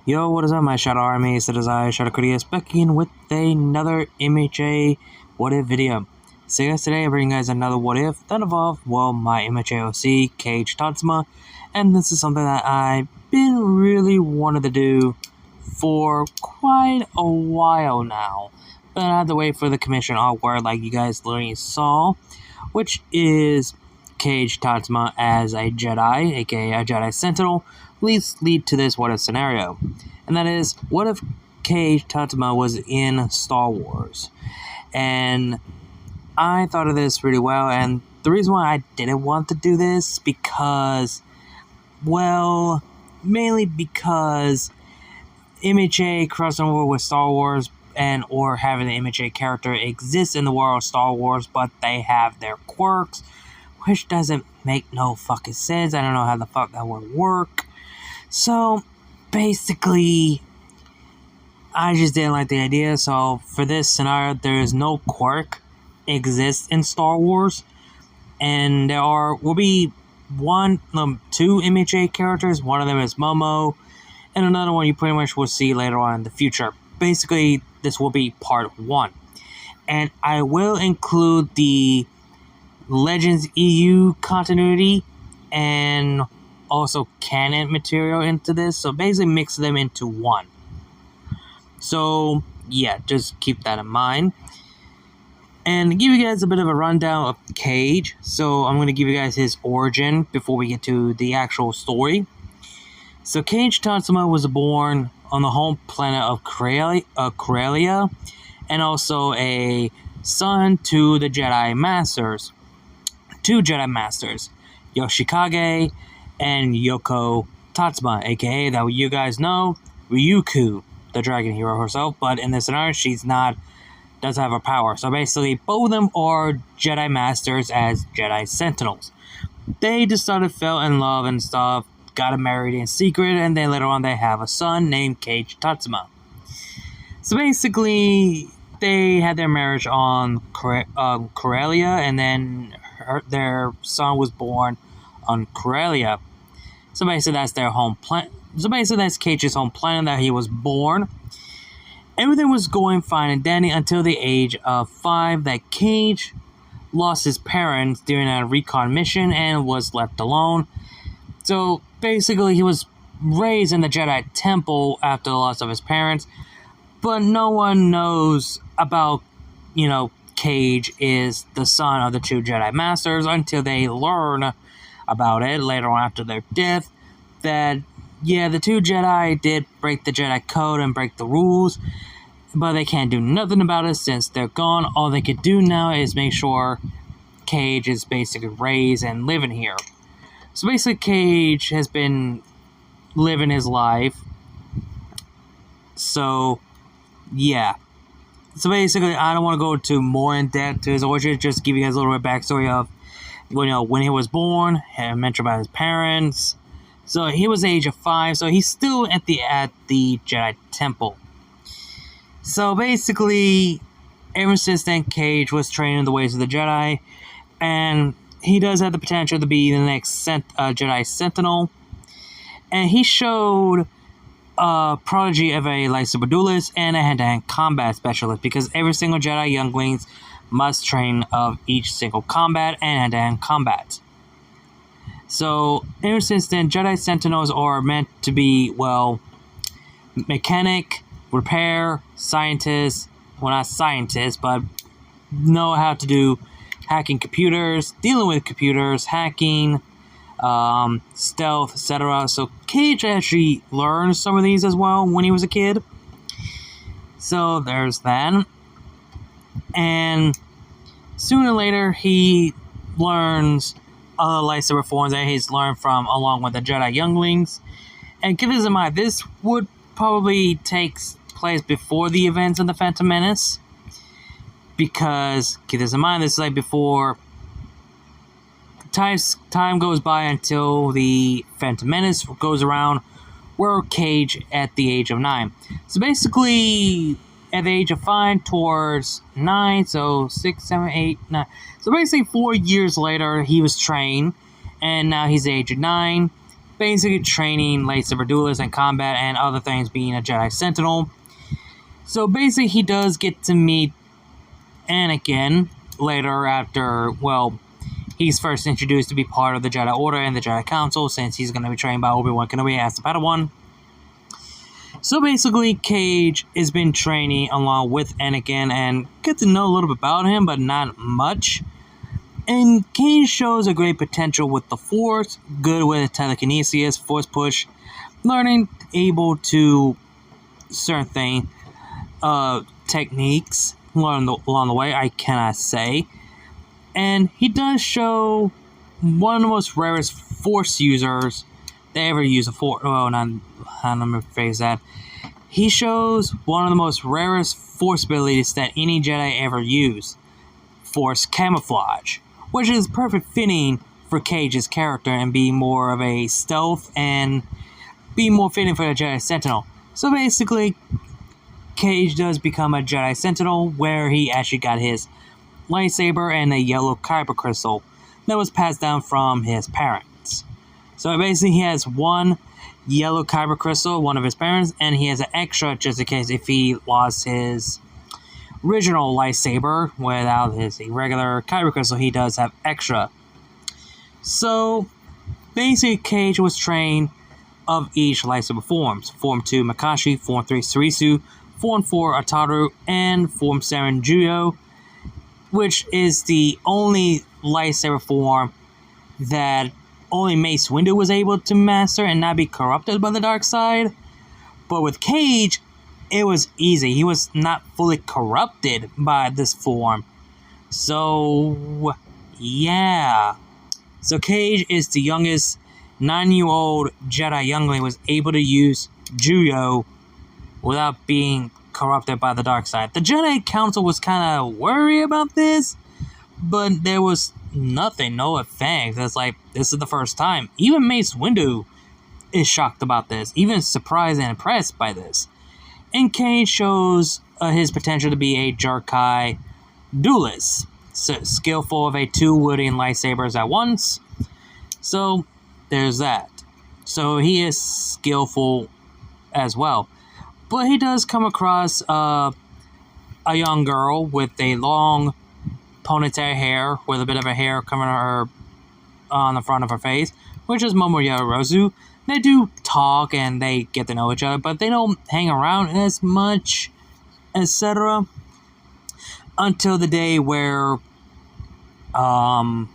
Yo, what is up, my Shadow Army? It is I, Shadow Critias, back in with another MHA What If video. So guys, today I bring you guys another What If that involved, well, my MHA OC, Kage Tatsuma, and this is something that I've been really wanting to do for quite a while now. But I had to wait for the commission artwork like you guys literally saw, which is Kage Tatsuma as a Jedi, aka a Jedi Sentinel, lead to this what if scenario. And that is, what if Kage Tatsuma was in Star Wars? And I thought of this really well, and the reason why I didn't want to do this because, well, mainly because MHA crossing over with Star Wars and or having an MHA character exist in the world of Star Wars, but they have their quirks, which doesn't make no fucking sense. I don't know how the fuck that would work. So, basically, I just didn't like the idea. So, for this scenario, there is no quirk exists in Star Wars. And there will be two MHA characters. One of them is Momo. And another one you pretty much will see later on in the future. Basically, this will be part 1. And I will include the Legends EU continuity and also canon material into this, so basically mix them into one. So yeah, just keep that in mind. And to give you guys a bit of a rundown of Kage, so I'm going to give you guys his origin before we get to the actual story. So Kage Tatsuma was born on the home planet of Corellia, and also a son to the Jedi Masters. Two Jedi Masters, Yoshikage and Yoko Tatsuma, aka that you guys know, Ryuku, the dragon hero herself, but in this scenario, doesn't have her power. So basically, both of them are Jedi Masters as Jedi Sentinels. They just fell in love and stuff, got married in secret, and then later on they have a son named Kage Tatsuma. So basically, they had their marriage on Corellia, and then their son was born on Corellia. So basically that's their home planet. So basically that's Kage's home planet that he was born. Everything was going fine and dandy until the age of 5 that Kage lost his parents during a recon mission and was left alone. So basically he was raised in the Jedi Temple after the loss of his parents, but no one knows about, Kage is the son of the two Jedi Masters until they learn about it later on after their death, that, yeah, the two Jedi did break the Jedi Code and break the rules, but they can't do nothing about it since they're gone. All they could do now is make sure Kage is basically raised and living here. So basically Kage has been living his life. So, yeah. So basically, I don't want to go too more in depth to his origin, just give you guys a little bit of backstory of, when he was born, I mentioned about his parents. So he was the age of 5, so he's still at the Jedi Temple. So basically, ever since then, Kage was trained in the ways of the Jedi, and he does have the potential to be the next Jedi Sentinel. And he showed prodigy of a lightsaber duelist and a hand-to-hand combat specialist, because every single Jedi younglings must train of each single combat and hand-to-hand combat. So ever since then, Jedi Sentinels are meant to be, well, mechanic, repair, scientists, well, not scientists, but know how to do hacking computers, dealing with computers, hacking, stealth, etc. So Kage actually learned some of these as well when he was a kid. So there's that. And sooner or later he learns other lightsaber forms that he's learned from along with the Jedi younglings. And keep this in mind, this would probably take place before the events of the Phantom Menace, because keep this in mind, this is like before time goes by until the Phantom Menace goes around, where Kage at the age of 9. So basically, at the age of 5 towards 9, so 6, 7, 8, 9. So basically 4 years later, he was trained, and now he's the age of 9. basically training lightsaber duelists in combat and other things, being a Jedi Sentinel. So basically he does get to meet Anakin later after, well, he's first introduced to be part of the Jedi Order and the Jedi Council, since he's going to be trained by Obi-Wan Kenobi as the Padawan. So basically, Kage has been training along with Anakin and get to know a little bit about him, but not much. And Kage shows a great potential with the Force, good with telekinesis, Force push, learning able to certain techniques along the way, I cannot say. And he does show one of the most rarest Force users they ever use a Force. Oh, let me rephrase that. He shows one of the most rarest Force abilities that any Jedi ever used, Force camouflage, which is perfect fitting for Kage's character and be more of a stealth and be more fitting for a Jedi Sentinel. So basically, Kage does become a Jedi Sentinel, where he actually got his lightsaber and a yellow kyber crystal that was passed down from his parents. So basically he has one yellow kyber crystal, one of his parents, and he has an extra just in case if he lost his original lightsaber without his regular kyber crystal, he does have extra. So basically Kage was trained of each lightsaber forms. Form 2 Makashi, Form 3 Surisu, Form 4 Ataru, and Form 7 Juyo, which is the only lightsaber form that only Mace Windu was able to master and not be corrupted by the dark side. But with Kage, it was easy. He was not fully corrupted by this form. So, yeah. So Kage is the youngest 9-year-old Jedi youngling was able to use Juyo without being corrupted by the dark side. The Jedi Council was kind of worried about this, but there was nothing, no effect. It's like, this is the first time. Even Mace Windu is shocked about this, even surprised and impressed by this. And Kage shows his potential to be a Jerkai duelist, so skillful of a two-wielding lightsabers at once. So there's that. So he is skillful as well. But he does come across a young girl with a long ponytail hair, with a bit of a hair coming on the front of her face, which is Momo Yaoyorozu. They do talk and they get to know each other, but they don't hang around as much, etc. Until the day where that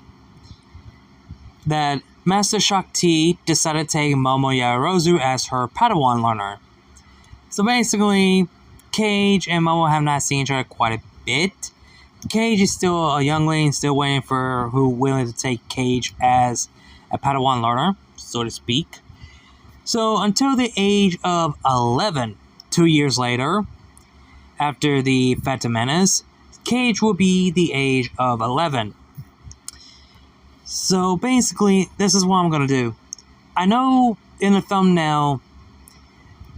Master Shakti decided to take Momo Yaoyorozu as her Padawan learner. So basically, Kage and Momo have not seen each other quite a bit. Kage is still a youngling, still waiting for who willing to take Kage as a Padawan learner, so to speak. So until the age of 11, 2 years later, after the Phantom Menace, Kage will be the age of 11. So basically, this is what I'm going to do. I know in the thumbnail,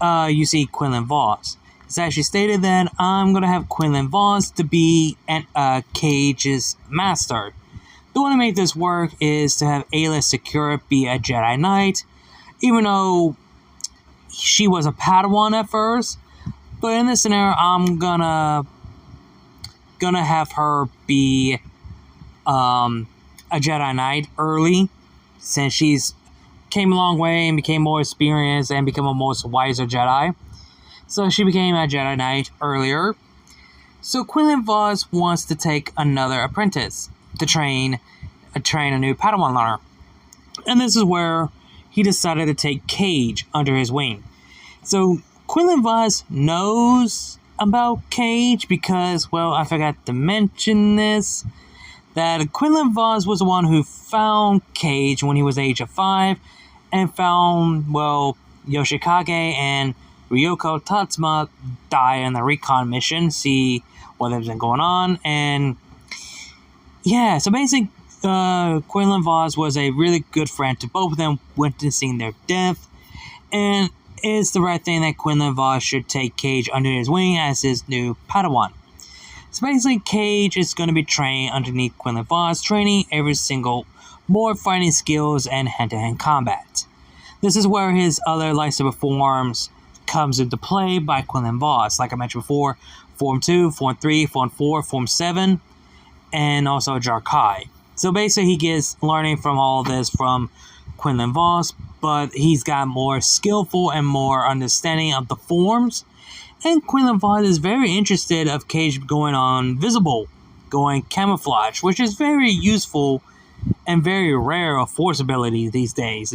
you see Quinlan Voss. It's actually stated that I'm going to have Quinlan Voss to be Kage's master. The way to make this work is to have Ayla Secura be a Jedi Knight, even though she was a Padawan at first. But in this scenario, I'm gonna have her be a Jedi Knight early, since she's came a long way and became more experienced and become a most wiser Jedi. So she became a Jedi Knight earlier. So Quinlan Voss wants to take another apprentice to train a new Padawan learner. And this is where he decided to take Kage under his wing. So Quinlan Voss knows about Kage because, well, I forgot to mention this, that Quinlan Voss was the one who found Kage when he was age of 5 and found, well, Yoshikage and Ryoko Tatsuma die in the recon mission, see what has been going on, and yeah, so basically, Quinlan Voss was a really good friend to both of them, witnessing their death, and it's the right thing that Quinlan Voss should take Kage under his wing as his new Padawan. So basically, Kage is going to be trained underneath Quinlan Voss, training every single more fighting skills and hand-to-hand combat. This is where his other lightsaber forms comes into play by Quinlan Vos. Like I mentioned before, Form 2, Form 3, Form 4, Form 7, and also Jarkai. So basically he gets learning from all this from Quinlan Vos, but he's got more skillful and more understanding of the forms. And Quinlan Vos is very interested of Kage going on visible, going camouflage, which is very useful and very rare of Force ability these days.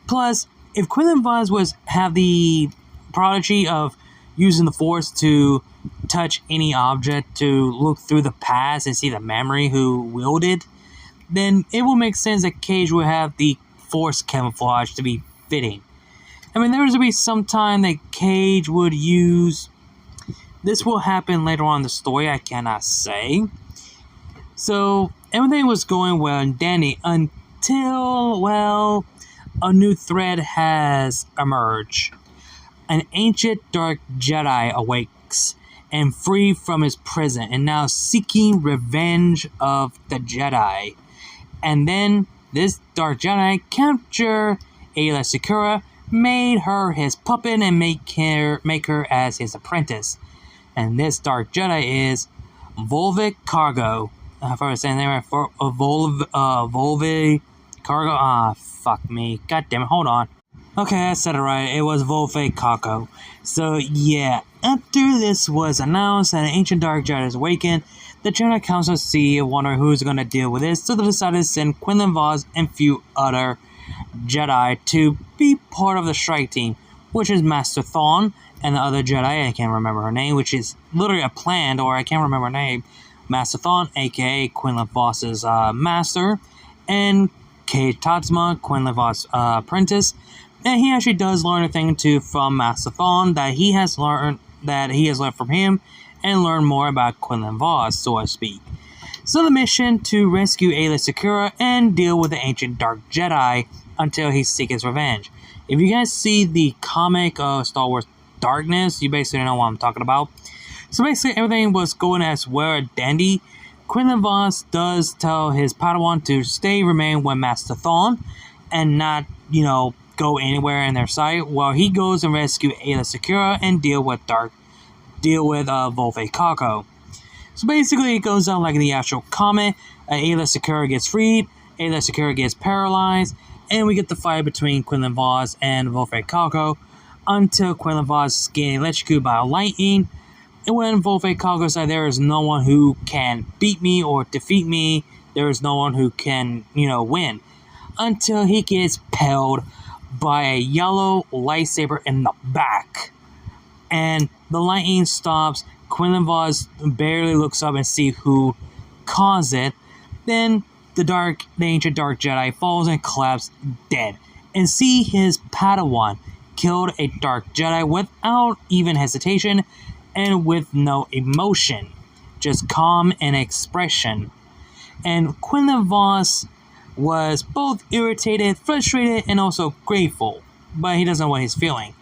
Plus, if Quinlan Vos was have the prodigy of using the Force to touch any object, to look through the past and see the memory who wielded, then it will make sense that Kage would have the Force camouflage to be fitting. I mean, there was to be some time that Kage would use. This will happen later on in the story, I cannot say. So, everything was going well and dandy until, well, a new threat has emerged. An ancient dark Jedi awakes and free from his prison and now seeking revenge of the Jedi. And then this dark Jedi captured Aayla Secura, made her his puppet and make her as his apprentice. And this dark Jedi is Volvic Cargo. If I was saying that right, for Volvic Cargo. Fuck me. God damn it. Hold on. Okay, I said it right. It was Volvic Cargo. So yeah, after this was announced and an ancient dark Jedi is awakened, the Jedi Council wonder who's going to deal with this, so they decided to send Quinlan Vos and a few other Jedi to be part of the strike team, which is Master Thrawn and the other Jedi, I can't remember her name, which is literally a planned, or I can't remember her name, Master Thrawn, aka Quinlan Vos's master, and Kage Tatsuma, Quinlan Vos' apprentice. And he actually does learn a thing or two from Master Thrawn that he has learned from him, and learn more about Quinlan Vos, so to speak. So the mission to rescue Aayla Secura and deal with the ancient dark Jedi until he seeks his revenge. If you guys see the comic of Star Wars Darkness, you basically know what I'm talking about. So basically everything was going as well as dandy. Quinlan Vos does tell his Padawan to remain with Master Thrawn and not, go anywhere in their sight while he goes and rescue Aayla Secura and deal with Volvic Cargo. So basically it goes on like in the actual comic. Aayla Secura gets freed, Aayla Secura gets paralyzed, and we get the fight between Quinlan Vos and Volvic Cargo until Quinlan Vos gets electrocuted by lightning. And when Volvic Cargo said there is no one who can beat me or defeat me, there is no one who can, win. Until he gets impaled by a yellow lightsaber in the back. And the lightning stops. Quinlan Vos barely looks up and sees who caused it. Then the ancient dark Jedi falls and collapses dead. And see his Padawan killed a dark Jedi without even hesitation and with no emotion. Just calm and expression. And Quinlan Vos was both irritated, frustrated, and also grateful. But he doesn't know what he's feeling.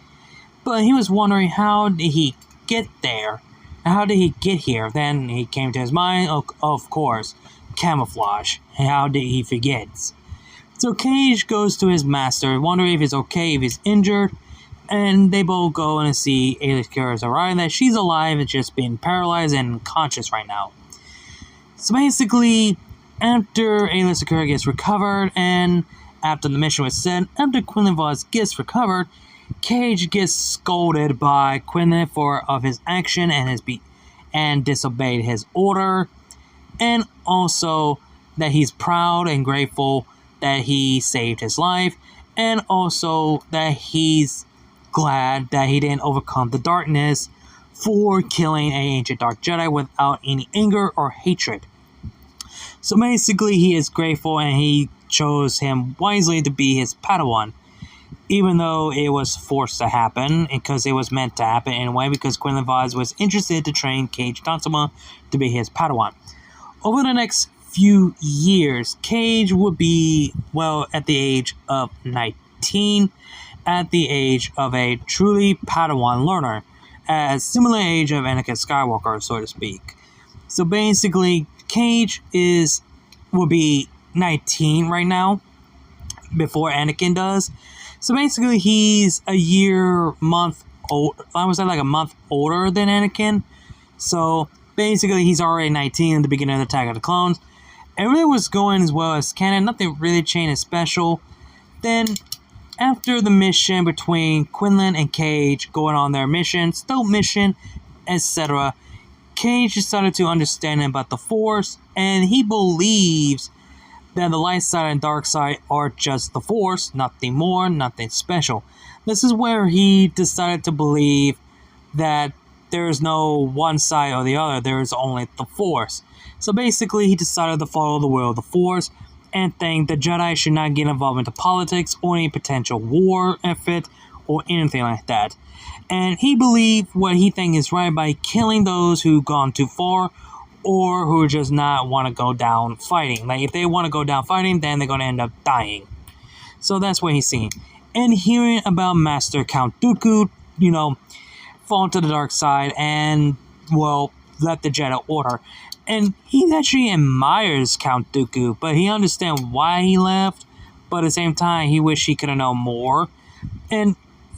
But he was wondering, how did he get there? How did he get here? Then he came to his mind, of course, camouflage. How did he forget? So Kage goes to his master, wondering if he's okay, if he's injured. And they both go and see Aayla Secura's arrived, that she's alive and just being paralyzed and unconscious right now. So basically, after Aayla Secura gets recovered, and after the mission was sent, after Quinlan Vos gets recovered, Kage gets scolded by Quinlan of his action and disobeyed his order, and also that he's proud and grateful that he saved his life, and also that he's glad that he didn't overcome the darkness for killing an ancient dark Jedi without any anger or hatred. So basically he is grateful and he chose him wisely to be his Padawan, even though it was forced to happen, because it was meant to happen anyway, because Quinlan Vos was interested to train Kage Tatsuma to be his Padawan. Over the next few years, Kage would be, at the age of 19, at the age of a truly Padawan learner, at a similar age of Anakin Skywalker, so to speak. So basically, Kage will be 19 right now, before Anakin does. So basically, he's a month old. I would say like a month older than Anakin. So basically, he's already 19 in the beginning of the Attack of the Clones. Everything was going as well as canon. Nothing really changed as special. Then, after the mission between Quinlan and Kage going on their mission, stealth mission, etc., Kage started to understand about the Force, and he believes that the light side and dark side are just the Force, nothing more, nothing special. This is where he decided to believe that there is no one side or the other, there is only the Force. So basically, he decided to follow the will of the Force and think the Jedi should not get involved into politics or any potential war effort or anything like that. And he believed what he thinks is right by killing those who've gone too far or who just not want to go down fighting. Like, if they want to go down fighting, then they're going to end up dying. So that's what he's seeing. And hearing about Master Count Dooku, fall to the dark side and, well, left the Jedi Order. And he actually admires Count Dooku, but he understands why he left, but at the same time, he wished he could have known more. And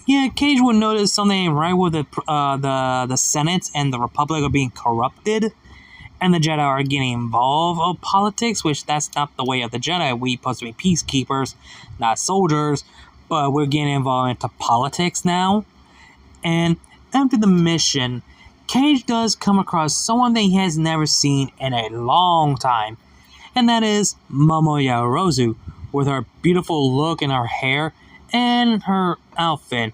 yeah, Kage would notice something ain't right with the Senate and the Republic are being corrupted, and the Jedi are getting involved in politics, which that's not the way of the Jedi. We're supposed to be peacekeepers, not soldiers, but we're getting involved into politics now. And after the mission, Kage does come across someone that he has never seen in a long time, and that is Momo Yaoyorozu, with her beautiful look and her hair and her outfit.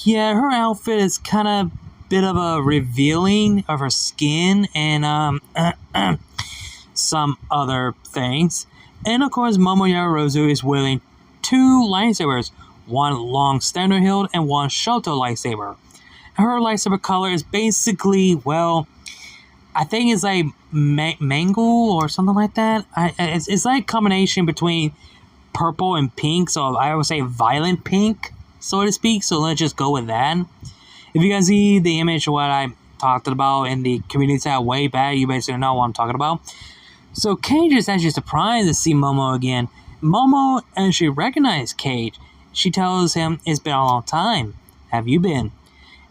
Yeah, her outfit is kind of bit of a revealing of her skin and some other things. And of course, Momo Yaoyorozu is wielding two lightsabers, one long standard hilt and one Shoto lightsaber. Her lightsaber color is basically, well, I think it's like mango or something like that. It's like a combination between purple and pink, so I would say violent pink, so to speak. So let's just go with that. If you guys see the image of what I talked about in the community tab way back, you basically know what I'm talking about. So Kage is actually surprised to see Momo again. Momo actually recognized Kage. She tells him, "It's been a long time. Have you been?"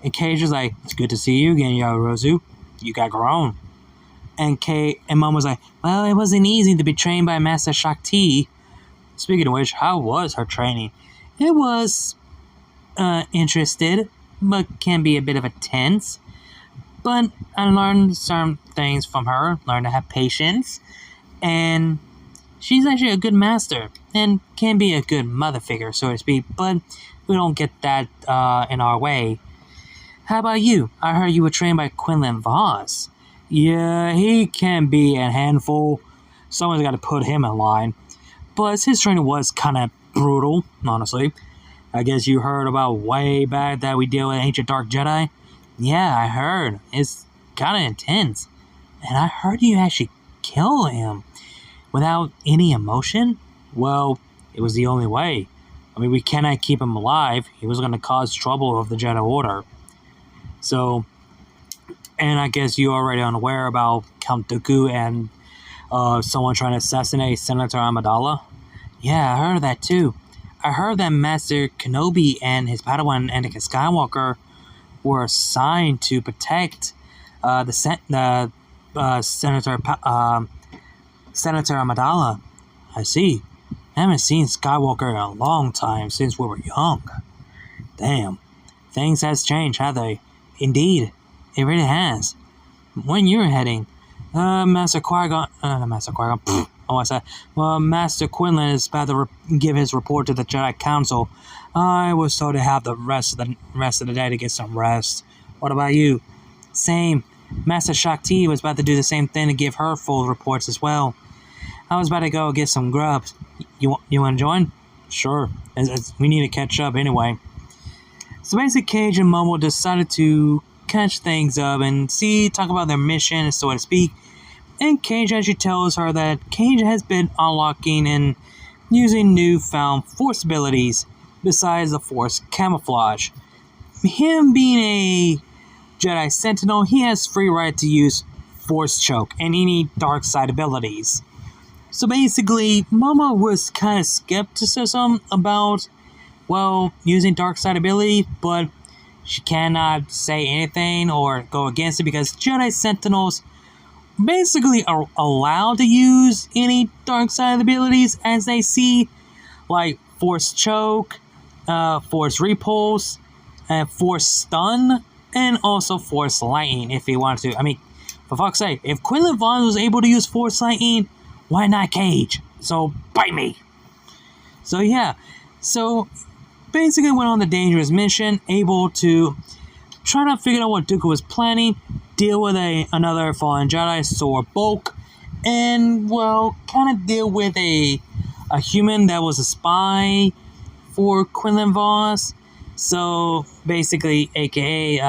And Kage is like, "It's good to see you again, Yaoyorozu. You got grown." And Momo's like, "Well, it wasn't easy to be trained by Master Shakti." Speaking of which, how was her training? It was interested, but can be a bit of a tense. But I learned some things from her, learned to have patience, and she's actually a good master, and can be a good mother figure, so to speak, but we don't get that in our way. How about you? I heard you were trained by Quinlan Vos. Yeah, he can be a handful. Someone's got to put him in line. But his training was kind of brutal, honestly. I guess you heard about way back that we deal with Ancient Dark Jedi? Yeah, I heard. It's kind of intense. And I heard you actually kill him without any emotion? Well, it was the only way. I mean, we cannot keep him alive. He was going to cause trouble of the Jedi Order. So, and I guess you're already unaware about Count Dooku and someone trying to assassinate Senator Amidala? Yeah, I heard that too. I heard that Master Kenobi and his Padawan Anakin Skywalker were assigned to protect Senator Amidala. I see. I haven't seen Skywalker in a long time, since we were young. Damn. Things has changed, have they? Indeed. It really has. When you're heading, Master Qui-Gon... not Master Qui-Gon. Oh, I said. Well, Master Quinlan is about to give his report to the Jedi Council. I was told to have the rest of the day to get some rest. What about you? Same. Master Shakti was about to do the same thing to give her full reports as well. I was about to go get some grubs. You want to join? Sure. We need to catch up anyway. So basically, Kage and Momo decided to catch things up and talk about their mission, so to speak. And Kage actually tells her that Kage has been unlocking and using newfound Force abilities besides the Force camouflage. Him being a Jedi Sentinel, he has free right to use Force Choke and any dark side abilities. So basically, Momo was kind of skepticism about well, using dark side ability, but she cannot say anything or go against it because Jedi Sentinels basically are allowed to use any dark side abilities as they see, like Force Choke, Force Repulse, Force Stun, and also Force Lightning if he wanted to. I mean, for fuck's sake, if Quinlan Vaughn was able to use Force Lightning, why not Kage? So, bite me! So yeah, so basically went on the dangerous mission, able to try to figure out what Dooku was planning, deal with another fallen Jedi, Sora Bulk, and, well, kind of deal with a human that was a spy for Quinlan Voss. So, basically, aka,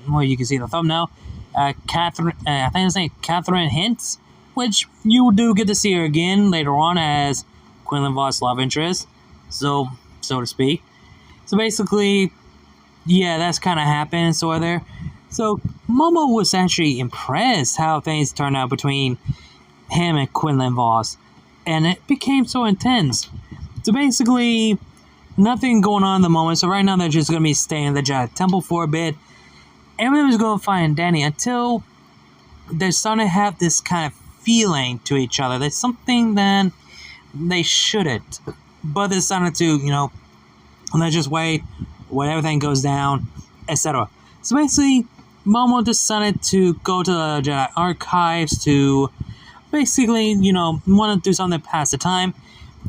well, you can see the thumbnail, Catherine, I think his name Catherine Hintz, which you do get to see her again later on as Quinlan Voss' love interest, so to speak. So basically, yeah, that's kind of happened sort of there. So Momo was actually impressed how things turned out between him and Quinlan Voss, and it became so intense. So basically, nothing going on at the moment. So right now they're just going to be staying in the Jedi Temple for a bit. Everyone was going to find Danny until they're starting to have this kind of feeling to each other. There's something that they shouldn't, but they started to, let's just wait when everything goes down, etc. So basically, Momo decided to go to the Jedi Archives to basically, want to do something to pass the time.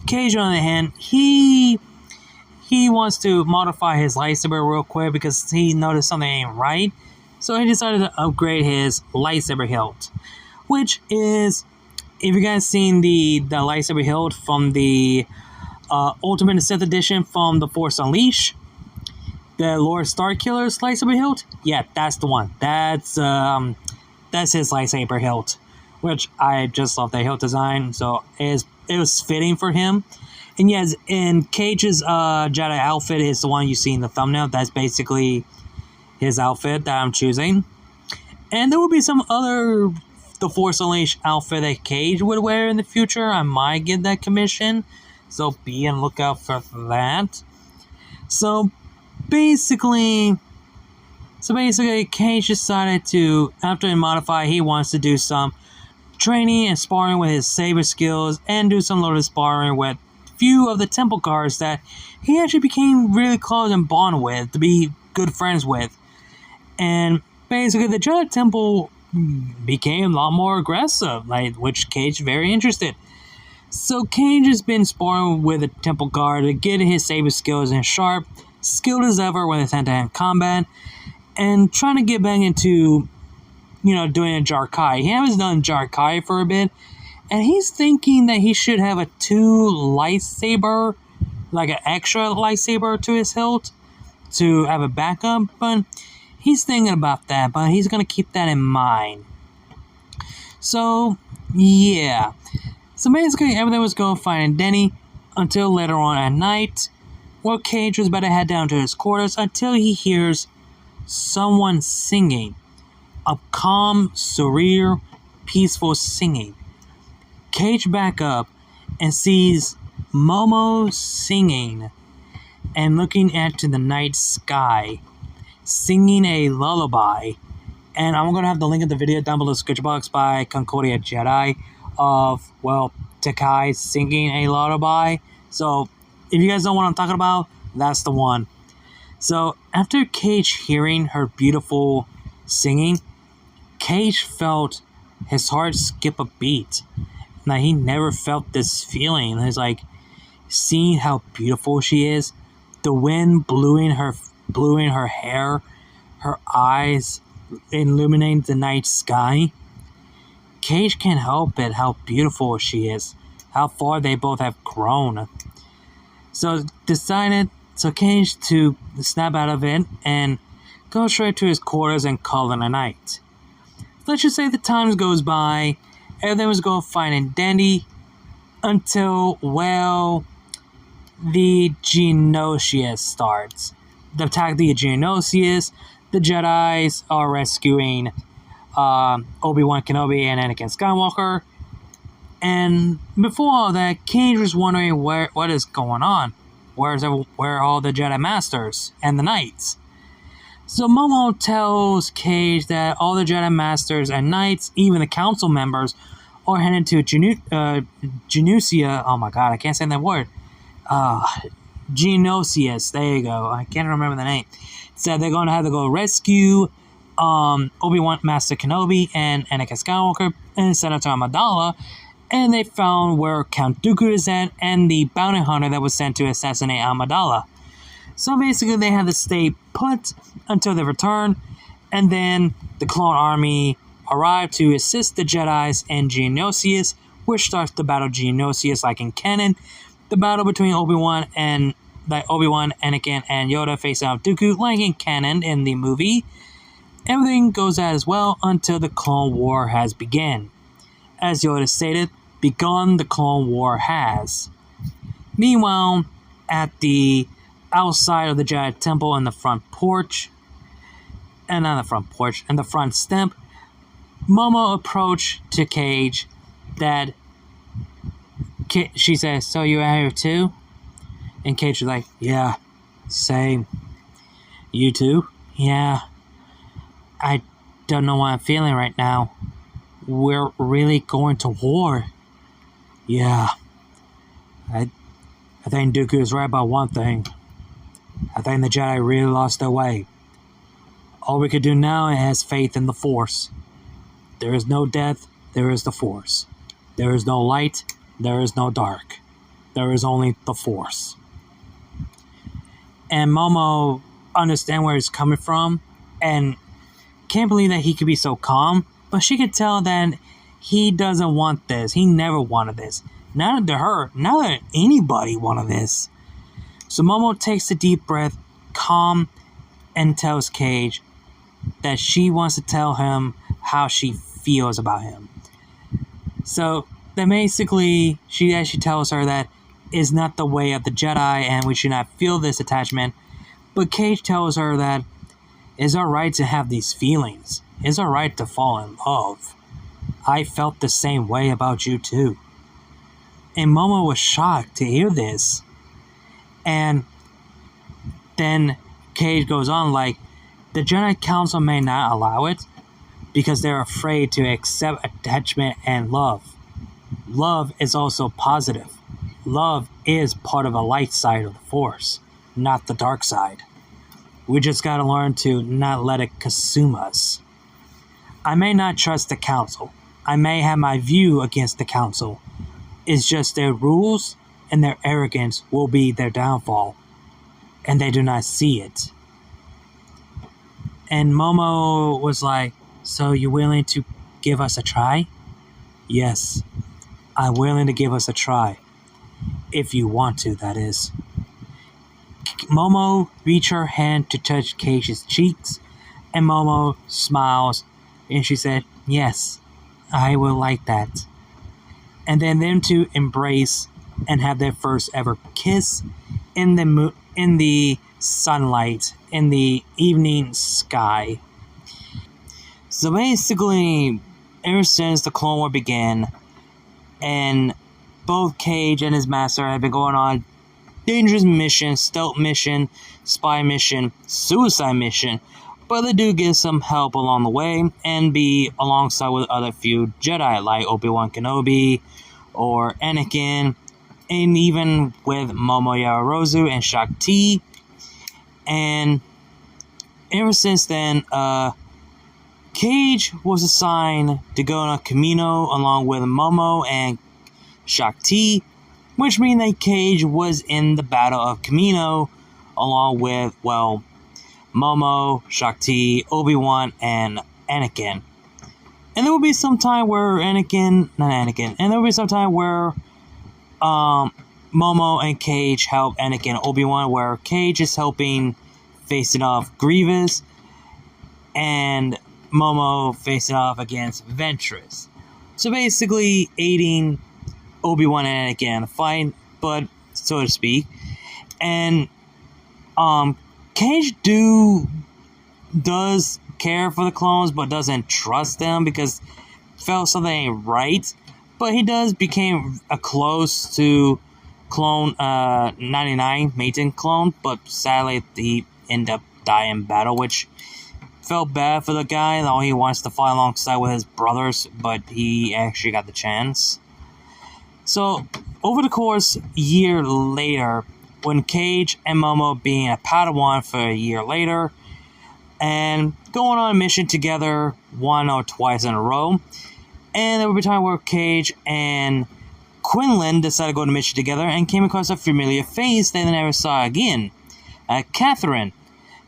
Kage, on the other hand, he wants to modify his lightsaber real quick because he noticed something ain't right. So he decided to upgrade his lightsaber hilt, which is, if you guys seen the lightsaber hilt from the Ultimate Sith Edition from The Force Unleashed, the Lord Starkiller's lightsaber hilt, yeah, that's the one. That's his lightsaber hilt, which I just love the hilt design. So it was fitting for him. And yes, in Cage's Jedi outfit is the one you see in the thumbnail. That's basically his outfit that I'm choosing. And there will be some other The Force Unleashed outfit that Kage would wear in the future. I might get that commission, so be on lookout for that. So basically, Kage decided to, after he modified, he wants to do some training and sparring with his saber skills and do some loaded sparring with few of the temple guards that he actually became really close and bond with, to be good friends with. And basically, the Jedi Temple became a lot more aggressive, which Kage very interested. So Kage has been sparring with a temple guard to get his saber skills in sharp, skilled as ever with his hand-to-hand combat, and trying to get back into, doing a Jar-Kai. He hasn't done Jar-Kai for a bit, and he's thinking that he should have a 2 lightsaber, like an extra lightsaber to his hilt, to have a backup, but he's thinking about that, but he's going to keep that in mind. So, yeah. So basically, everything was going fine in Denny until later on at night, where Kage was about to head down to his quarters until he hears someone singing. A calm, surreal, peaceful singing. Kage back up and sees Momo singing and looking into the night sky, singing a lullaby. And I'm going to have the link in the video down below the description box by Concordia Jedi of, Takai singing a lullaby. So, if you guys know what I'm talking about, that's the one. So, after Kage hearing her beautiful singing, Kage felt his heart skip a beat. Now, he never felt this feeling. It's like seeing how beautiful she is, the wind blowing her hair, her eyes illuminating the night sky. Kage can't help it how beautiful she is, how far they both have grown. So Kage to snap out of it and go straight to his quarters and call it a night. Let's just say the time goes by, everything was going fine and dandy until, the Geonosius starts. The attack of the Geonosius, the Jedis are rescuing Obi-Wan Kenobi and Anakin Skywalker. And before all that, Kage was wondering what is going on. where are all the Jedi Masters and the Knights? So Momo tells Kage that all the Jedi Masters and Knights, even the Council members, are headed to Geonosia. Oh my god, I can't say that word. Geonosius. There you go. I can't remember the name. Said they're going to have to go rescue Obi-Wan, Master Kenobi, and Anakin Skywalker, and Senator Amidala. And they found where Count Dooku is at, and the bounty hunter that was sent to assassinate Amidala. So basically, they had to stay put until they return, and then the clone army arrived to assist the Jedis in Geonosius, which starts the Battle of Geonosius, like in canon. The battle between Obi-Wan, Anakin, and Yoda facing off Dooku, like in canon in the movie. Everything goes as well until the Clone War has begun. As Yoda stated, begun the Clone War has. Meanwhile, at the outside of the Jedi Temple in the front porch, and not the front porch, in the front step, Momo approached to Kage that she says, "So you're out here too?" And Kage was like, "Yeah, same. You too?" "Yeah. I don't know what I'm feeling right now. We're really going to war." "Yeah. I think Dooku is right about one thing. I think the Jedi really lost their way. All we could do now is faith in the Force. There is no death, there is the Force. There is no light, there is no dark. There is only the Force." And Momo understands where he's coming from, and can't believe that he could be so calm, but she could tell that he doesn't want this. He never wanted this. Not to her, not that anybody wanted this. So Momo takes a deep breath, calm, and tells Kage that she wants to tell him how she feels about him. So then basically, she tells her that is not the way of the Jedi and we should not feel this attachment. But Kage tells her that it's alright to have these feelings. It's alright to fall in love. I felt the same way about you too. And Momo was shocked to hear this. And then Kage goes on like, the Jedi Council may not allow it because they're afraid to accept attachment and love. Love is also positive. Love is part of the light side of the Force, not the dark side. We just gotta learn to not let it consume us. I may not trust the Council. I may have my view against the Council. It's just their rules and their arrogance will be their downfall, and they do not see it. And Momo was like, "So you're willing to give us a try?" "Yes, I'm willing to give us a try. If you want to, that is." Momo reached her hand to touch Kage's cheeks, and Momo smiles, and she said, "Yes, I will like that." And then them two embrace and have their first ever kiss in the sunlight, in the evening sky. So basically, ever since the Clone War began, and both Kage and his master have been going on dangerous mission, stealth mission, spy mission, suicide mission, but they do get some help along the way and be alongside with other few Jedi like Obi-Wan Kenobi or Anakin, and even with Momo Yaoyorozu and Shakti. And ever since then, Kage was assigned to go on a Camino along with Momo and Shakti, which means that Kage was in the Battle of Camino along with, well, Momo, Shakti, Obi-Wan, and Anakin. And there will be some time where and there will be some time where Momo and Kage help Anakin and Obi-Wan, where Kage is helping facing off Grievous, and Momo facing off against Ventress. So basically aiding Obi-Wan and Anakin in a fight, but so to speak. And Kage does care for the clones, but doesn't trust them because felt something ain't right. But he does became close to clone, 99 Maiden clone, but sadly he ended up dying in battle, which felt bad for the guy, though he wants to fight alongside with his brothers, but he actually got the chance. So, over the course, a year later, when Kage and Momo being a Padawan for a year later, and going on a mission together one or twice in a row, and there would be a time where Kage and Quinlan decided to go on a mission together and came across a familiar face they never saw again, Catherine.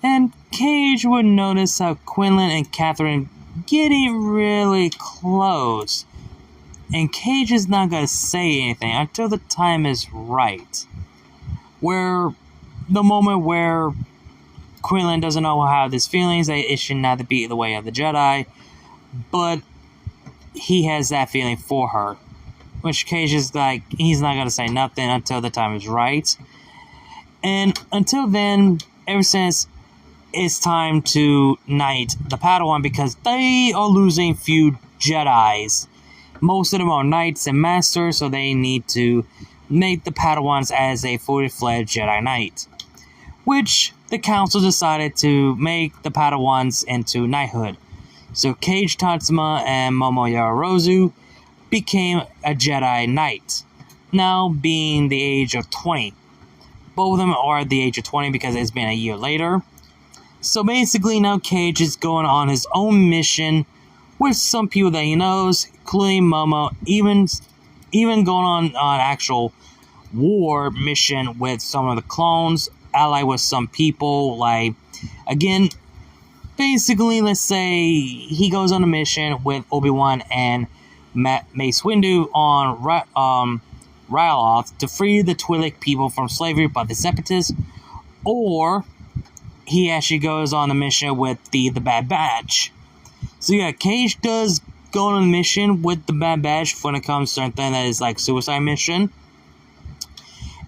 And Kage would notice how Quinlan and Catherine getting really close. And Kage is not going to say anything until the time is right. Where the moment where Quinlan doesn't know how this feelings, that it should not be the way of the Jedi, but he has that feeling for her. Which Kage is like, he's not going to say nothing until the time is right. And until then, ever since it's time to knight the Padawan, because they are losing few Jedis. Most of them are knights and masters, so they need to make the Padawans as a fully fledged Jedi Knight. Which the council decided to make the Padawans into knighthood. So Kage Tatsuma and Momo Yaoyorozu became a Jedi Knight, now being the age of 20. Both of them are at the age of 20 because it's been a year later. So basically now Kage is going on his own mission with some people that he knows, including Momo, even going on actual war mission with some of the clones, allied with some people, like, again, basically, let's say he goes on a mission with Obi-Wan and Mace Windu on Ryloth to free the Twi'lek people from slavery by the Separatists, or he actually goes on a mission with the Bad Batch. So yeah, Kage does go on a mission with the Bad Batch when it comes to something that is like suicide mission.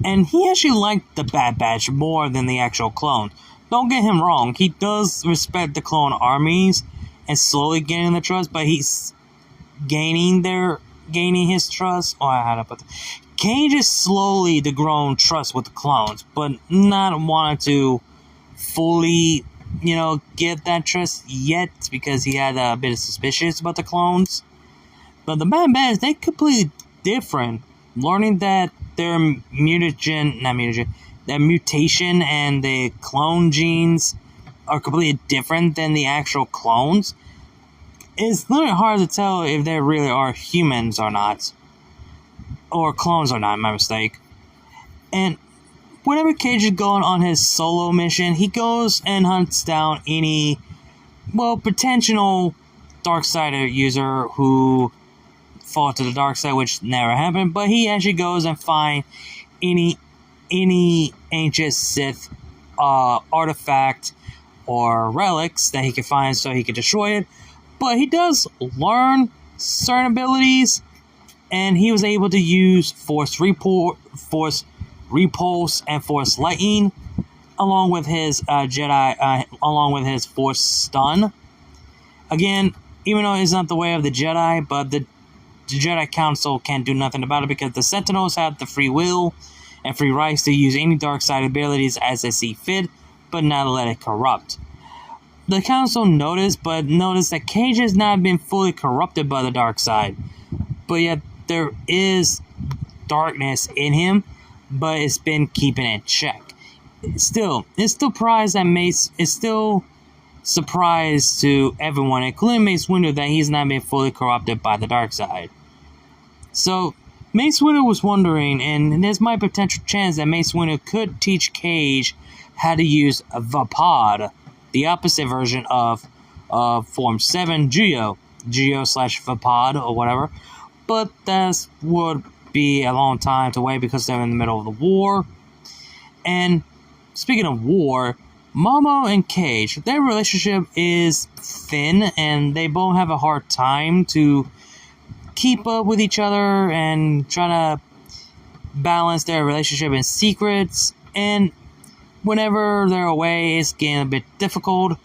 And he actually liked the Bad Batch more than the actual clone. Don't get him wrong, he does respect the clone armies and slowly gaining the trust, but he's gaining his trust. Oh, I had to put that. Kage is slowly to grow trust with the clones, but not wanting to fully, get that trust yet, because he had a bit of suspicions about the clones. But the Bad Batch, they're completely different. Learning that their mutation and the clone genes are completely different than the actual clones, it's literally hard to tell if they really are humans or not. Or clones or not, my mistake. And whenever Kage is going on his solo mission, he goes and hunts down any, potential dark side user who fall to the dark side, which never happened, but he actually goes and finds any ancient Sith artifact or relics that he can find so he can destroy it. But he does learn certain abilities, and he was able to use Force Repulse, and Force Lightning, along with his along with his Force Stun. Again, even though it's not the way of the Jedi, but the Jedi Council can't do nothing about it because the Sentinels have the free will and free rights to use any dark side abilities as they see fit, but not let it corrupt. The Council noticed that Kage has not been fully corrupted by the dark side, but yet there is darkness in him, but it's been keeping it in check. It's still surprised that Mace is still surprised to everyone, including Mace Windu, that he's not been fully corrupted by the dark side. So Mace Windu was wondering, and there's my potential chance that Mace Windu could teach Kage how to use Wattpad, the opposite version of Form 7 Geo/Wattpad or whatever. But that would be a long time to wait because they're in the middle of the war. And speaking of war, Momo and Kage, their relationship is thin, and they both have a hard time to keep up with each other and try to balance their relationship in secrets. And whenever they're away, it's getting a bit difficult,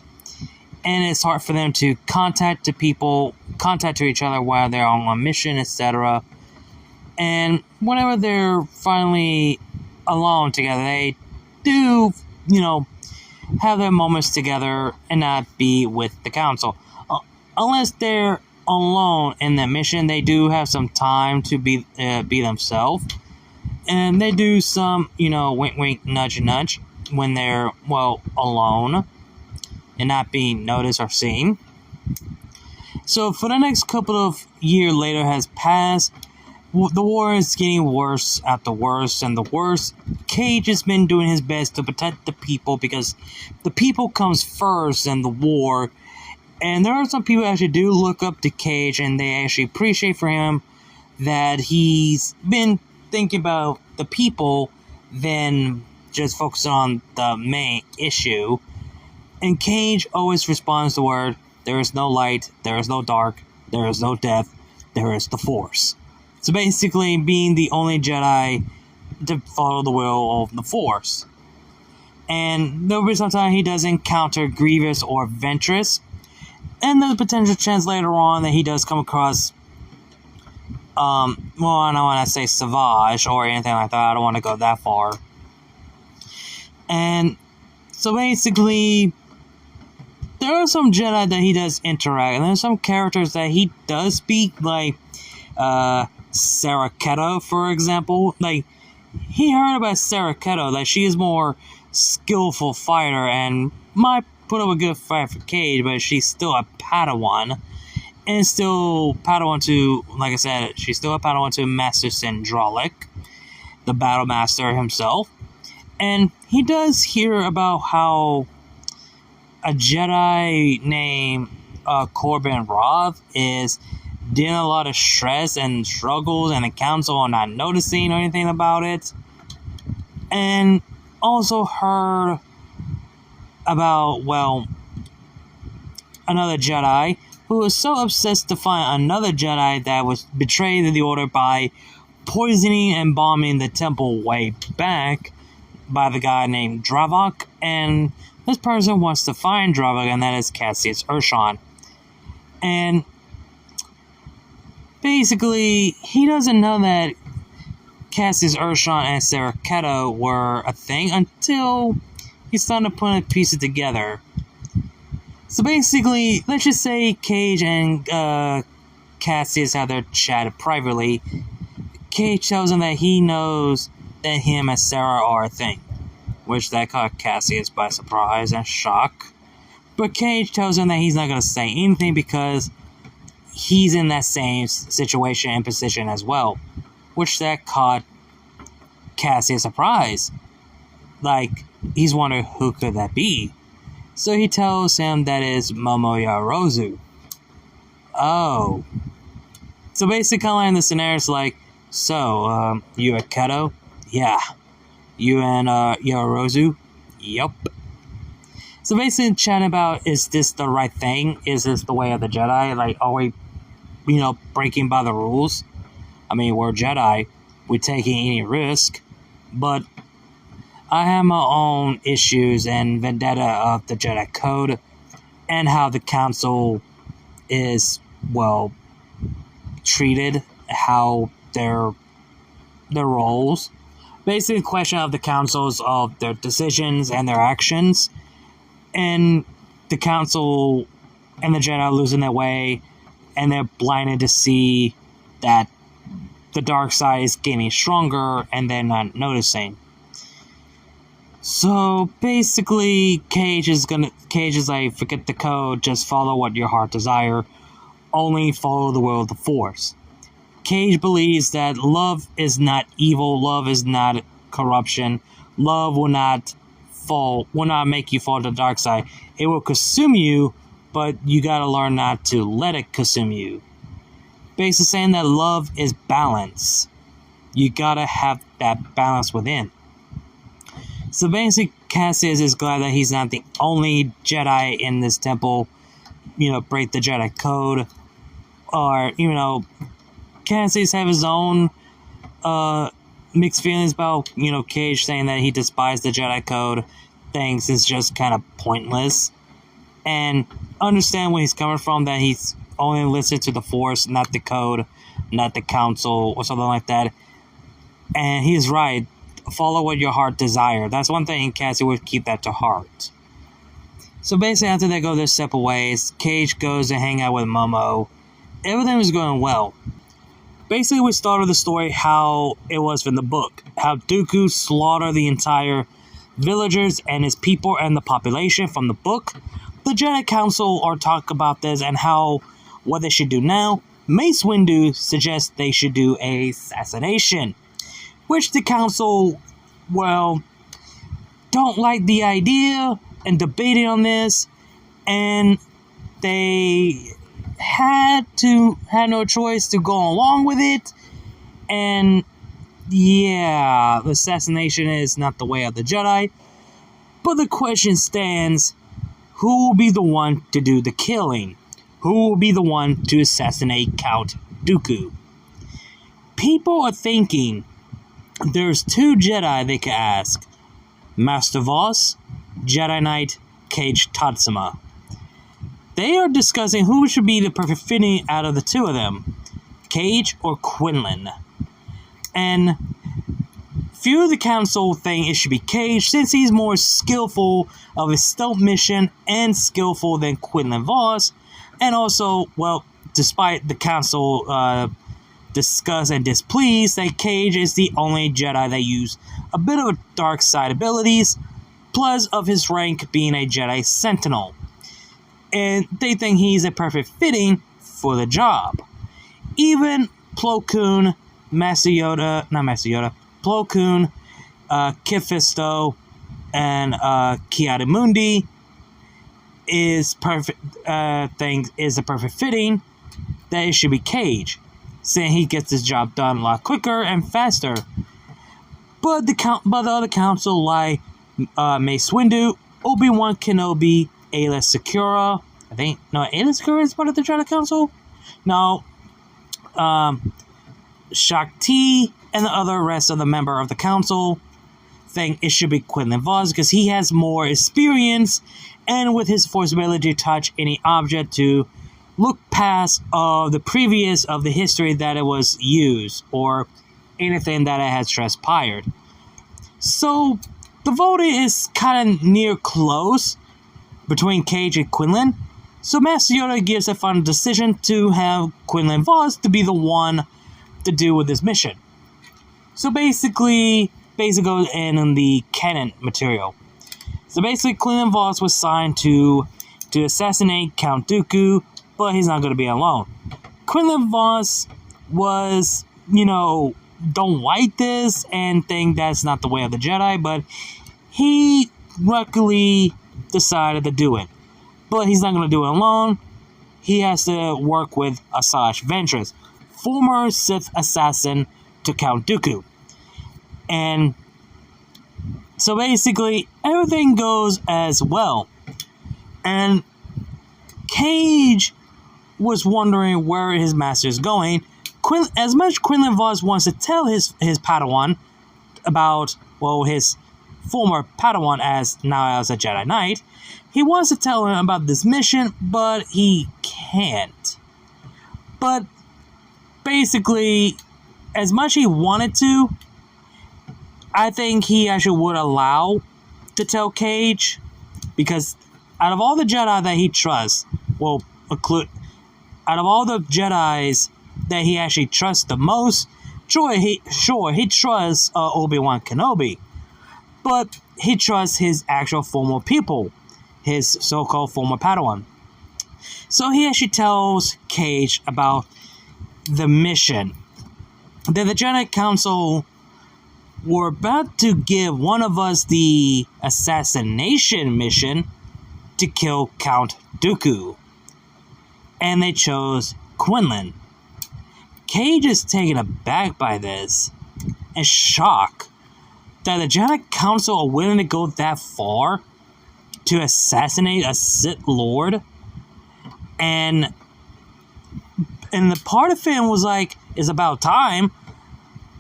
and it's hard for them to contact each other while they're on one mission, etc. And whenever they're finally alone together, they do, have their moments together and not be with the council. Unless they're alone in their mission, they do have some time to be themselves. And they do some, wink, wink, nudge, nudge when they're, alone and not being noticed or seen. So for the next couple of years later has passed, the war is getting worse after worse and the worst. Kage has been doing his best to protect the people because the people comes first in the war. And there are some people that actually do look up to Kage and they actually appreciate for him that he's been thinking about the people than just focusing on the main issue. And Kage always responds to the word, there is no light, there is no dark, there is no death, there is the Force. So basically being the only Jedi to follow the will of the Force. And there'll be sometimes he does encounter Grievous or Ventress. And there's a potential chance later on that he does come across, I don't want to say Savage or anything like that. I don't want to go that far. And so basically, there are some Jedi that he does interact, and there's some characters that he does speak, like Sarah Keto, for example. Like, he heard about Sarah Keto, that she is more skillful fighter and might put up a good fight for Kage, but she's still a Padawan. And still Padawan to, like I said, she's still a Padawan to Master Syndraulic, the Battle Master himself. And he does hear about how a Jedi named Corbin Roth is dealing a lot of stress and struggles, and the council are not noticing or anything about it. And also heard about, another Jedi who was so obsessed to find another Jedi that was betrayed to the Order by poisoning and bombing the temple way back by the guy named Dravok. And this person wants to find Dravok, and that is Cassius Urshan. And basically, he doesn't know that Cassius Urshan and Sarah Keto were a thing until he started putting pieces together. So basically, let's just say Kage and Cassius have their chat privately. Kage tells him that he knows that him and Sarah are a thing, which that caught Cassius by surprise and shock. But Kage tells him that he's not going to say anything because he's in that same situation and position as well, which that caught Cassius surprise. Like, he's wondering who could that be. So he tells him that is Momo Yarozu. Oh. So basically, kind of like in the scenario, it's like, so, you at Keto? Yeah. You and, Yarozu? Yup. So basically, chatting about, is this the right thing? Is this the way of the Jedi? Like, are we, breaking by the rules? I mean, we're Jedi. We're taking any risk. But I have my own issues and vendetta of the Jedi Code and how the Council is, treated, how their roles. Basically, a question of the Councils of their decisions and their actions, and the Council and the Jedi losing their way, and they're blinded to see that the dark side is getting stronger, and they're not noticing. So basically, Kage is like, forget the code, just follow what your heart desire, only follow the will of the Force. Kage believes that love is not evil, love is not corruption, love will not make you fall to the dark side. It will consume you, but you gotta learn not to let it consume you. Basically saying that love is balance. You gotta have that balance within. So basically, Cassius is glad that he's not the only Jedi in this temple, break the Jedi Code. Or, Cassius have his own mixed feelings about, Kage saying that he despised the Jedi Code, thinks it's just kind of pointless. And understand where he's coming from, that he's only listened to the Force, not the Code, not the council or something like that. And he's right. Follow what your heart desires. That's one thing Cassie would keep that to heart. So basically, after they go their separate ways, Kage goes to hang out with Momo. Everything was going well. Basically, we started the story how it was from the book. How Dooku slaughtered the entire villagers and his people and the population from the book. The Jedi Council are talk about this and how what they should do now. Mace Windu suggests they should do a assassination, which the council, well, don't like the idea and debating on this, and they had no choice to go along with it. And yeah, the assassination is not the way of the Jedi, but the question stands, who will be the one to do the killing? Who will be the one to assassinate Count Dooku? People are thinking there's two Jedi they could ask. Master Voss, Jedi Knight Kage Tatsuma. They are discussing who should be the perfect fitting out of the two of them, Kage or Quinlan. And few of the council think it should be Kage since he's more skillful of his stealth mission and skillful than Quinlan Voss. And also, well, despite the council discuss and displeased that Kage is the only Jedi that use a bit of a dark side abilities, plus of his rank being a Jedi Sentinel. And they think he's a perfect fitting for the job. Even Plo Koon, Plo Koon, Kit Fisto, and Ki-Adi-Mundi is perfect. Is a perfect fitting that it should be Kage, saying he gets his job done a lot quicker and faster. But the other council like Mace Windu, Obi-Wan Kenobi, Aayla Secura. Aayla Secura is part of the Jedi Council? No. Shakti and the other rest of the member of the council think it should be Quinlan Voss because he has more experience and with his force ability to touch any object to look past the previous of the history that it was used or anything that it has transpired. So the voting is kind of near close between Kage and Quinlan. So Master Yoda gives a final decision to have Quinlan Voss to be the one to do with this mission. So basically goes in the canon material. So basically, Quinlan Voss was signed to assassinate Count Dooku, but he's not going to be alone. Quinlan Voss was, don't like this and think that's not the way of the Jedi, but he luckily decided to do it. But he's not going to do it alone. He has to work with Asajj Ventress, former Sith assassin to Count Dooku. And so basically, everything goes as well. And Kage was wondering where his master is going. As much Quinlan Voss wants to tell his Padawan about, his former Padawan as a Jedi Knight, he wants to tell him about this mission, but he can't. But basically, as much he wanted to, I think he actually would allow to tell Kage, because out of all the Jedi that he trusts, out of all the Jedis that he actually trusts the most, he trusts Obi-Wan Kenobi, but he trusts his actual former people, his so-called former Padawan. So he actually tells Kage about the mission that the Jedi Council were about to give one of us the assassination mission to kill Count Dooku. And they chose Quinlan. Kage is taken aback by this and shocked that the Jedi Council are willing to go that far to assassinate a Sith Lord. And the part of him was like, it's about time.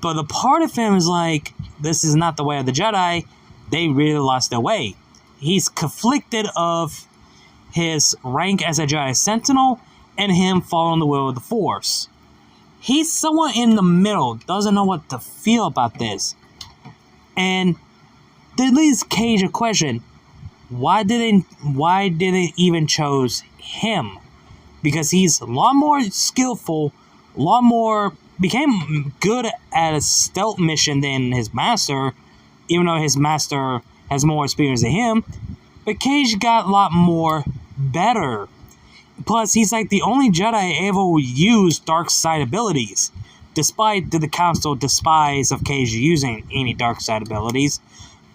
But the part of him is like, this is not the way of the Jedi. They really lost their way. He's conflicted of his rank as a Jedi Sentinel and him following the will of the Force. he's somewhat in the middle, doesn't know what to feel about this. And that leads Kage a question. Why didn't even chose him? Because he's a lot more skillful, a lot more, became good at a stealth mission than his master, even though his master has more experience than him. But Kage got a lot more better. Plus, he's like the only Jedi ever used dark side abilities, despite the Council despise of Kage using any dark side abilities.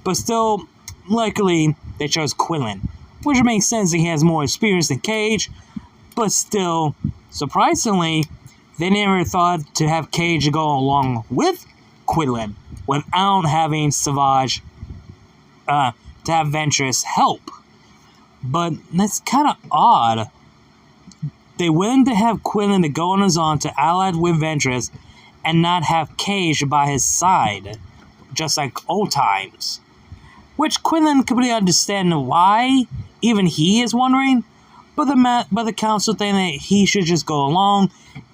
But still, luckily, they chose Quinlan, which makes sense that he has more experience than Kage. But still, surprisingly, they never thought to have Kage go along with Quinlan without having Savage to have Ventress help. But that's kind of odd. They willing to have Quinlan to go on his own to ally with Ventress and not have Kage by his side, just like old times. Which Quinlan completely understand why, even he is wondering, but the Council think that he should just go along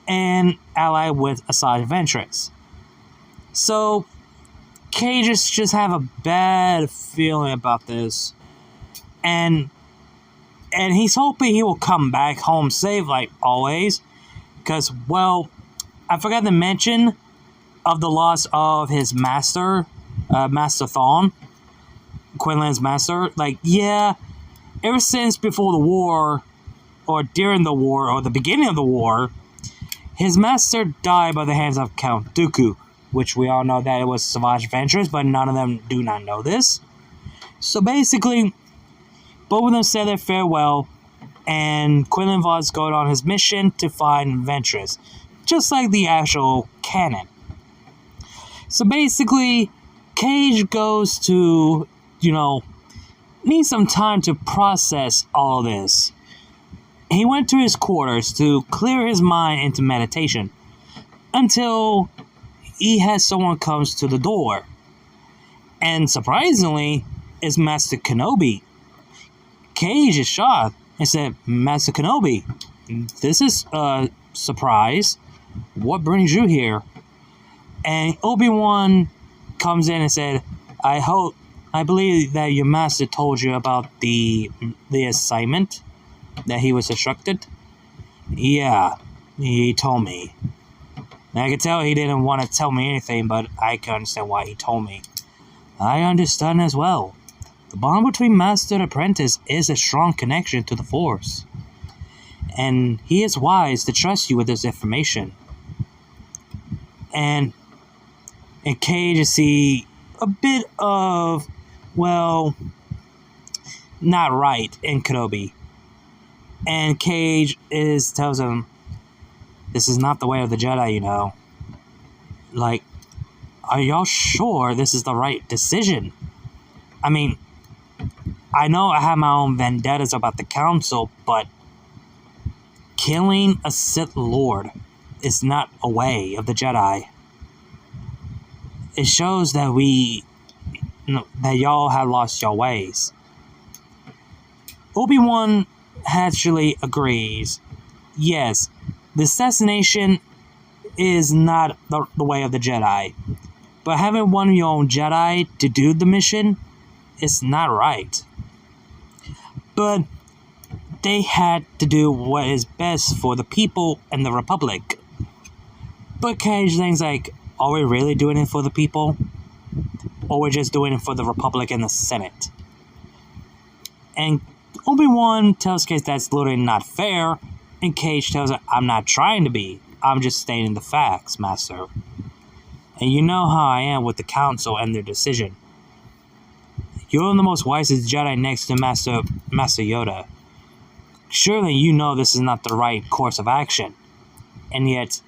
and ally with Asajj Ventress. So, Kage just have a bad feeling about this. And he's hoping he will come back home safe, like always. Because, well, I forgot to mention of the loss of his master, Master Thawne, Quinlan's master. Like, yeah, ever since before the war, or during the war, or the beginning of the war, his master died by the hands of Count Dooku, which we all know that it was Savage Ventress, but none of them do not know this. So basically, both of them said their farewell, and Quinlan Voss goes on his mission to find Ventress, just like the actual canon. So basically, Kage goes to, need some time to process all of this. He went to his quarters to clear his mind into meditation, until he has someone comes to the door. And surprisingly, it's Master Kenobi. Kage is shocked and said, Master Kenobi, this is a surprise. What brings you here? And Obi-Wan comes in and said, I believe that your master told you about the assignment that he was instructed. Yeah, he told me. And I could tell he didn't want to tell me anything, but I can understand why he told me. I understand as well. The bond between master and apprentice is a strong connection to the Force. And he is wise to trust you with this information. And Kage see a bit of, well, not right in Kenobi. And Kage tells him, this is not the way of the Jedi, Like, are y'all sure this is the right decision? I mean, I know I have my own vendettas about the Council, but killing a Sith Lord is not a way of the Jedi. It shows that that y'all have lost your ways. Obi-Wan actually agrees. Yes, the assassination is not the way of the Jedi. But having one of your own Jedi to do the mission is not right. But they had to do what is best for the people and the Republic. But Kage thinks like, are we really doing it for the people? Or we're just doing it for the Republic and the Senate? And Obi-Wan tells Kage that's literally not fair, and Kage tells her, I'm not trying to be. I'm just stating the facts, Master. And you know how I am with the Council and their decision. You're the most wisest Jedi next to Master Yoda. Surely you know this is not the right course of action. And yet,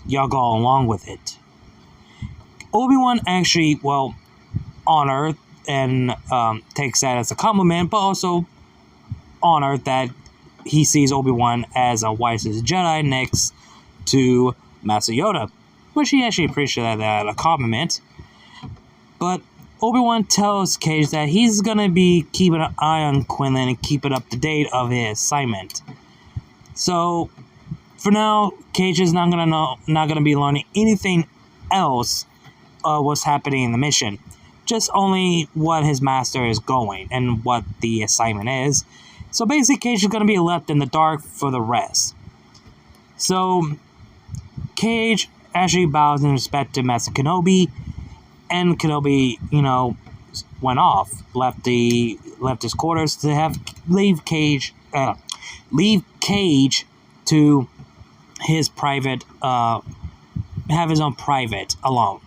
y'all go along with it. Obi-Wan actually, honor and takes that as a compliment, but also honor that he sees Obi-Wan as a wisest Jedi next to Master Yoda, which he actually appreciated that a compliment. But Obi-Wan tells Kage that he's gonna be keeping an eye on Quinlan and keeping up to date of his assignment. So For now, Kage is not gonna be learning anything else what's happening in the mission. Just only what his master is going and what the assignment is. So basically, Kage is gonna be left in the dark for the rest. So Kage actually bows in respect to Master Kenobi, and Kenobi, went off, left his quarters to leave Kage to his private, have his own private alone.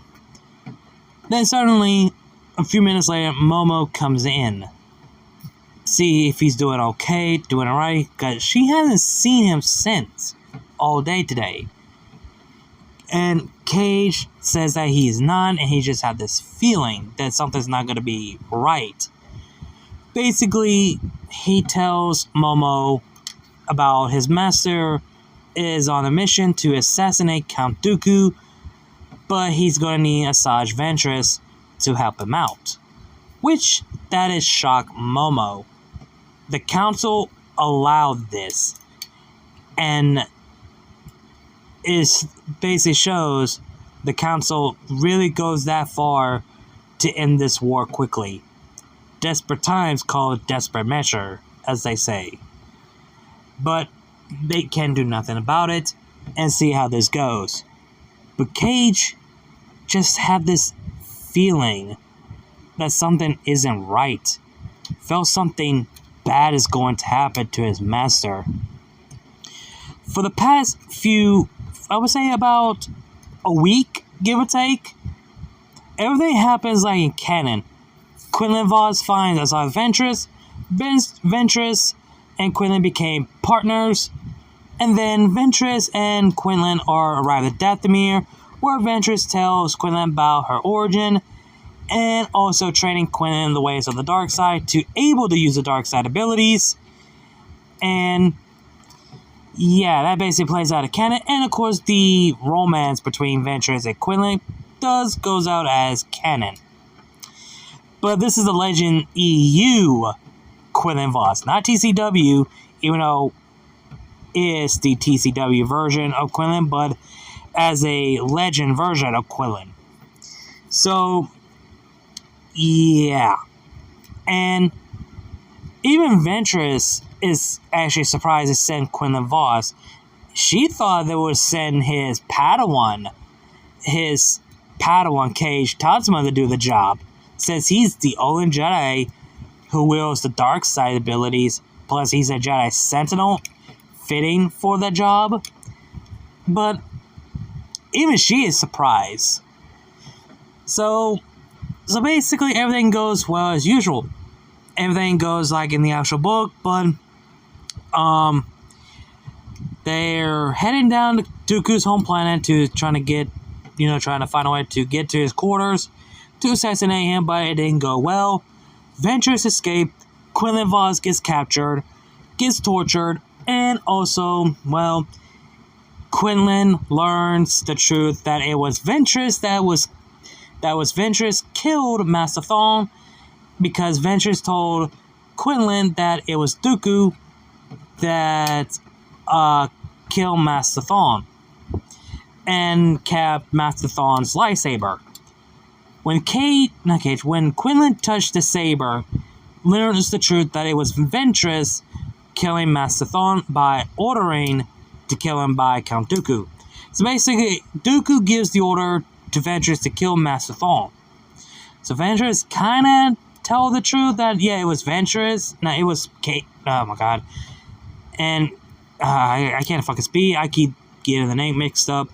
Then suddenly, a few minutes later, Momo comes in. See if he's doing okay, doing alright, because she hasn't seen him since all day today. And Kage says that he is not, and he just had this feeling that something's not going to be right. Basically, he tells Momo about his master is on a mission to assassinate Count Dooku, but he's going to need Asajj Ventress to help him out. Which, that is shock Momo. The council allowed this, and it basically shows the council really goes that far to end this war quickly. Desperate times call a desperate measure, as they say. But they can do nothing about it and see how this goes. But Kage just had this feeling that something isn't right. Felt something bad is going to happen to his master. For the past few, I would say about a week, give or take, everything happens like in canon. Quinlan Vos finds Asajj Ventress, Ventress and Quinlan became partners, and then Ventress and Quinlan arrive at Dathomir, where Ventress tells Quinlan about her origin, and also training Quinlan in the ways of the dark side to able to use the dark side abilities. And yeah, that basically plays out of canon. And of course, the romance between Ventress and Quinlan goes out as canon. But this is the Legend EU Quinlan Vos, not TCW, even though it is the TCW version of Quinlan, but as a Legend version of Quinlan. So, yeah. And even Ventress is actually surprised to send Quinlan Vos. She thought they would send his Padawan Kage Tatsuma to do the job, since he's the only Jedi who wields the dark side abilities, plus he's a Jedi Sentinel, fitting for the job. But even she is surprised. So basically everything goes well as usual. Everything goes like in the actual book, but they're heading down to Dooku's home planet to trying to find a way to get to his quarters to assassinate him, but it didn't go well. Ventress escaped, Quinlan Vos gets captured, gets tortured, and also, well, Quinlan learns the truth that it was Ventress Ventress killed Master Thrawn, because Ventress told Quinlan that it was Dooku that killed Master Thrawn and kept Master Thrawn's lightsaber. When Quinlan touched the saber, learns the truth that it was Ventress killing Master Thrawn by ordering to kill him by Count Dooku. So basically, Dooku gives the order to Ventress to kill Master Thrawn. So Ventress kind of tell the truth that, yeah, it was Ventress. No, it was Kate. Oh my god. And I can't fucking speak. I keep getting the name mixed up.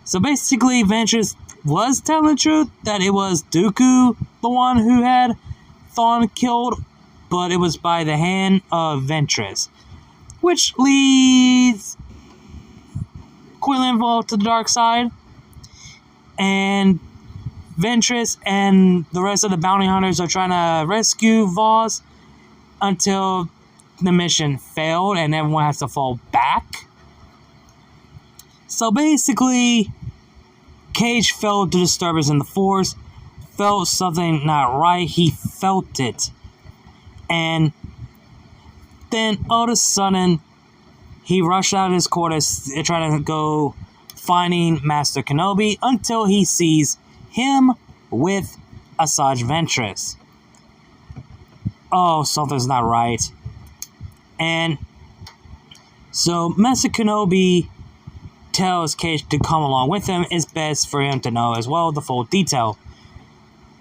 So basically, Ventress was telling the truth that it was Dooku, the one who had Thrawn killed, but it was by the hand of Ventress, which leads Quinlan Vos to the dark side, and Ventress and the rest of the bounty hunters are trying to rescue Vos until the mission failed and everyone has to fall back. So basically, Kage felt the disturbance in the Force, felt something not right, he felt it. And then all of a sudden, he rushed out of his quarters trying to go finding Master Kenobi until he sees him with Asajj Ventress. Oh, something's not right. And so Master Kenobi tells Kage to come along with him. It's best for him to know as well the full detail.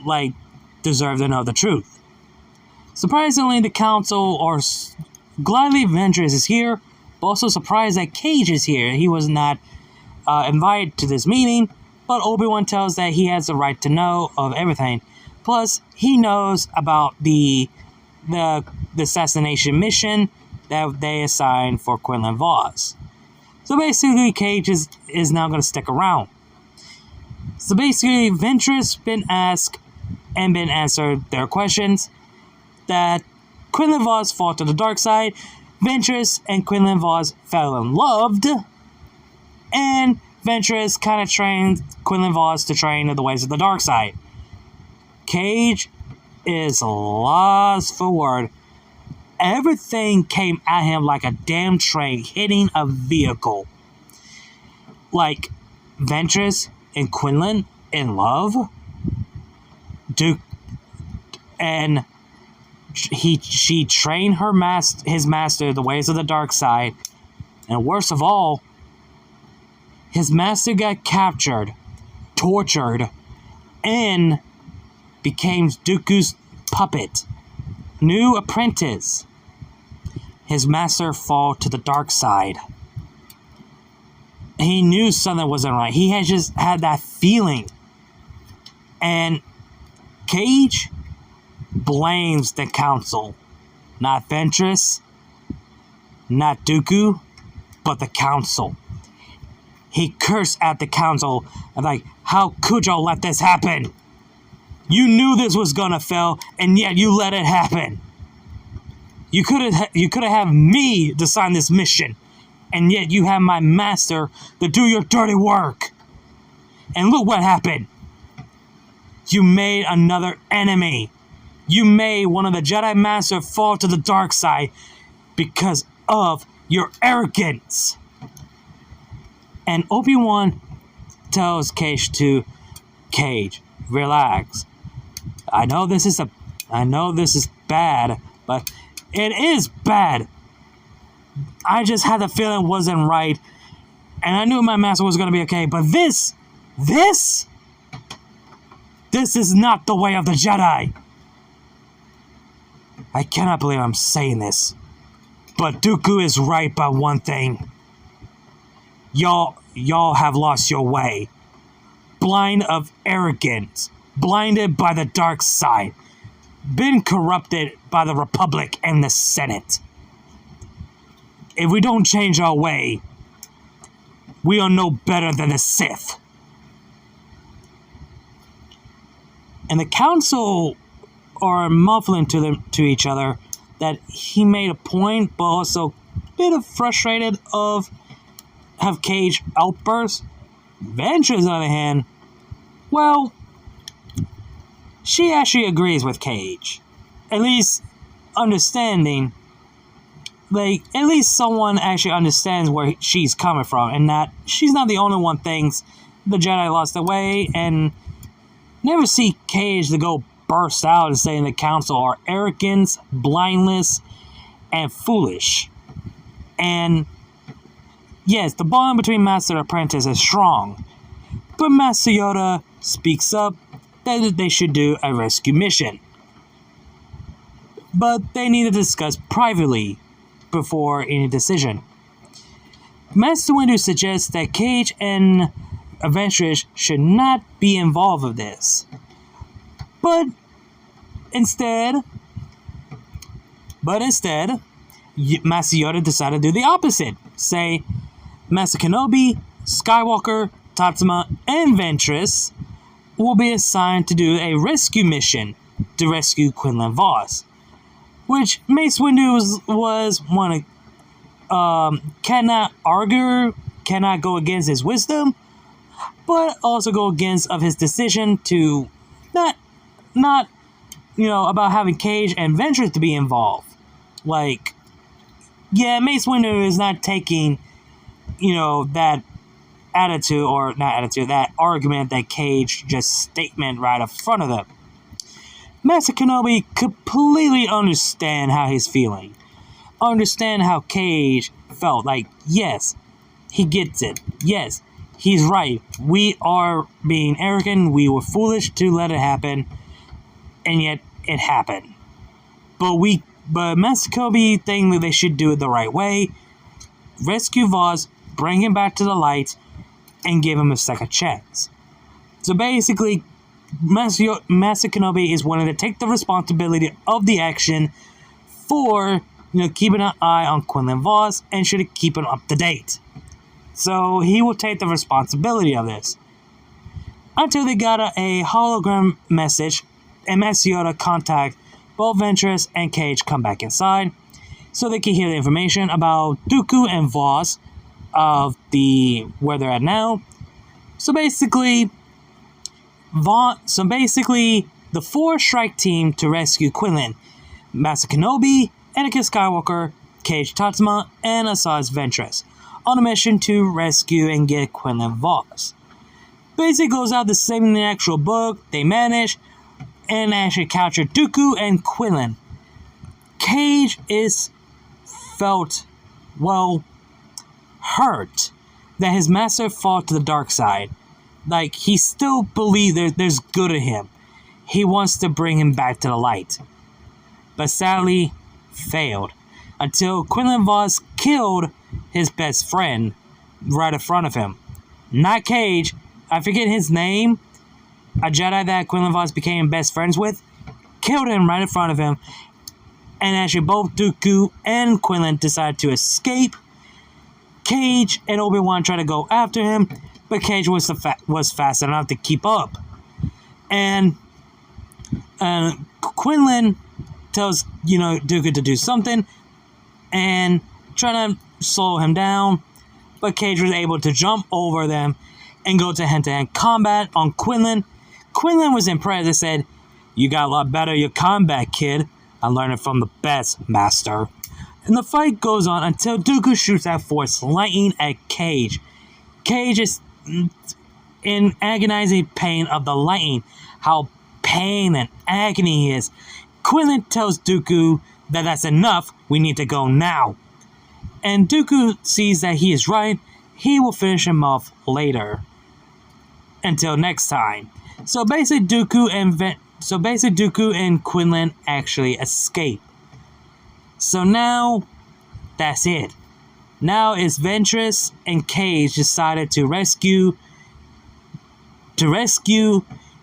Like, deserve to know the truth. Surprisingly, the council are gladly Ventress is here, but also surprised that Kage is here. He was not invited to this meeting, but Obi-Wan tells that he has the right to know of everything. Plus, he knows about the assassination mission that they assigned for Quinlan Vos. So basically, Kage is now going to stick around. So basically, Ventress been asked and been answered their questions that Quinlan Vos fought to the dark side, Ventress and Quinlan Vos fell in love, and Ventress kind of trained Quinlan Vos to train in the ways of the dark side. Kage is lost for word. Everything came at him like a damn train hitting a vehicle. Like, Ventress and Quinlan in love? Duke, and she trained his master the ways of the dark side, and worst of all, his master got captured, tortured, and became Dooku's puppet, new apprentice. His master fall to the dark side. He knew something wasn't right. He had just had that feeling. And Kage blames the council. Not Ventress, not Dooku, but the council. He cursed at the council and like, how could y'all let this happen? You knew this was gonna fail, and yet you let it happen. You could have had me to sign this mission, and yet you have my master to do your dirty work. And look what happened. You made another enemy. You made one of the Jedi Master fall to the dark side because of your arrogance. And Obi-Wan tells Kage to, Kage, relax. I know this is bad, but it is bad. I just had the feeling it wasn't right, and I knew my master was going to be okay, but this is not the way of the Jedi. I cannot believe I'm saying this, but Dooku is right about one thing. Y'all have lost your way. Blind of arrogance. Blinded by the dark side. Been corrupted by the Republic and the Senate. If we don't change our way, we are no better than the Sith. And the council are muffling to each other that he made a point, but also a bit of frustrated of have Kage outburst. Ventress, on the other hand, well, she actually agrees with Kage. At least understanding, like, at least someone actually understands where she's coming from, and that she's not the only one thinks the Jedi lost their way, and never see Kage to go burst out and saying the council are arrogant, blindless, and foolish. And yes, the bond between Master and Apprentice is strong, but Master Yoda speaks up that they should do a rescue mission. But they need to discuss privately before any decision. Master Windu suggests that Kage and Ventress should not be involved with this. But instead, Master Yoda decided to do the opposite. Say, Master Kenobi, Skywalker, Tatsuma, and Ventress will be assigned to do a rescue mission to rescue Quinlan Vos. Which Mace Windu was one of, cannot argue, cannot go against his wisdom, but also go against of his decision to not about having Kage and Ventress to be involved. Like, yeah, Mace Windu is not taking, that attitude, or not attitude, that argument that Kage just statement right in front of them. Master Kenobi completely understand how he's feeling. Understand how Kage felt. Like, yes, he gets it. Yes, he's right. We are being arrogant. We were foolish to let it happen. And yet, it happened. But Master Kenobi think that they should do it the right way. Rescue Vos, bring him back to the light, and give him a second chance. So basically, Master Kenobi is wanting to take the responsibility of the action for, keeping an eye on Quinlan Vos and should keep him up to date. So he will take the responsibility of this. Until they got a hologram message, and Master Yoda contact both Ventress and Kage come back inside, so they can hear the information about Dooku and Vos of where they're at now. So basically, the 4 strike team to rescue Quinlan: Master Kenobi, Anakin Skywalker, Kage Tatsuma, and Asajj Ventress, on a mission to rescue and get Quinlan Vos. Basically goes out the same in the actual book. They manage and actually capture Dooku and Quinlan. Kage felt, hurt that his master fought to the dark side. Like, he still believes there's good in him. He wants to bring him back to the light. But sadly, failed. Until Quinlan Vos killed his best friend right in front of him. Not Kage. I forget his name. A Jedi that Quinlan Vos became best friends with killed him right in front of him. And actually both Dooku and Quinlan decided to escape. Kage and Obi-Wan tried to go after him, but Kage was fast enough to keep up. And Quinlan tells, Dooku to do something and trying to slow him down, but Kage was able to jump over them and go to hand-to-hand combat on Quinlan. Quinlan was impressed and said, "You got a lot better at your combat, kid. I learned it from the best, master." And the fight goes on until Dooku shoots out Force lightning at Kage. Kage is in agonizing pain of the lightning, how pain and agony he is. Quinlan tells Dooku that that's enough, we need to go now. And Dooku sees that he is right, he will finish him off later. Until next time. So basically Dooku and Quinlan actually escape. So now, that's it. Now it's Ventress and Kage decided to rescue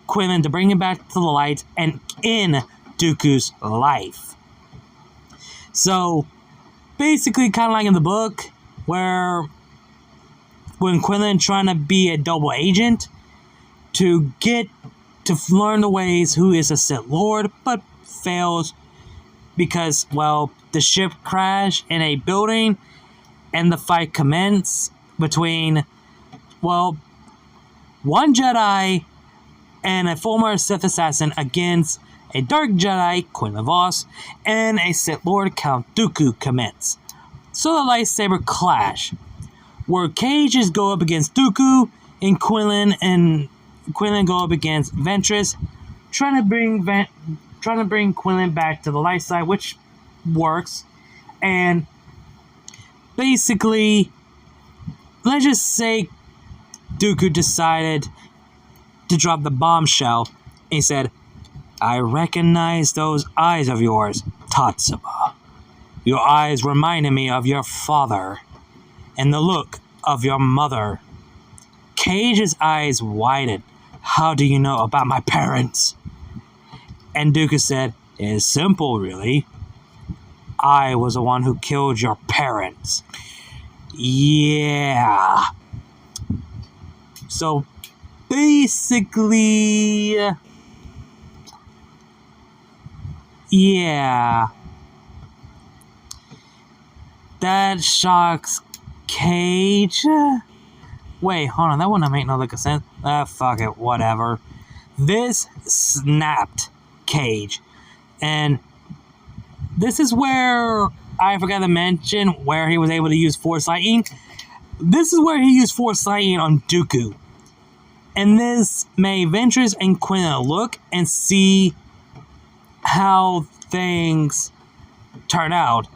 Quinlan, to bring him back to the light and in Dooku's life. So basically, kind of like in the book, where when Quinlan trying to be a double agent to learn the ways who is a Sith Lord, but fails because, the ship crashed in a building and the fight commenced between, one Jedi and a former Sith assassin against a Dark Jedi, Quinlan Vos, and a Sith Lord, Count Dooku, commence. So the lightsaber clash, where Cages go up against Dooku, and Quinlan go up against Ventress, trying to bring Quinlan back to the light side, which works. And basically, let's just say Dooku decided to drop the bombshell. He said, "I recognize those eyes of yours, Tatsuma. Your eyes reminded me of your father and the look of your mother." Cage's eyes widened. "How do you know about my parents?" And Dooku said, "It's simple, really. I was the one who killed your parents." Yeah. So, basically, yeah. That shocks Kage. Wait, hold on. That wouldn't make no look of sense. Fuck it. Whatever. This snapped Kage. And this is where I forgot to mention where he was able to use Force Lightning. This is where he used Force Lightning on Dooku. And this made Ventress and Quinlan look and see how things turn out.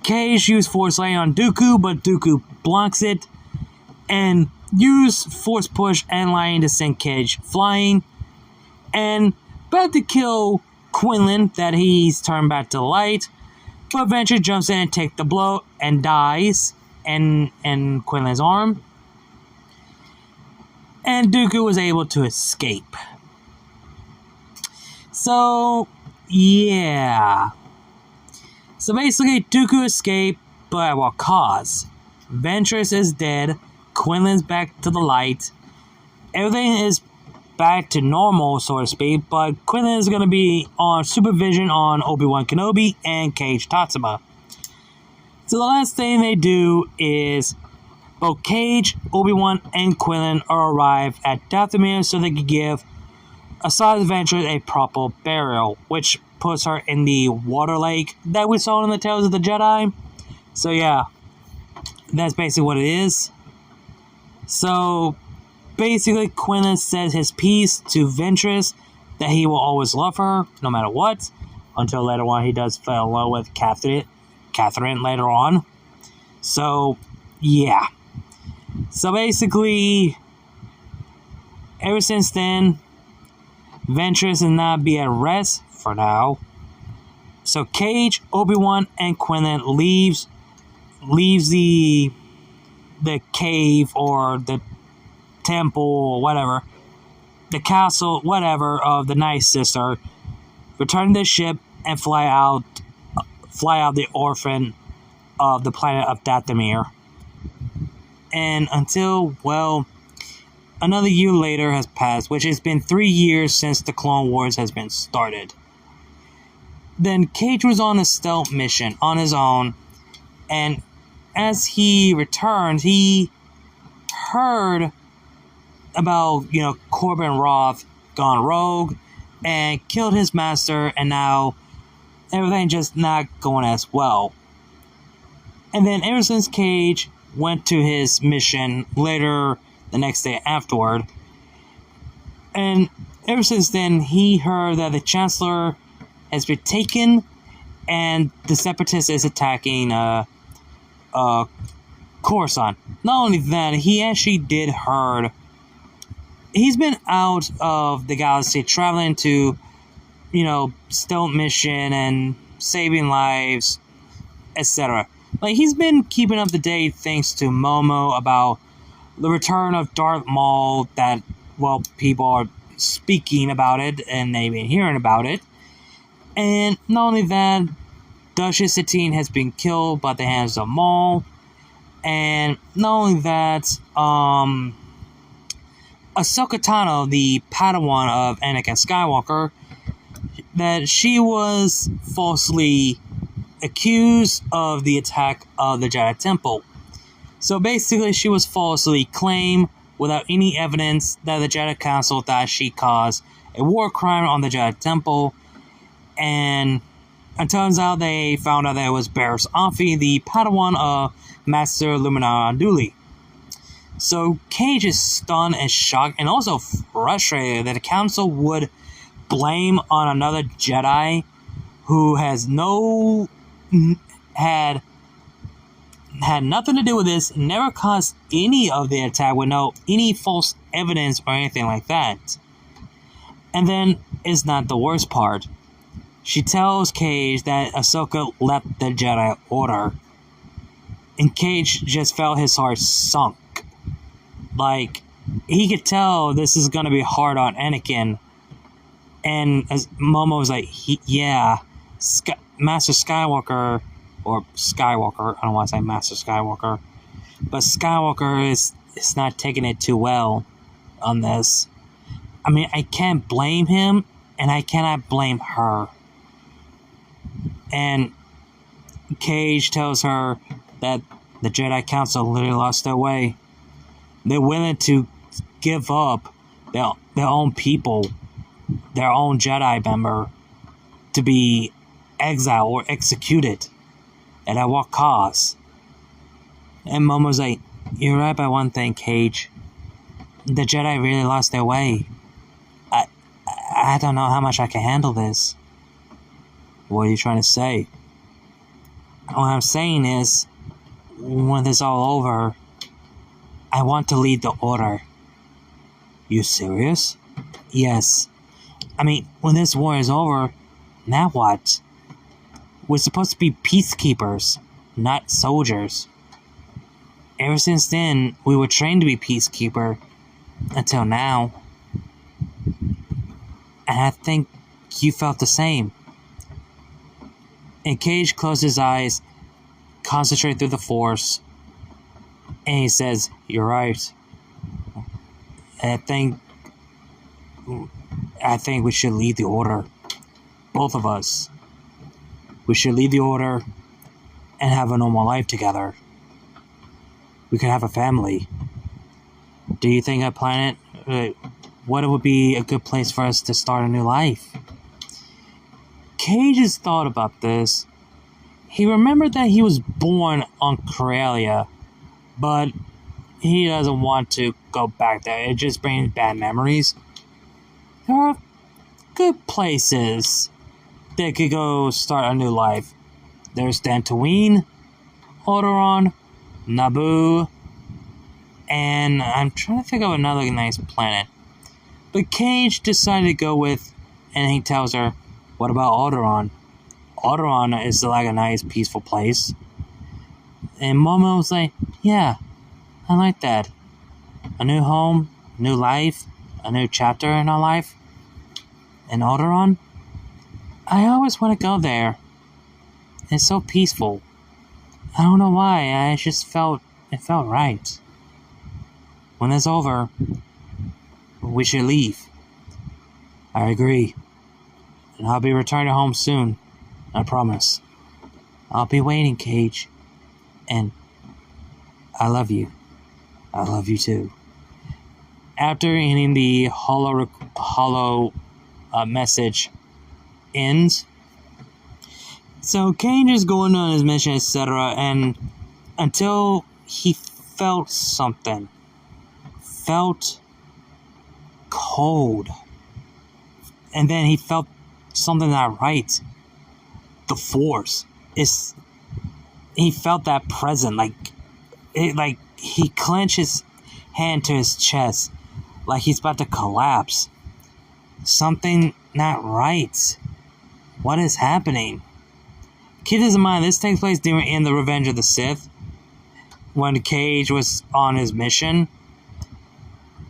Kage used Force Lightning on Dooku, but Dooku blocks it and used Force Push and Lightning to send Kage flying. And about to kill Quinlan, that he's turned back to light, but Ventress jumps in and takes the blow and dies in Quinlan's arm. And Dooku was able to escape. So, yeah. So basically, Dooku escaped, but at what cost? Ventress is dead, Quinlan's back to the light, everything is back to normal, so to speak, but Quinlan is going to be on supervision on Obi-Wan Kenobi and Kage Tatsuma. So the last thing they do is both Kage, Obi-Wan, and Quinlan are arrived at Dathomir so they can give Asajj Ventress a proper burial, which puts her in the water lake that we saw in the Tales of the Jedi. So yeah, that's basically what it is. So basically, Quinlan says his piece to Ventress that he will always love her, no matter what, until later on he does fall in love with Catherine later on. So, yeah. So basically, ever since then, Ventress will not be at rest for now. So Kage, Obi-Wan, and Quinlan leaves the cave or the temple or whatever, the castle, whatever, of the Night Sister, return to the ship and fly out the orphan of the planet of Dathomir. And until, well, another year later has passed, which has been 3 years since the Clone Wars has been started. Then Kage was on a stealth mission on his own, and as he returned, he heard about, Corbin Roth gone rogue and killed his master, and now everything just not going as well. And then ever since Kage went to his mission later the next day afterward, and ever since then he heard that the Chancellor has been taken and the Separatist is attacking Coruscant. Not only that, he actually did heard he's been out of the galaxy traveling to, stealth mission and saving lives, etc. Like, he's been keeping up to date thanks to Momo about the return of Darth Maul, that, well, people are speaking about it and they've been hearing about it. And not only that, Duchess Satine has been killed by the hands of Maul. And not only that, Ahsoka Tano, the Padawan of Anakin Skywalker, that she was falsely accused of the attack of the Jedi Temple. So basically, she was falsely claimed without any evidence that the Jedi Council thought she caused a war crime on the Jedi Temple. And it turns out they found out that it was Barriss Offee, the Padawan of Master Luminara Unduli. So Kage is stunned and shocked and also frustrated that the Council would blame on another Jedi who has had nothing to do with this, never caused any of the attack with any false evidence or anything like that. And then is not the worst part. She tells Kage that Ahsoka left the Jedi Order. And Kage just felt his heart sunk. Like, he could tell this is going to be hard on Anakin. And as Momo was like, Master Skywalker, or Skywalker, I don't want to say Master Skywalker, but Skywalker is not taking it too well on this. I mean, I can't blame him, and I cannot blame her. And Kage tells her that the Jedi Council literally lost their way. They're willing to give up their own people, their own Jedi member, to be exiled or executed. And at what cost? And Momo's like, you're right by one thing, Kage. The Jedi really lost their way. I don't know how much I can handle this. What are you trying to say? What I'm saying is, when this is all over, I want to lead the Order. You serious? Yes. I mean, when this war is over, now what? We're supposed to be peacekeepers, not soldiers. Ever since then, we were trained to be peacekeeper, until now. And I think you felt the same. And Kage closed his eyes, concentrated through the Force, and he says, you're right. And I think we should lead the Order. Both of us. We should lead the Order and have a normal life together. We could have a family. Do you think a planet, what would be a good place for us to start a new life? Kage has thought about this. He remembered that he was born on Corellia, but he doesn't want to go back there. It just brings bad memories. There are good places that could go start a new life. There's Dantooine, Alderaan, Naboo, and I'm trying to think of another nice planet. But Kage decided to go with, and he tells her, what about Alderaan? Alderaan is like a nice, peaceful place. And Momo was like, yeah, I like that. A new home, new life, a new chapter in our life. And Alderaan? I always want to go there. It's so peaceful. I don't know why, I just felt, it felt right. When it's over, we should leave. I agree. And I'll be returning home soon. I promise. I'll be waiting, Kage. And I love you. I love you too. After ending the hollow message ends, so Kage is going on his mission, etc. And until he felt something. Felt cold. And then he felt something not right. The Force. He felt that present. Like he clenched his hand to his chest. Like he's about to collapse. Something not right. What is happening? Keep this in mind, this takes place in the Revenge of the Sith. When Kage was on his mission.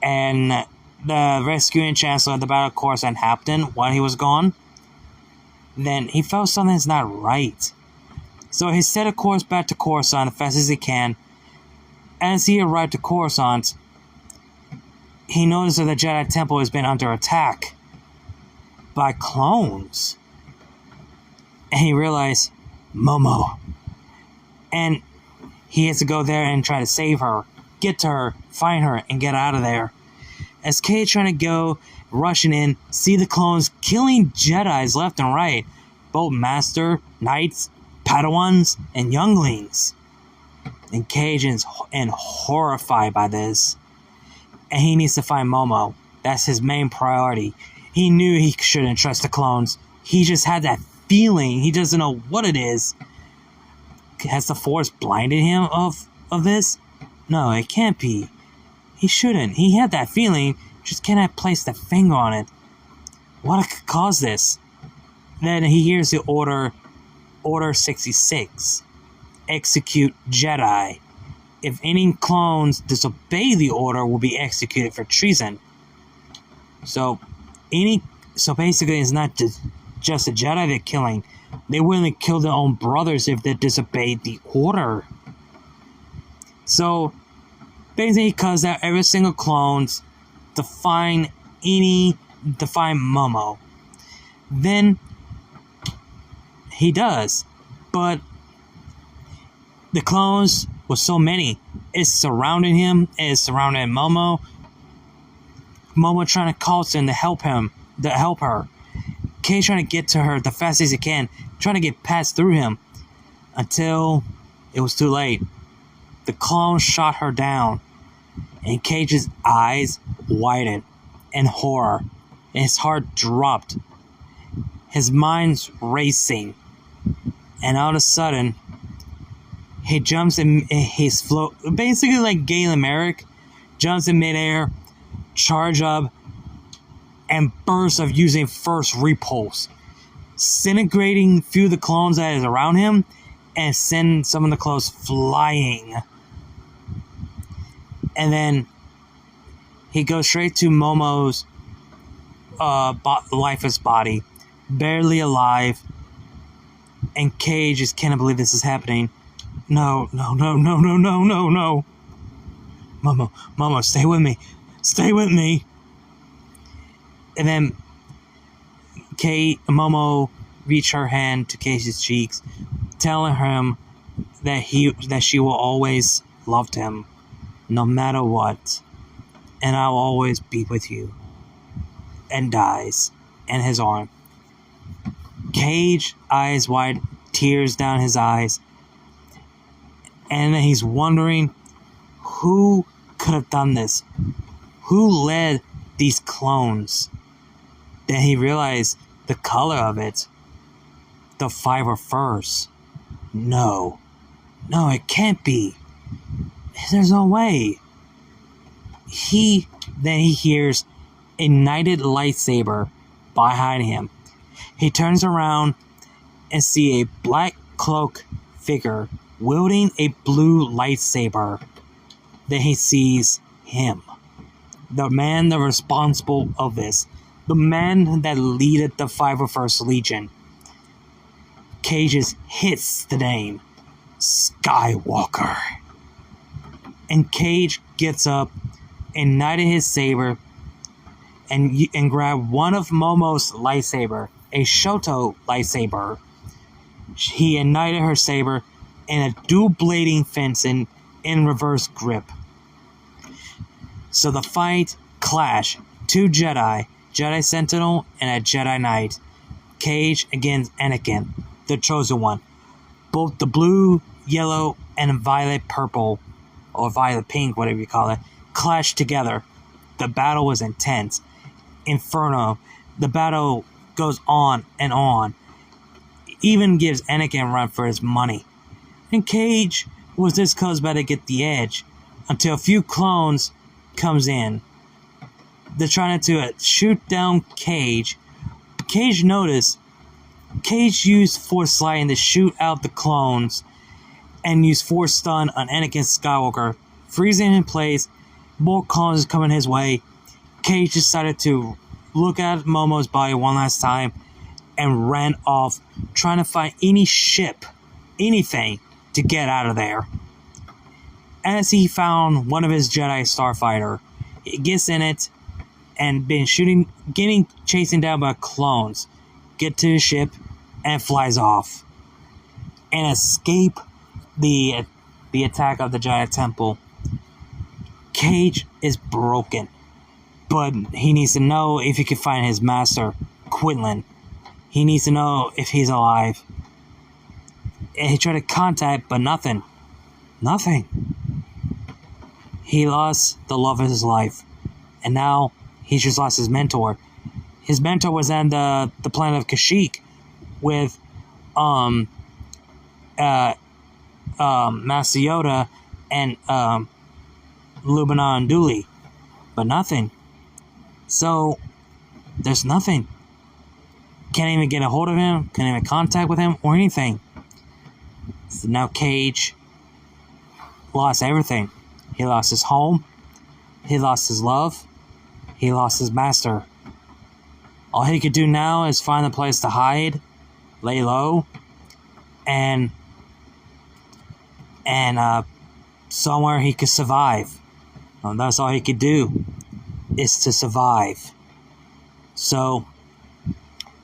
And the rescuing Chancellor at the Battle of Coruscant happened while he was gone. Then he felt something's not right. So he set a course back to Coruscant as fast as he can. As he arrived to Coruscant, he noticed that the Jedi Temple has been under attack by clones. And he realized, Momo. And he has to go there and try to save her, get to her, find her, and get out of there. As Kage trying to go, rushing in, see the clones killing Jedis left and right, both Master, Knights, Padawans, and Younglings. And Kage is horrified by this. And he needs to find Momo. That's his main priority. He knew he shouldn't trust the clones. He just had that feeling. He doesn't know what it is. Has the Force blinded him of this? No, it can't be. He shouldn't. He had that feeling, just cannot place the finger on it. What could cause this? Then he hears the Order 66. Execute Jedi. If any clones disobey the order, will be executed for treason. So basically it's not just the Jedi they're killing. They're willing to kill their own brothers if they disobey the order. So basically he cuts out every single clones to find Momo. Then he does. But the clones were so many. It's surrounding him. It's surrounding Momo. Momo trying to call to him to help her. Kage trying to get to her the fastest he can. Trying to get past through him. until it was too late. The clone shot her down, and Kage's eyes widened in horror, and his heart dropped. His mind's racing, and all of a sudden, he jumps in his float, basically like Galen Merrick, jumps in midair, charge up, and bursts of using first repulse, disintegrating few of the clones that is around him, and send some of the clones flying. And then he goes straight to Momo's lifeless body, barely alive, and Kage just can't believe this is happening. No. Momo, stay with me. Stay with me. And then Momo reached her hand to Kage's cheeks, telling him that she will always love him, no matter what, and I'll always be with you. And dies in his arm. Kage, eyes wide, tears down his eyes, and then he's wondering who could have done this, who led these clones. Then he realized the color of it, the fiber furs. No, it can't be. There's no way. Then he hears a knighted lightsaber behind him. He turns around and sees a black cloak figure wielding a blue lightsaber. Then he sees him, the man that responsible of this, the man that leaded the 501st Legion. Kage hits the name Skywalker, and Kage gets up and knighted his saber and grabbed one of Momo's lightsaber, a Shoto lightsaber. He ignited her saber in a dual-blading fencing in reverse grip. So the fight clash. Two Jedi Sentinel and a Jedi Knight. Kage against Anakin, the Chosen One. Both the blue, yellow, and violet purple, or violet pink, whatever you call it, clashed together. The battle was intense. Inferno. The battle goes on and on. Even gives Anakin a run for his money. And Kage was just close by to get the edge until a few clones comes in. They're trying to shoot down Kage. Kage noticed. Kage used Force Lightning to shoot out the clones and used Force Stun on Anakin Skywalker, freezing in place. More clones coming his way. Kage decided to look at Momo's body one last time and ran off, trying to find any ship, anything, to get out of there. As he found one of his Jedi Starfighter, he gets in it and been chasing down by clones, get to the ship and flies off and escape the attack of the Jedi Temple. Kage is broken, but he needs to know if he can find his master, Quinlan. He needs to know if he's alive. And he tried to contact, but nothing. He lost the love of his life, and now he's just lost his mentor. His mentor was on the planet of Kashyyyk with Master Yoda and Lumina and Dooley, but nothing. So there's nothing. Can't even get a hold of him. Can't even contact with him or anything. So now Kage lost everything. He lost his home. He lost his love. He lost his master. All he could do now is find a place to hide, lay low, and somewhere he could survive. That's all he could do, is to survive. So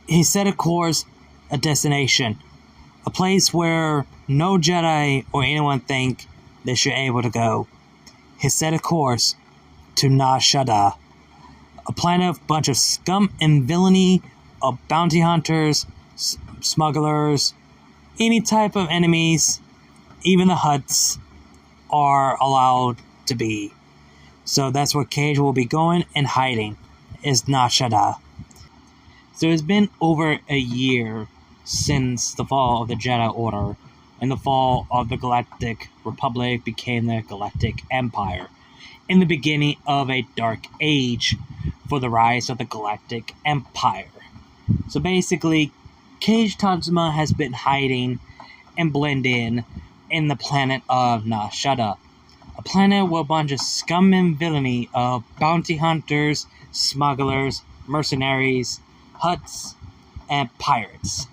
he set a course, a destination, a place where no Jedi or anyone think they should be able to go. He set a course to Na Shaddaa, a planet of bunch of scum and villainy, of bounty hunters, smugglers, any type of enemies, even the huts, are allowed to be. So that's where Kage will be going and hiding, is Nashada. So it's been over a year since the fall of the Jedi Order, and the fall of the Galactic Republic became the Galactic Empire, in the beginning of a dark age for the rise of the Galactic Empire. So basically, Kage Tatsuma has been hiding and blend in the planet of Nashada, a planet with a bunch of scum and villainy of bounty hunters, smugglers, mercenaries, huts, and pirates,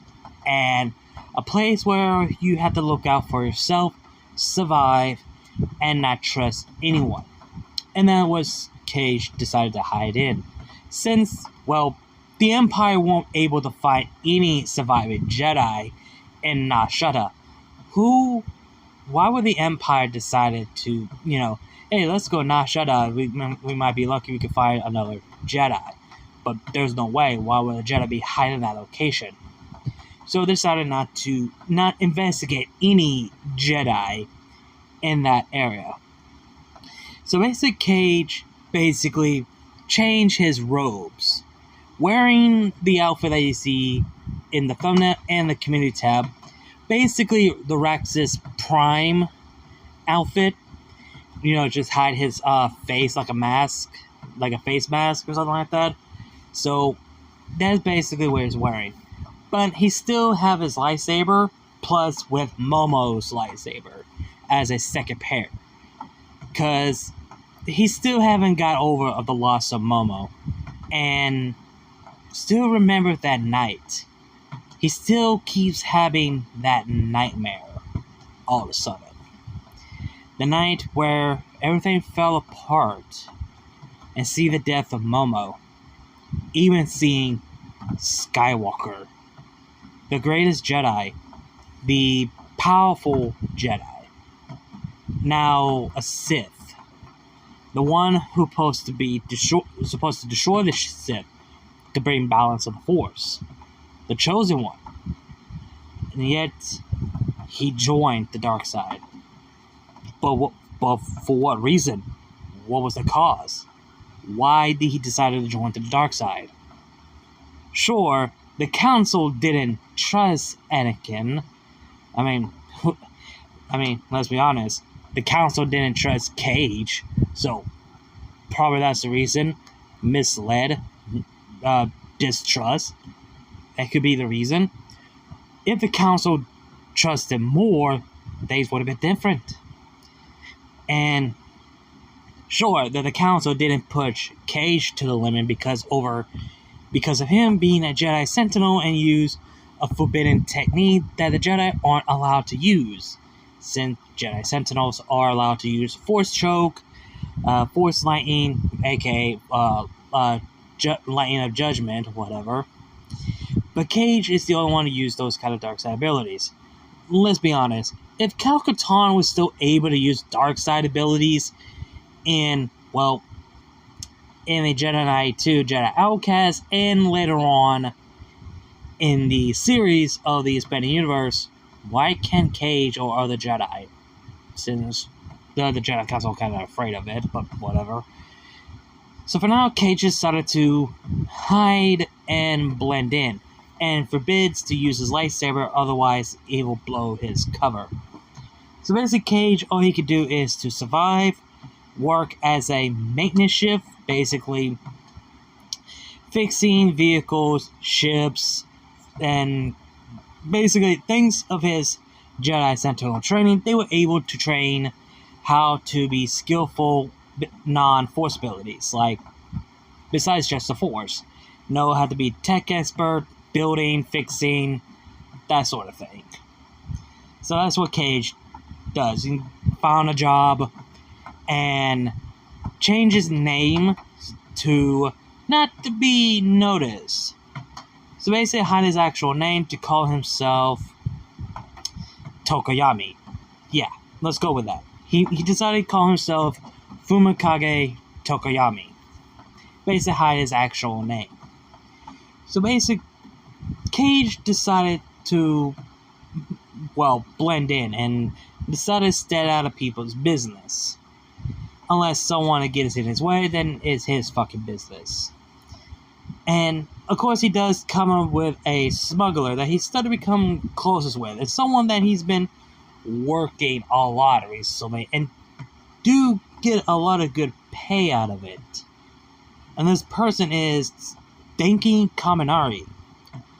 and a place where you have to look out for yourself, survive, and not trust anyone. And that was Kage decided to hide in, since, well, the Empire won't able to find any surviving Jedi in Nashada. Why would the Empire decided to, hey, let's go Nashada, we might be lucky we can find another Jedi. But there's no way, why would a Jedi be hiding in that location? So they decided not investigate any Jedi in that area. So basically, Kage basically changed his robes, wearing the outfit that you see in the thumbnail and the community tab. Basically, the Raxus Prime outfit. Just hide his face like a mask, like a face mask or something like that. So that's basically what he's wearing. But he still have his lightsaber, plus with Momo's lightsaber as a second pair. Because he still haven't got over of the loss of Momo. And still remember that night. He still keeps having that nightmare all of a sudden. The night where everything fell apart and see the death of Momo. Even seeing Skywalker, the greatest Jedi, the powerful Jedi, now a Sith, the one who's supposed to destroy the Sith to bring balance of the Force, the chosen one, and yet he joined the dark side. But for what reason? What was the cause? Why did he decide to join the dark side? Sure, the council didn't trust Anakin. I mean, let's be honest. The council didn't trust Kage, so probably that's the reason. Misled, distrust. That could be the reason. If the council trusted more, things would have been different. And sure, that the council didn't push Kage to the limit because of him being a Jedi Sentinel and use a forbidden technique that the Jedi aren't allowed to use, since Jedi Sentinels are allowed to use Force Choke, Force Lightning, aka Lightning of Judgment, whatever. But Kage is the only one to use those kind of dark side abilities. Let's be honest, if Cal Katarn was still able to use dark side abilities in the Jedi Knight 2 Jedi Outcast, and later on in the series of the Expanded Universe, why can't Kage or other Jedi? Since the other Jedi Council are kind of afraid of it, but whatever. So for now, Kage decided to hide and blend in, and forbids to use his lightsaber, otherwise it will blow his cover. So basically, Kage, all he could do is to survive, work as a maintenance shift, basically fixing vehicles, ships, and basically things of his Jedi Sentinel training. They were able to train how to be skillful non-force abilities, like besides just the Force. Know how to be tech expert, building, fixing, that sort of thing. So that's what Kage does. He found a job and changed his name to not to be noticed. So basically hide his actual name to call himself Tokoyami. Yeah, let's go with that. He decided to call himself Kage Tokoyami. Basically hide his actual name. So basically, Kage decided to blend in and decided to stay out of people's business. Unless someone gets in his way, then it's his fucking business. And, of course, he does come up with a smuggler that he's started to become closest with. It's someone that he's been working a lot recently and do get a lot of good pay out of it. And this person is Denki Kaminari,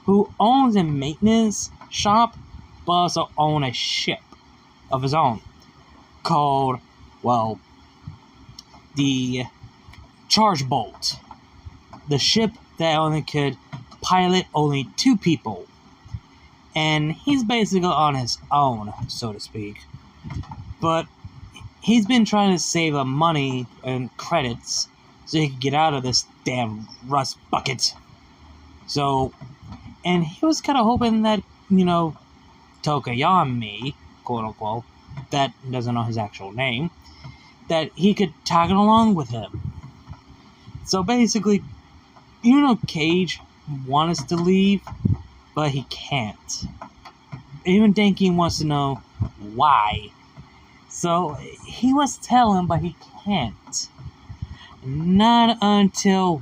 who owns a maintenance shop, but also owns a ship of his own called, the Charge Bolt. The ship that only could pilot only 2 people. And he's basically on his own, so to speak. But he's been trying to save up money and credits so he could get out of this damn rust bucket. So, and he was kind of hoping that, Tokayami, quote unquote, that doesn't know his actual name, that he could tag along with him. So basically, Kage wants us to leave, but he can't. Even Denki wants to know why. So he wants to tell him, but he can't. Not until,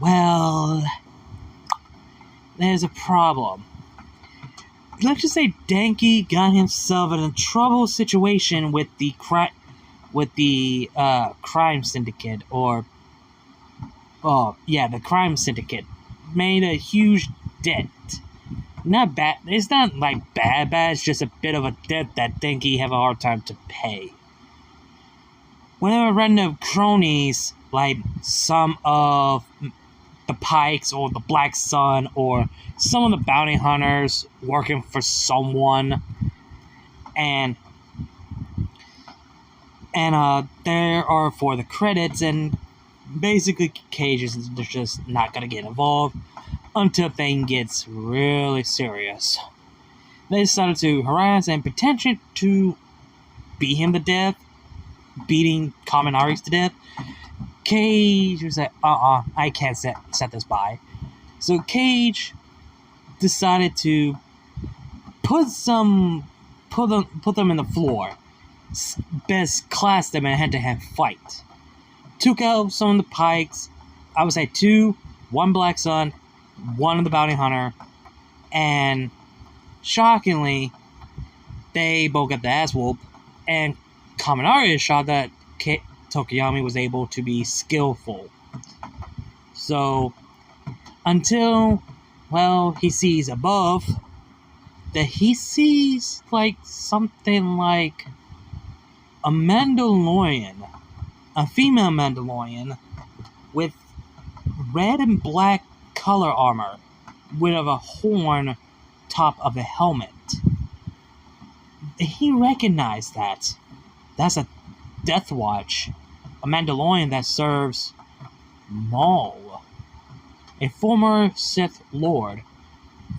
there's a problem. Let's just say Denki got himself in a trouble situation with the crime syndicate, the crime syndicate made a huge debt. Not bad. It's not like bad. It's just a bit of a debt that Denki have a hard time to pay. Whenever random cronies, like some of the Pikes or the Black Sun or some of the bounty hunters working for someone, and there are for the credits, and basically Kage is just not gonna get involved until things gets really serious. They decided to harass and potentially to beat him to death, beating Kaminaris to death. Kage was like, I can't set this by. So Kage decided to put them in the floor, best class them in a hand-to-hand fight. Took out some of the Pikes, I would say 2, 1 Black Sun, 1 of the Bounty Hunter, and shockingly, they both got the ass whoop, and Kaminari shot that Tokayami was able to be skillful. So, until, he sees above, that he sees, something like a Mandalorian, a female Mandalorian, with red and black color armor, with a horn top of a helmet. He recognized that. That's a Death Watch, a Mandalorian that serves Maul, a former Sith Lord,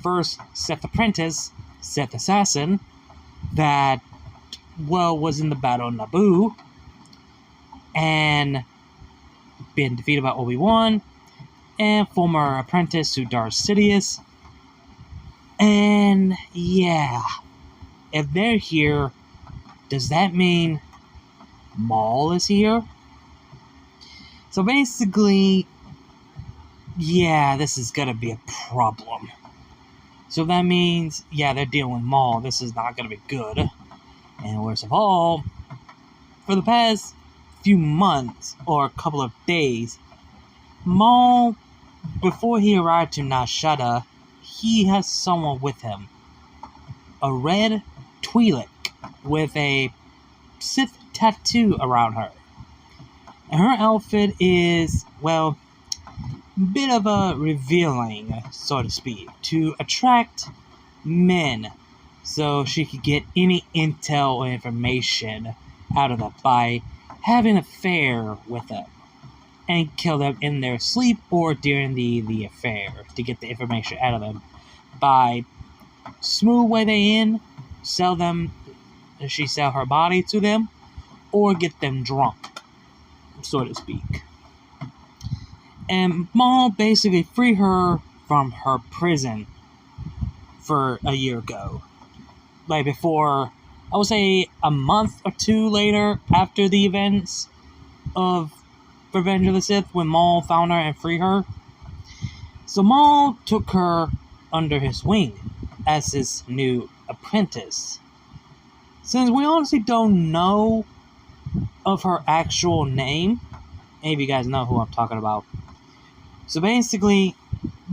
first Sith apprentice, Sith assassin, that, was in the Battle of Naboo, and been defeated by Obi-Wan, and former apprentice to Darth Sidious. And, if they're here, does that mean Maul is here? So basically, this is gonna be a problem. So that means, they're dealing with Maul. This is not gonna be good. And worst of all, for the past few months or a couple of days, Maul, before he arrived to Nashada, he has someone with him. A red Twi'lek with a Sith tattoo around her. And her outfit is, bit of a revealing, so to speak, to attract men, so she could get any intel or information out of them by having an affair with them, and kill them in their sleep or during the affair to get the information out of them by smooth way they in, sell her body to them, or get them drunk, so to speak. And Maul basically freed her from her prison for a year ago. like before, I would say a month or two later after the events of Revenge of the Sith, when Maul found her and freed her. So Maul took her under his wing as his new apprentice. Since we honestly don't know of her actual name, maybe you guys know who I'm talking about. So basically,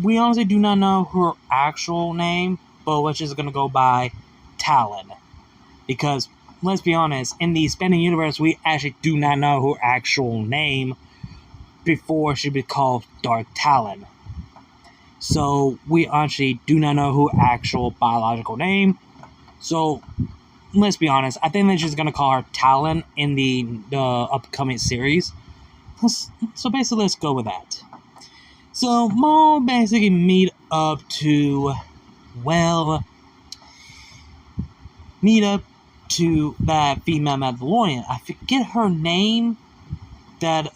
we honestly do not know her actual name, but we're just gonna go by Talon. Because, let's be honest, in the expanding universe, we actually do not know her actual name before she be called Dark Talon. So, we actually do not know her actual biological name. So, let's be honest, I think they're just gonna call her Talon in the upcoming series. So basically, let's go with that. So, Maul basically meet up to that female Mandalorian. I forget her name. That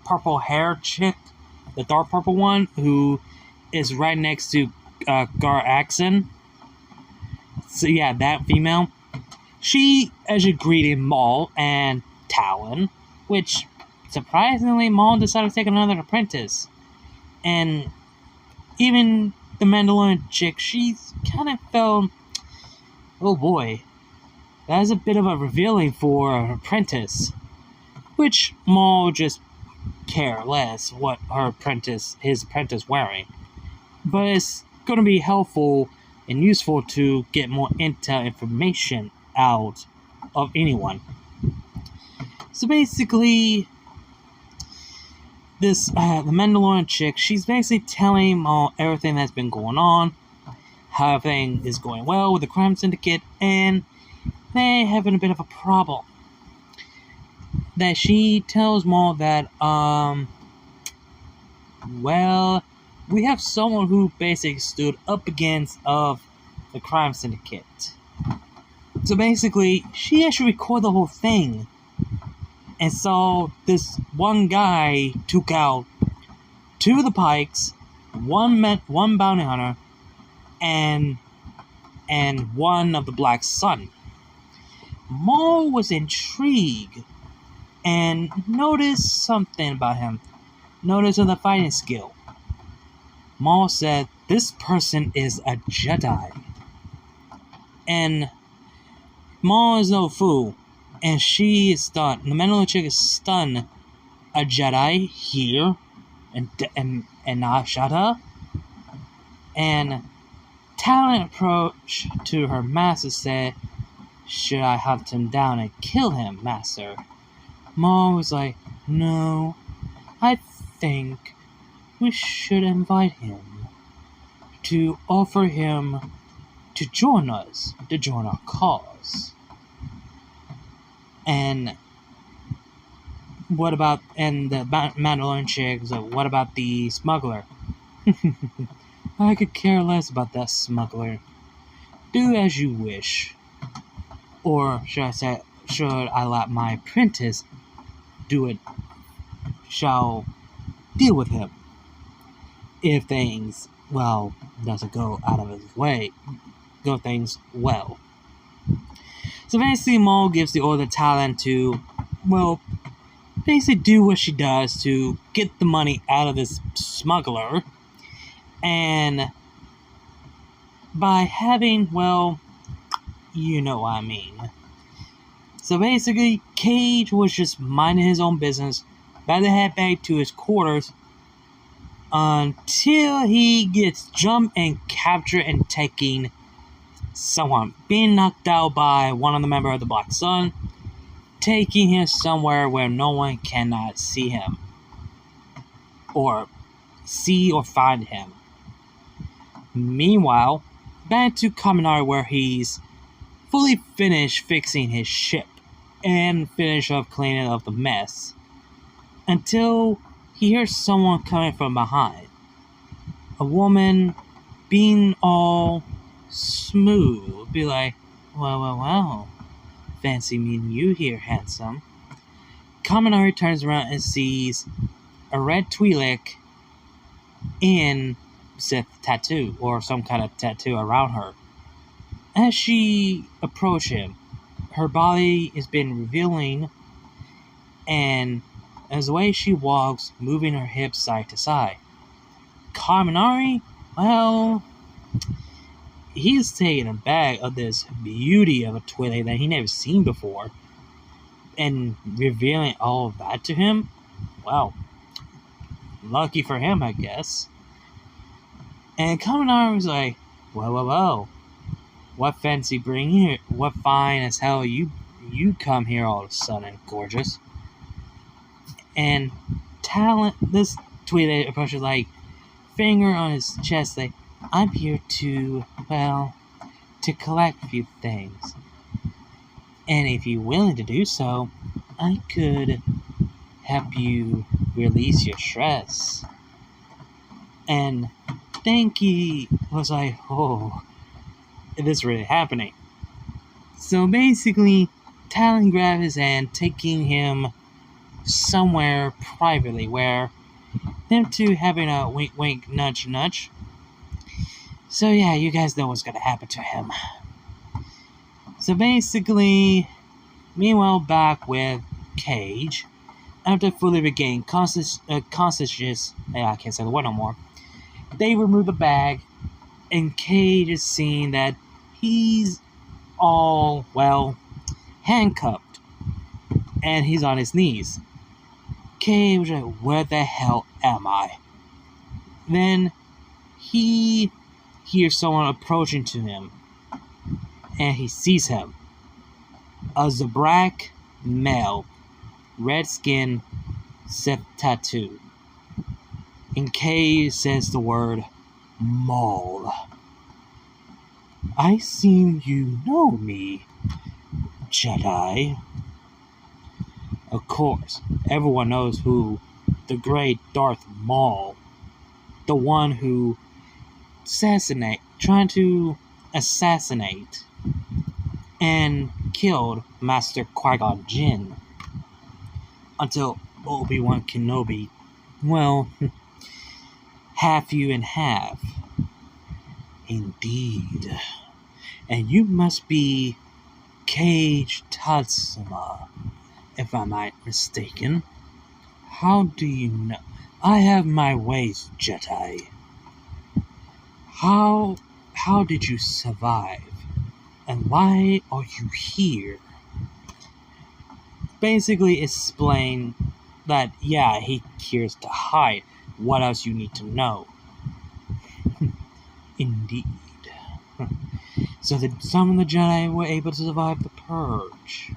purple hair chick, the dark purple one, who is right next to Gar Axon. So yeah, that female. She actually greeted Maul and Talon, which surprisingly Maul decided to take another apprentice. And even the Mandalorian chick, she's kind of felt, oh boy, that is a bit of a revealing for an apprentice. Which Maul just care less what his apprentice wearing. But it's going to be helpful and useful to get more intel information out of anyone. So basically, the Mandalorian chick, she's basically telling Maul everything that's been going on, how everything is going well with the crime syndicate, and they're having a bit of a problem. That she tells Maul that, we have someone who basically stood up against of the crime syndicate. So basically, she actually recorded the whole thing. And so this one guy took out 2 of the Pikes, one bounty hunter, and 1 of the Black Sun. Maul was intrigued and noticed something about him. Notice of the fighting skill. Maul said, "This person is a Jedi." And Maul is no fool. And she is stunned. The Mandalorian chick is stunned. A Jedi here and not shut her. And Talon approached to her master, said, "Should I hunt him down and kill him, master?" Maul was like, "No, I think we should invite him to offer him to join us, to join our cause." And what about, and the Mandalorian chick was like, "What about the smuggler?" "I could care less about that smuggler. Do as you wish. Or should I let my apprentice do it? Shall deal with him if things, doesn't go out of his way, go things well." So basically, Maul gives the order to Talon to, basically do what she does to get the money out of this smuggler. And by having, you know what I mean. So basically, Kage was just minding his own business, about to head back to his quarters, until he gets jumped and captured and taken someone, being knocked out by one of the members of the Black Sun, taking him somewhere where no one cannot see him, or find him. Meanwhile, back to Kaminari, where he's fully finished fixing his ship and finished up cleaning up the mess, until he hears someone coming from behind. A woman, being all smooth, be like, well, fancy meeting you here, handsome." Kaminari turns around and sees a red Twi'lek in Sith tattoo, or some kind of tattoo around her. As she approached him, her body is been revealing, and as the way she walks, moving her hips side to side. Kaminari, well, he's taken aback of this beauty of a Twilight that he never seen before, and revealing all of that to him. Well, lucky for him, I guess. And Kaminari was like, well, what fancy bring here? What fine as hell you come here all of a sudden, gorgeous. And this Twilight approaches like, finger on his chest, like, I'm here to collect a few things. And if you're willing to do so, I could help you release your stress. And Denki was like, oh, is this really happening? So basically, Talon grabbed his hand, taking him somewhere privately where them two having a wink wink nudge nudge. So yeah, you guys know what's gonna happen to him. So basically, meanwhile back with Kage, after fully regaining consciousness, I can't say the word no more, they remove the bag, and Kage is seeing that he's all, handcuffed, and he's on his knees. Kage was like, where the hell am I? Then he hears someone approaching to him, and he sees him. A Zabrak male, red skin, Sith tattoo. And Kage says the word Maul. I seem you know me, Jedi. Of course, everyone knows who the great Darth Maul, the one who trying to assassinate and killed Master Qui-Gon Jinn until Obi-Wan Kenobi, half you and half. Indeed. And you must be Kage Tatsuma, if I'm not mistaken. How do you know? I have my ways, Jedi. How did you survive? And why are you here? Basically explain that, yeah, he cares to hide. What else you need to know? Indeed. So some of the Jedi were able to survive the Purge.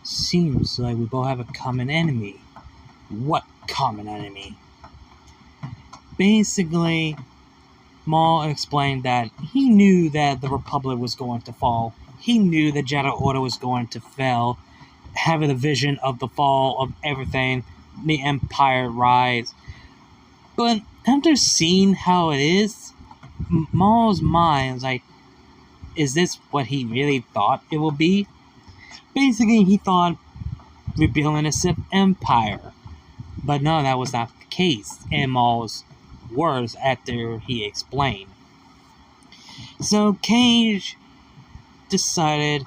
Seems like we both have a common enemy. What common enemy? Basically, Maul explained that he knew that the Republic was going to fall. He knew the Jedi Order was going to fail, having a vision of the fall of everything, the Empire rise. But after seeing how it is, Maul's mind was like, is this what he really thought it would be? Basically, he thought rebuilding a Sith Empire. But no, that was not the case in Maul's words after he explained. So Kage decided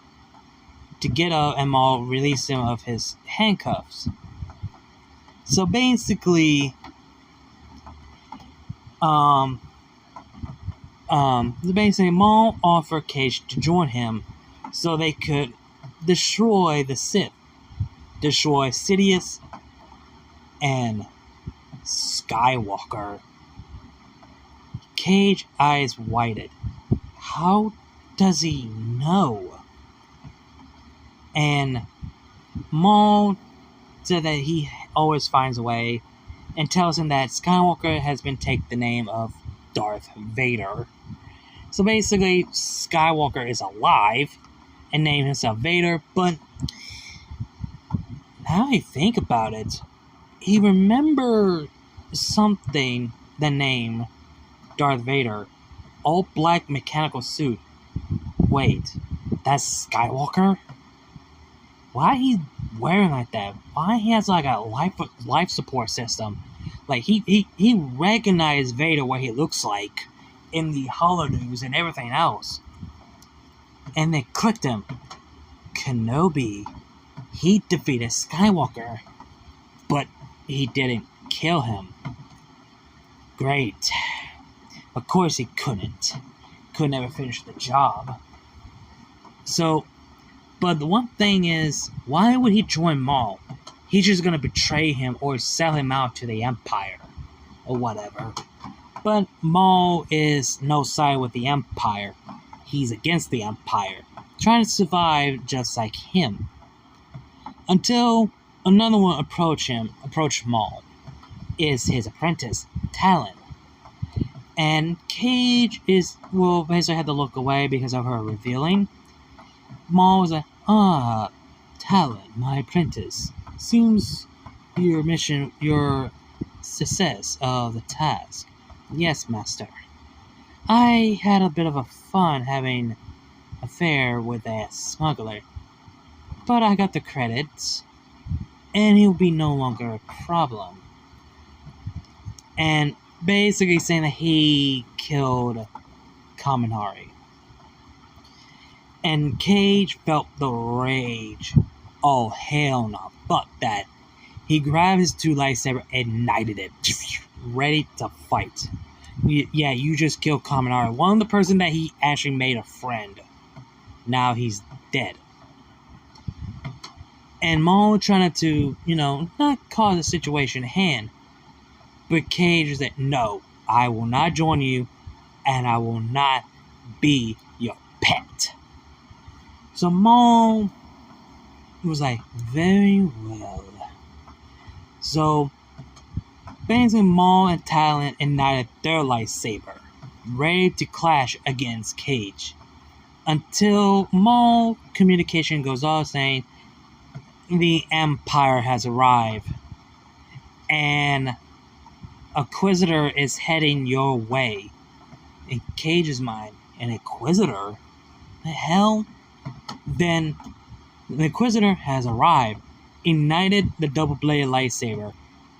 to get up and Maul released him of his handcuffs. So basically, Maul offered Kage to join him so they could destroy the Sith, destroy Sidious and Skywalker. Kage eyes widened. How does he know? And Maul said that he always finds a way and tells him that Skywalker has been taken the name of Darth Vader. So basically, Skywalker is alive and named himself Vader, but now I think about it, he remembered something, the name Darth Vader, all black mechanical suit. Wait, that's Skywalker? Why he wearing like that? Why he has like a life support system? Like he recognized Vader what he looks like, in the Holo News and everything else. And they clicked him. Kenobi, he defeated Skywalker, but he didn't kill him. Great. Of course he couldn't. Could never finish the job. So, but the one thing is, why would he join Maul? He's just gonna betray him or sell him out to the Empire. Or whatever. But Maul is no side with the Empire. He's against the Empire. Trying to survive just like him. Until another one approached Maul. Is his apprentice, Talon. And Kage basically had to look away because of her revealing. Maul was like, Talon, my apprentice. Seems your success of the task. Yes, master. I had a bit of a fun having an affair with a smuggler. But I got the credits. And he'll be no longer a problem. And basically saying that he killed Kaminari. And Kage felt the rage. Oh, hell no. Fuck that. He grabbed his 2 lightsabers and ignited it. Ready to fight. Yeah, you just killed Kaminari. One of the person that he actually made a friend. Now he's dead. And Maul trying to, not cause a situation at hand. But Kage said, no, I will not join you, and I will not be your pet. So Maul was like, very well. So, basically Maul and Talon ignited their lightsaber, ready to clash against Kage. Until Maul communication goes off saying, the Empire has arrived, and Inquisitor is heading your way. In Kage's mind, an Inquisitor? The hell? Then the Inquisitor has arrived, ignited the double-bladed lightsaber.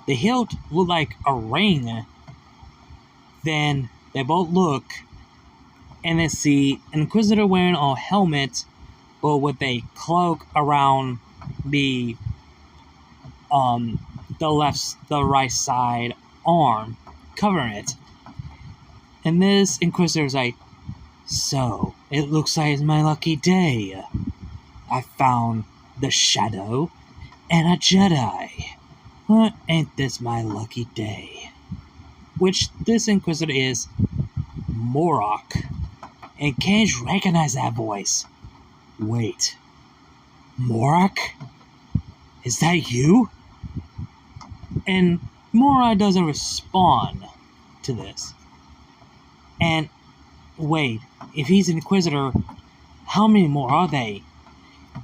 The hilt looked like a ring. Then they both look, and they see an Inquisitor wearing a helmet, but with a cloak around the right side arm, covering it. And this Inquisitor's like, so, it looks like it's my lucky day. I found the Shadow and a Jedi. Well, ain't this my lucky day? Which this Inquisitor is Morok. And Kage recognized that voice. Wait. Morok? Is that you? And Morok doesn't respond to this. And wait, if he's an Inquisitor, how many more are they?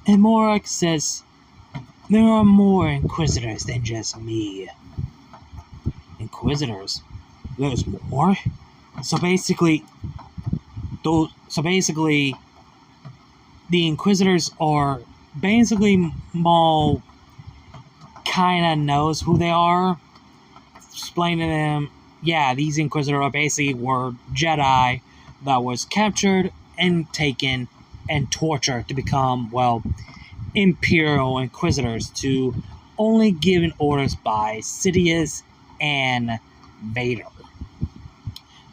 And Morok says, there are more Inquisitors than just me. Inquisitors? There's more? So basically, the Inquisitors are basically Maul kinda knows who they are. Explaining to them, yeah, these Inquisitors were Jedi that was captured and taken and tortured to become, Imperial Inquisitors, to only given orders by Sidious and Vader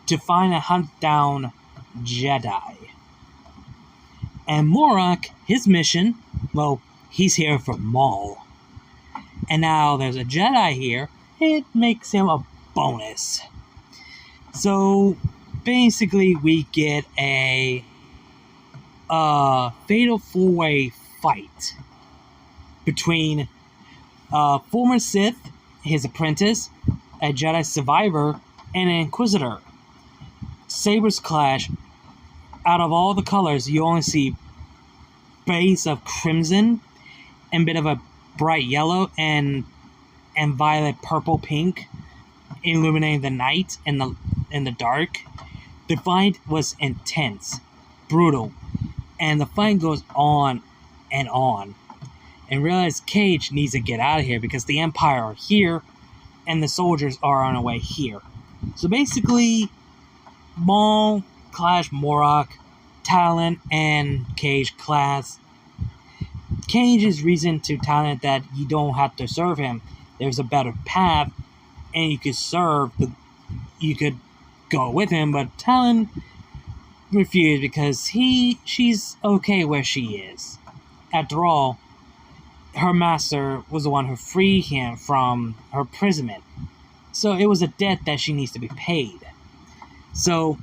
to find and hunt down Jedi. And Morok, his mission, he's here for Maul. And now there's a Jedi here, it makes him a bonus. So basically we get a fatal 4-way fight between former Sith, his apprentice, a Jedi survivor, and an Inquisitor. Sabers clash. Out of all the colors, you only see base of crimson and bit of a bright yellow and violet purple pink illuminating the night and the dark. The fight was intense, brutal, and the fight goes on and on. And realize Kage needs to get out of here because the Empire are here and the soldiers are on their way here. So basically, Maul clash Morak, Talon, and Kage class. Cage's reason to Talon that you don't have to serve him. There's a better path, and you could go with him, but Talon refused because she's okay where she is. After all, her master was the one who freed him from her imprisonment. So it was a debt that she needs to be paid. So,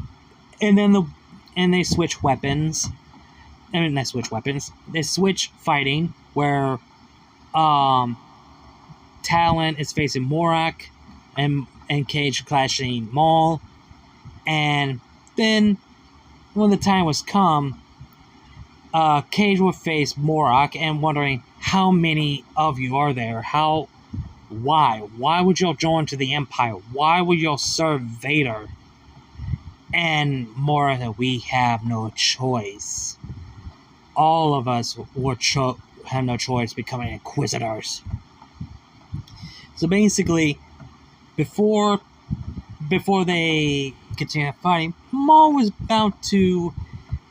and they switch weapons. I mean, not switch weapons. They switch fighting, where Talon is facing Morak, and Kage clashing Maul. And then, when the time was come, Kage would face Morak and wondering, how many of you are there? Why? Why would y'all join to the Empire? Why would y'all serve Vader? And Morak said, we have no choice. All of us have no choice becoming Inquisitors. So basically, before they continue fighting, Maul was about to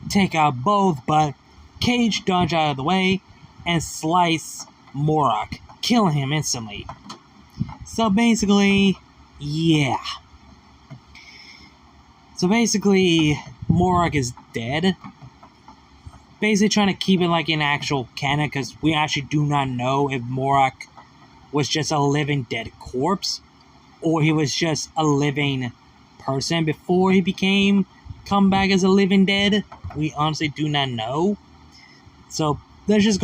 take out both, but Kage dodged out of the way and sliced Morak, killing him instantly. So basically, yeah. So basically, Morak is dead. Basically trying to keep it like an actual canon, because we actually do not know if Morak was just a living dead corpse, or he was just a living person before he come back as a living dead. We honestly do not know. So let's just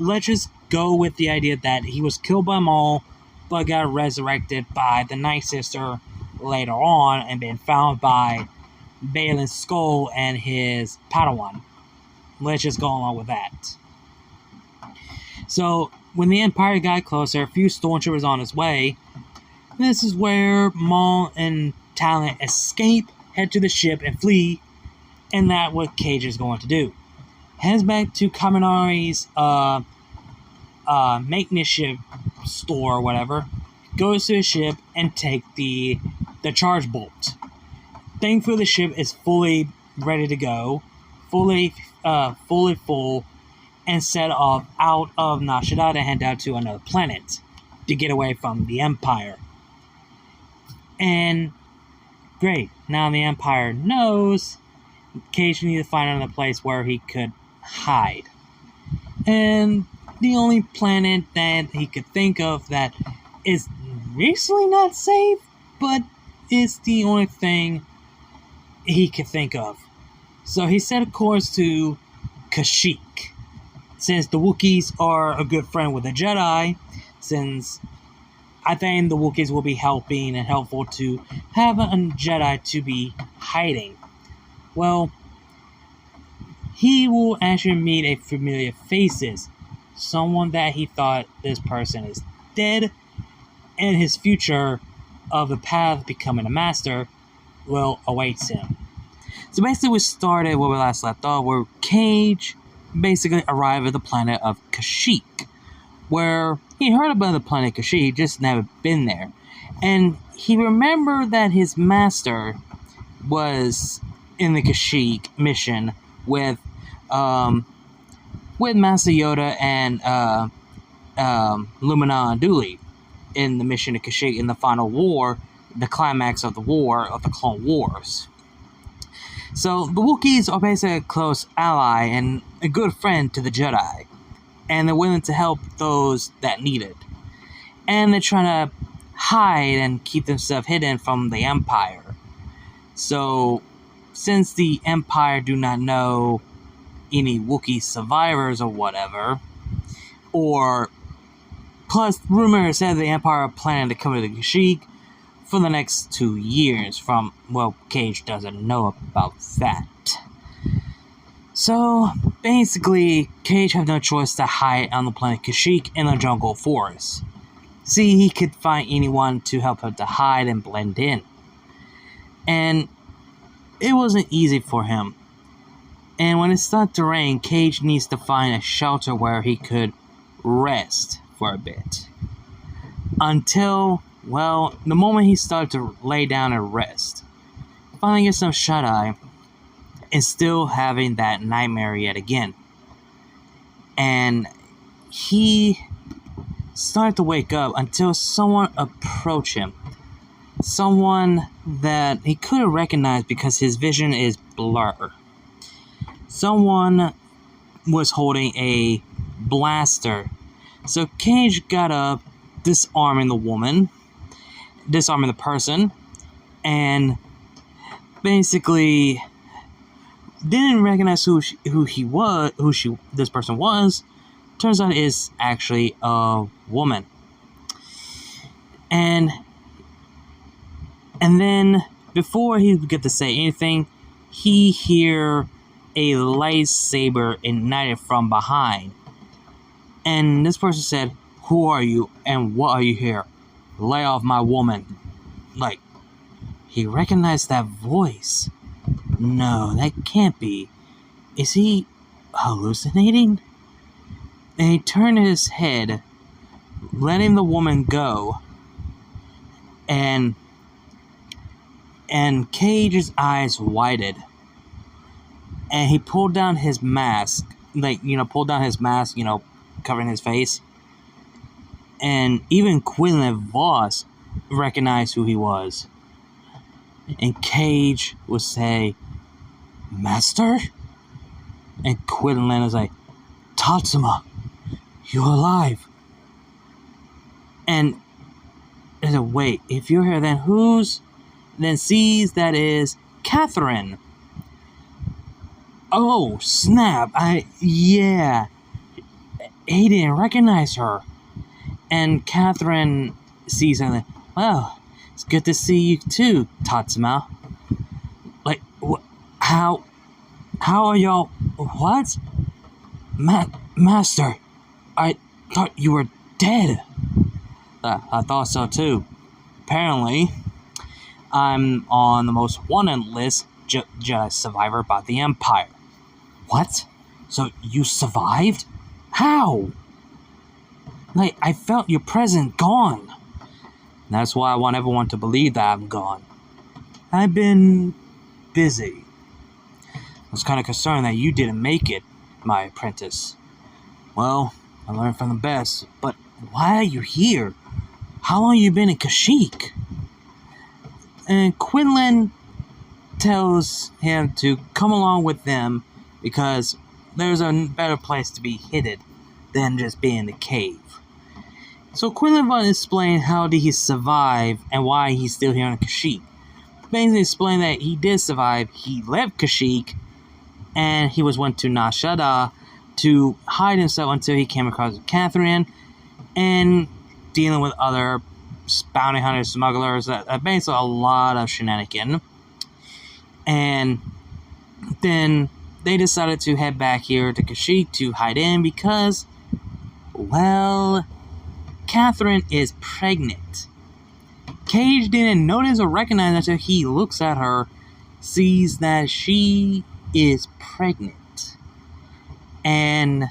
let's just go with the idea that he was killed by Maul, but got resurrected by the Night Sister later on, and been found by Balin's Skull and his Padawan. Let's just go along with that. So when the Empire got closer, a few stormtroopers on his way. This is where Maul and Talon escape, head to the ship, and flee. And that's what Kage is going to do. Heads back to Kaminari's maintenance ship store or whatever. Goes to his ship and take the charge bolt. Thankfully, the ship is fully ready to go, fully full, and set off out of Nashida to head out to another planet to get away from the Empire. And great, now the Empire knows Kage needs to find another place where he could hide. And the only planet that he could think of that is recently not safe, but is the only thing he could think of. So he set a course to Kashyyyk. Since the Wookiees are a good friend with the Jedi, since I think the Wookiees will be helping and helpful to have a Jedi to be hiding. Well, he will actually meet a familiar faces. Someone that he thought this person is dead, and his future of the path becoming a master will awaits him. So basically we started where we last left off, where Kage basically arrived at the planet of Kashyyyk, where he heard about the planet Kashyyyk, he just never been there. And he remembered that his master was in the Kashyyyk mission with Master Yoda and Lumina and Dooley in the mission to Kashyyyk in the final war, the climax of the war of the Clone Wars. So the Wookiees are basically a close ally and a good friend to the Jedi, and they're willing to help those that need it. And they're trying to hide and keep themselves hidden from the Empire. So since the Empire do not know any Wookiee survivors or whatever, or plus rumors said the Empire are planning to come to the Kashyyyk for the next 2 years from, well, Kage doesn't know about that. So basically, Kage have no choice to hide on the planet Kashyyyk in the jungle forest. See, he could find anyone to help him to hide and blend in. And it wasn't easy for him. And when it started to rain, Kage needs to find a shelter where he could rest for a bit. Until well, the moment he started to lay down and rest, finally gets some shut-eye, and still having that nightmare yet again. And he started to wake up until someone approached him. Someone that he couldn't recognize because his vision is blurred. Someone was holding a blaster. So Kage got up, disarming the person, and basically didn't recognize this person was. Turns out it's actually a woman. And then before he would get to say anything, he hear a lightsaber ignited from behind. And this person said, "Who are you and what are you here? Lay off my woman." Like, he recognized that voice. No, that can't be. Is he hallucinating? And he turned his head, letting the woman go. And Cage's eyes widened. And he pulled down his mask. Covering his face. And even Quinlan Voss recognized who he was. And Kage would say, "Master?" And Quinlan was like, "Tatsuma, you're alive." And I said, "Wait, if you're here, then who's..." Then sees that is Catherine. Oh, snap. Yeah. He didn't recognize her. And Catherine sees him. "Well, it's good to see you too, Tatsuma." Like, how are y'all? What? Master, I thought you were dead. I thought so too. Apparently, I'm on the most wanted list, Jedi survivor by the Empire. What? So you survived? How? Like, I felt your presence gone. That's why I want everyone to believe that I'm gone. I've been busy. I was kind of concerned that you didn't make it, my apprentice. Well, I learned from the best, but why are you here? How long have you been in Kashyyyk? And Quinlan tells him to come along with them because there's a better place to be hidden than just being in the cave. So Quinlan will explain how did he survive and why he's still here in Kashyyyk. Basically explain that he did survive. He left Kashyyyk and he went to Nar Shaddaa to hide himself until he came across Catherine and dealing with other bounty hunters, smugglers, basically a lot of shenanigans. And then they decided to head back here to Kashyyyk to hide in because, well, Catherine is pregnant. Kage didn't notice or recognize until he looks at her, sees that she is pregnant. And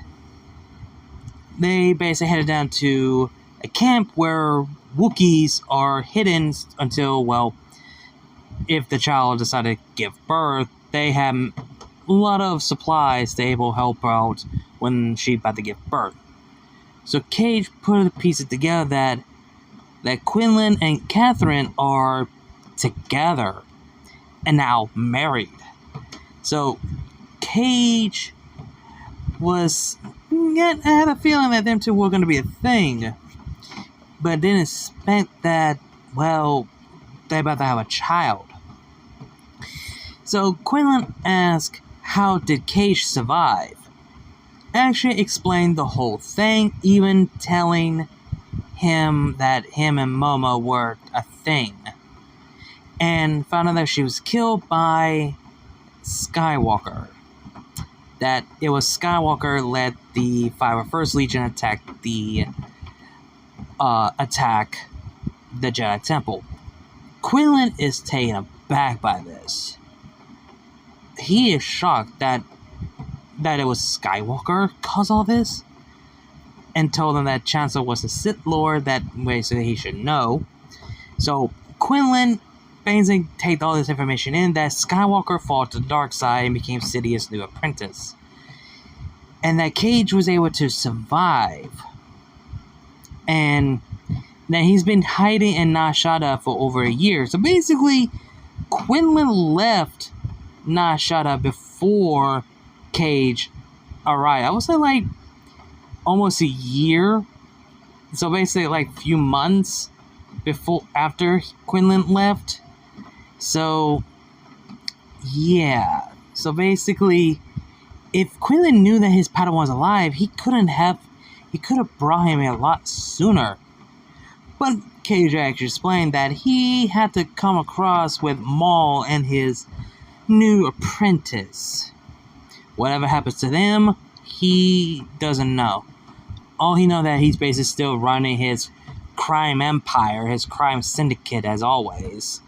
they basically headed down to a camp where Wookiees are hidden until, well, if the child decided to give birth, they have a lot of supplies they will help out when she's about to give birth. So Kage put the pieces together that Quinlan and Catherine are together and now married. So Kage I had a feeling that them two were going to be a thing, but didn't expect that, well, they're about to have a child. So Quinlan asked, how did Kage survive? Actually explained the whole thing, even telling him that him and Momo were a thing. And found out that she was killed by Skywalker. That it was Skywalker led the 501st Legion attack the Jedi Temple. Quinlan is taken aback by this. He is shocked that it was Skywalker caused all this, and told him that Chancellor was the Sith Lord that basically he should know. So Quinlan basically takes all this information in that Skywalker fell to the dark side and became Sidious' new apprentice. And that Kage was able to survive. And that he's been hiding in Nashada for over a year. So basically, Quinlan left Nashada before Kage arrived. I would say like almost a year. So basically like a few months after Quinlan left. So yeah. So basically, if Quinlan knew that his Padawan was alive, he could have brought him a lot sooner. But Kage actually explained that he had to come across with Maul and his new apprentice. Whatever happens to them, he doesn't know. All he knows that he's basically still running his crime empire, his crime syndicate as always.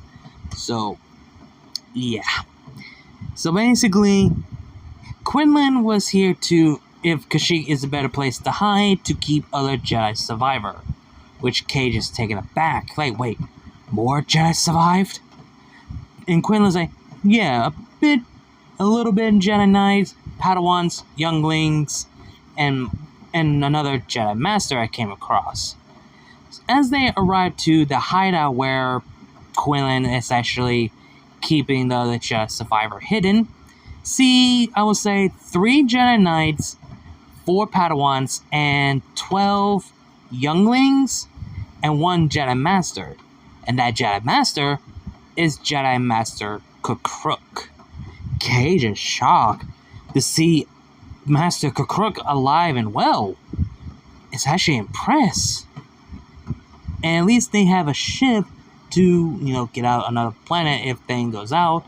So, yeah. So basically, Quinlan was here to, if Kashyyyk is a better place to hide, to keep other Jedi survivor. Which Kage is taken aback. Like, wait, more Jedi survived? And Quinlan's like, yeah, a little bit in Jedi Knights, Padawans, younglings, and another Jedi Master I came across. As they arrive to the hideout where Quinlan is actually keeping the other Jedi survivor hidden, see, I would say 3 Jedi Knights, 4 Padawans, and 12 younglings, and 1 Jedi Master. And that Jedi Master is Jedi Master Kukruk. Kage is shocked to see Master Kukruk alive and well. It's actually impressed. And at least they have a ship to, get out another planet if thing goes out.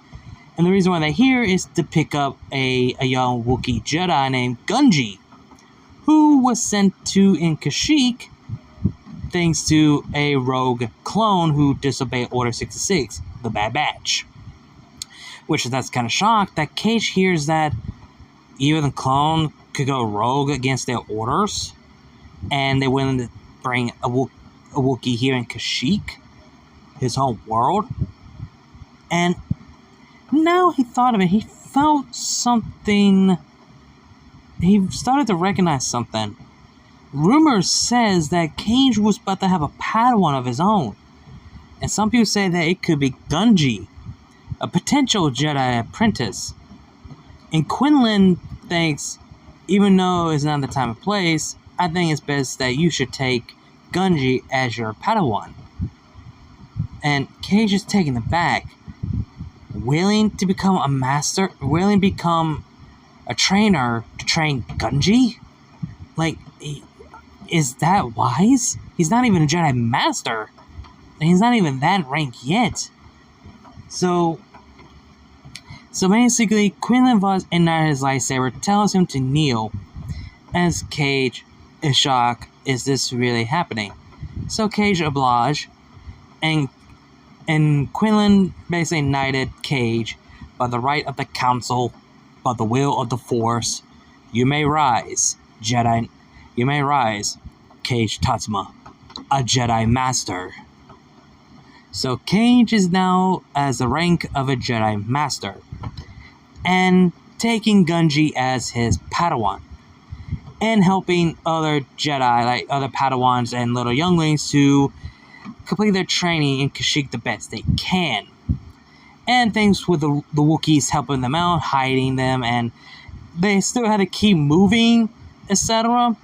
And the reason why they're here is to pick up a young Wookiee Jedi named Gungi, who was sent to in Kashyyyk thanks to a rogue clone who disobeyed Order 66, the Bad Batch. Which that's kind of shocked that Kage hears that even the clone could go rogue against their orders, and they're willing to bring a Wookiee here in Kashyyyk, his home world. And now he thought of it, he felt something. He started to recognize something. Rumors says that Kage was about to have a Padawan of his own. And some people say that it could be Gungi, a potential Jedi apprentice. And Quinlan thinks, even though it's not the time and place, I think it's best that you should take Gungi as your Padawan. And Kage is taken aback, willing to become a master, willing to become a trainer to train Gungi? Like, is that wise? He's not even a Jedi Master. And he's not even that rank yet. So basically, Quinlan Voss ignited his lightsaber, tells him to kneel. As Kage is shocked, is this really happening? So Kage obliged, and Quinlan basically knighted Kage by the right of the Council, by the will of the Force. You may rise, Jedi. You may rise, Kage Tatsuma, a Jedi Master. So Kage is now as the rank of a Jedi Master, and taking Gungi as his Padawan, and helping other Jedi, like other Padawans and little younglings, to complete their training in Kashyyyk the best they can. And thanks with the Wookiees helping them out, hiding them, and they still had to keep moving, etc.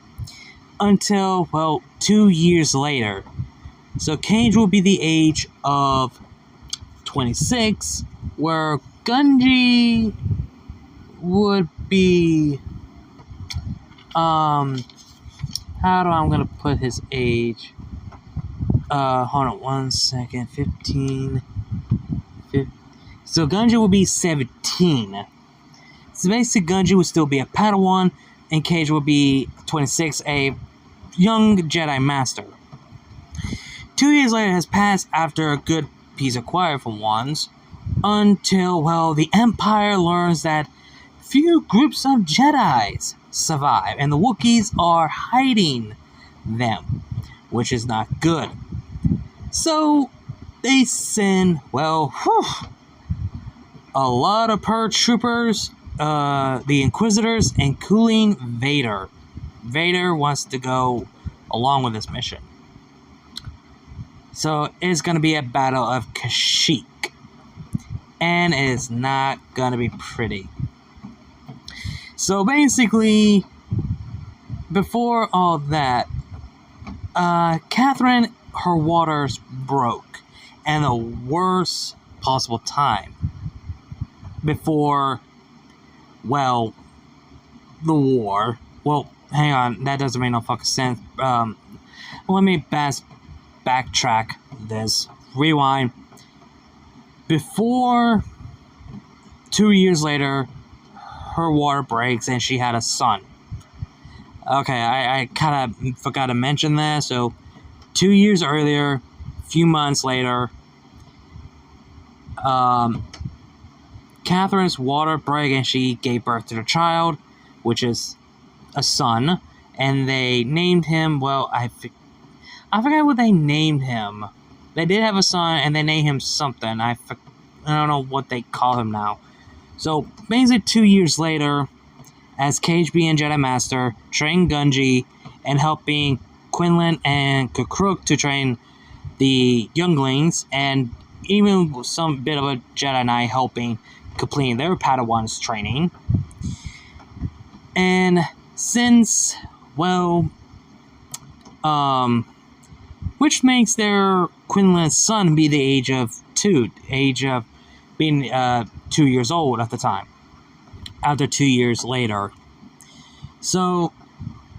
Until, 2 years later. So Kage will be the age of 26, where Gungi would be, I'm gonna put his age, hold on one second, 15, so Gungi will be 17. So basically Gungi will still be a Padawan, and Kage will be 26, a young Jedi Master. 2 years later has passed after a good peace acquired from Wands, until, the Empire learns that few groups of Jedis survive, and the Wookiees are hiding them, which is not good. So, they send, well, a lot of Purge troopers, the Inquisitors, including Vader. Vader wants to go along with this mission. So it's going to be a battle of Kashyyyk. And it's not going to be pretty. So basically, before all that, Catherine, her waters broke. And the worst possible time. Before, well, the war. Well, hang on, that doesn't make no fucking sense. Let me backtrack this. Rewind. Before, 2 years later, her water breaks and she had a son. Okay, I kind of forgot to mention that. So, 2 years earlier, a few months later, Catherine's water broke and she gave birth to the child, which is a son, and they named him, well, I forgot what they named him. They did have a son, and they named him something. I don't know what they call him now. So, basically 2 years later, as Kage being Jedi Master, training Gungi, and helping Quinlan and Kukruk to train the younglings, and even some bit of a Jedi Knight helping completing their Padawan's training. And since, well, which makes their Quinlan's son be the age of being 2 years old at the time, after 2 years later. So,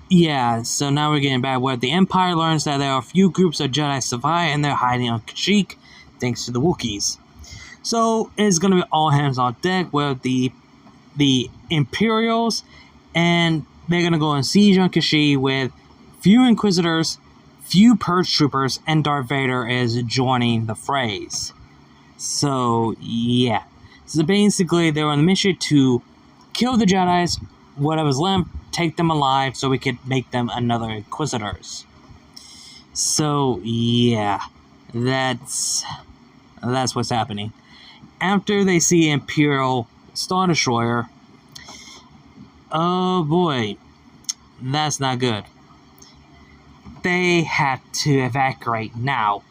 yeah, so now we're getting back where the Empire learns that there are a few groups of Jedi survive and they're hiding on Kashyyyk thanks to the Wookiees. So, it's going to be all hands on deck with the Imperials, and they're going to go and siege on Kashyyyk with few Inquisitors, few Purge troopers, and Darth Vader is joining the frays. So, yeah. So basically, they're on a mission to kill the Jedis, whatever's left, take them alive so we could make them another Inquisitors. So, yeah. That's what's happening. After they see Imperial Star Destroyer, oh boy, that's not good. They had to evacuate now.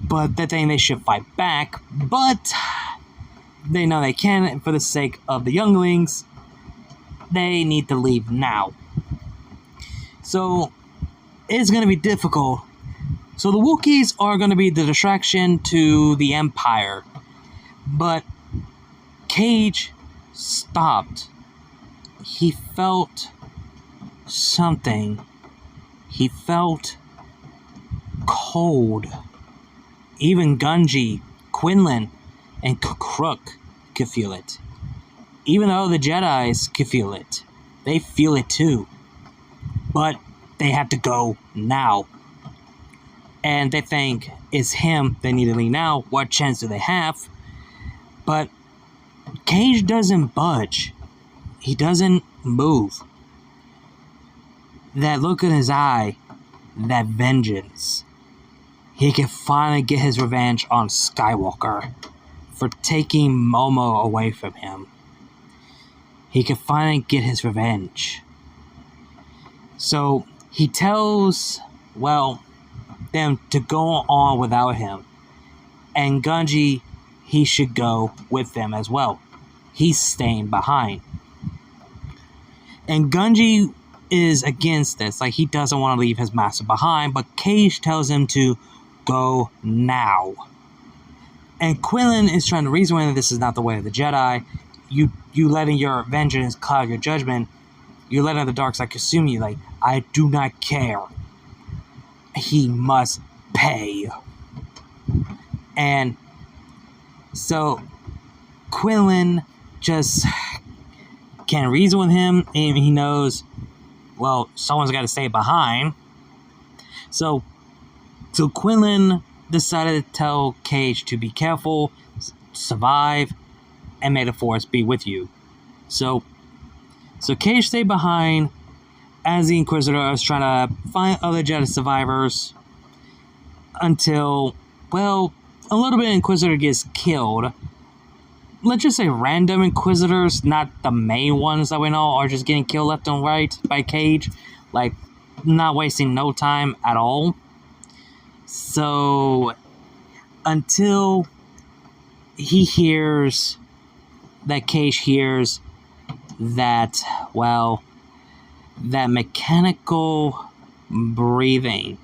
But they think they should fight back. But they know they can't for the sake of the younglings. They need to leave now. So, it's going to be difficult. So, the Wookiees are going to be the distraction to the Empire. But Kage stopped. He felt something. He felt cold. Even Gungi, Quinlan, and Kukruk could feel it. Even though the Jedis could feel it. They feel it too. But they have to go now. And they think it's him they need to leave now. What chance do they have? But Kage doesn't budge. He doesn't move. That look in his eye, that vengeance. He can finally get his revenge on Skywalker for taking Momo away from him. He can finally get his revenge. So he tells, well, them to go on without him. And Gungi, he should go with them as well. He's staying behind. And Gungi is against this. Like, he doesn't want to leave his master behind. But Kage tells him to go now. And Quinlan is trying to reason with him, this is not the way of the Jedi. You letting your vengeance cloud your judgment. You're letting the dark side consume you. Like, I do not care. He must pay. And so Quinlan just can't reason with him, and he knows, well, someone's got to stay behind. So Quinlan decided to tell Kage to be careful, survive, and may the Force be with you. So Kage stayed behind as the Inquisitor is trying to find other Jedi survivors until, well, a little bit of Inquisitor gets killed. Let's just say random Inquisitors, not the main ones that we know, are just getting killed left and right by Kage. Like, not wasting no time at all. So, until he hears, that Kage hears that, well, that mechanical breathing,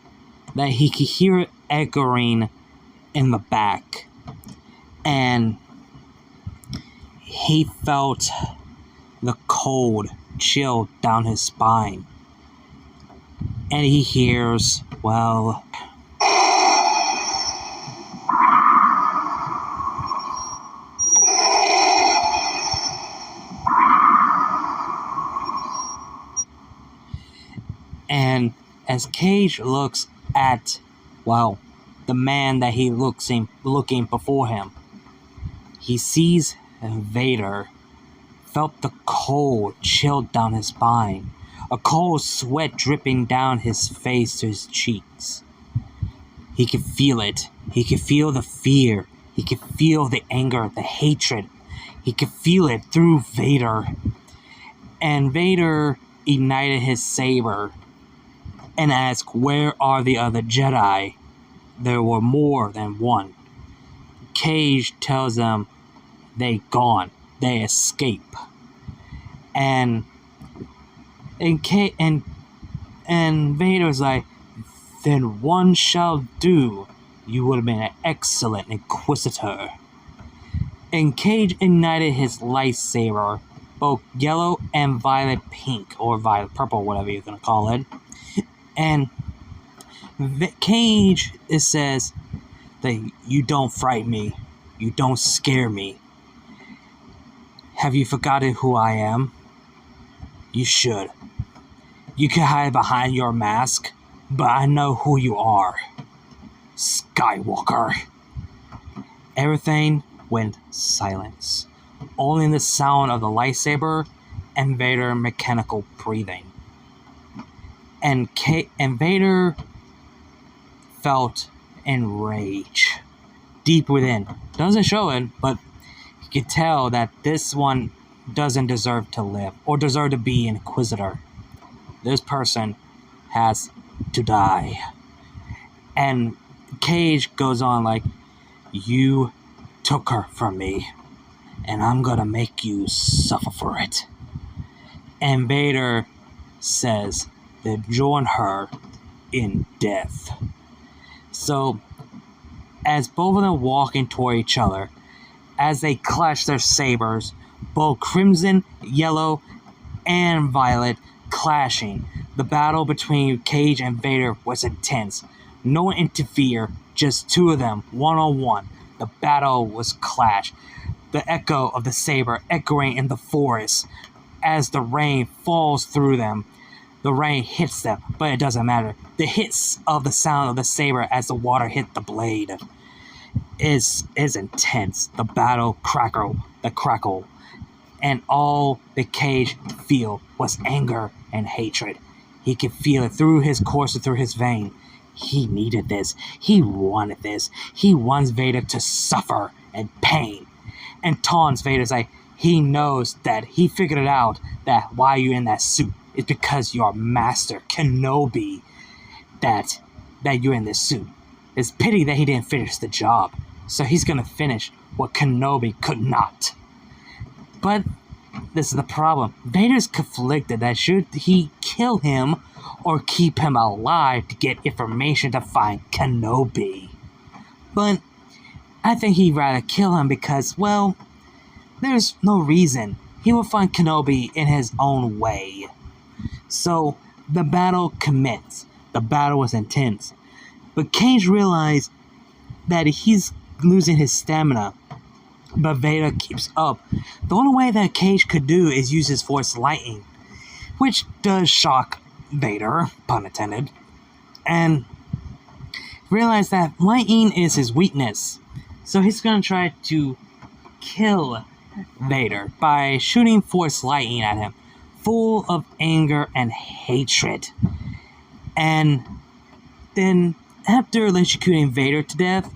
that he could hear it echoing in the back. And he felt the cold chill down his spine. And he hears, well, and as Kage looks at, well, the man that he looking before him, he sees Vader, felt the cold chill down his spine, a cold sweat dripping down his face to his cheeks. He could feel it. He could feel the fear. He could feel the anger, the hatred. He could feel it through Vader. And Vader ignited his saber and asked, "Where are the other Jedi?" There were more than one. Kage tells them they gone. They escape. And Vader's like, "Then one shall do. You would have been an excellent Inquisitor." And Kage ignited his lightsaber, both yellow and violet pink, or violet purple, whatever you're gonna call it. And Kage, it says that you don't frighten me, you don't scare me. Have you forgotten who I am? You should. You can hide behind your mask, but I know who you are. Skywalker. Everything went silence. Only the sound of the lightsaber and Vader mechanical breathing. And Vader felt enraged deep within. Doesn't show it, but you could tell that this one doesn't deserve to live or deserve to be an Inquisitor. This person has to die. And Kage goes on like, "You took her from me, and I'm gonna make you suffer for it." And Vader says they join her in death. So, as both of them walking toward each other, as they clash their sabers, both crimson, yellow, and violet clashing, the battle between Kage and Vader was intense. No one interfered, just two of them, one-on-one. The battle was clash. The echo of the saber echoing in the forest as the rain falls through them. The rain hits them, but it doesn't matter. The hits of the sound of the saber as the water hit the blade is intense. The battle crackle, and all the Kage feel was anger and hatred. He could feel it through his course, through his vein. He needed this. He wanted this. He wants Vader to suffer and pain. And taunts Vader's like, he knows that he figured it out, that why you're in that suit is because your master Kenobi that you're in this suit. It's pity that he didn't finish the job. So he's gonna finish what Kenobi could not. But this is the problem. Vader's conflicted that should he kill him or keep him alive to get information to find Kenobi. But I think he'd rather kill him because, well, there's no reason. He will find Kenobi in his own way. So the battle commenced. The battle was intense. But Kage realized that he's losing his stamina. But Vader keeps up. The only way that Kage could do is use his Force Lightning, which does shock Vader, pun intended, and realize that lightning is his weakness. So he's gonna try to kill Vader by shooting Force Lightning at him, full of anger and hatred. And then, after electrocuting Vader to death,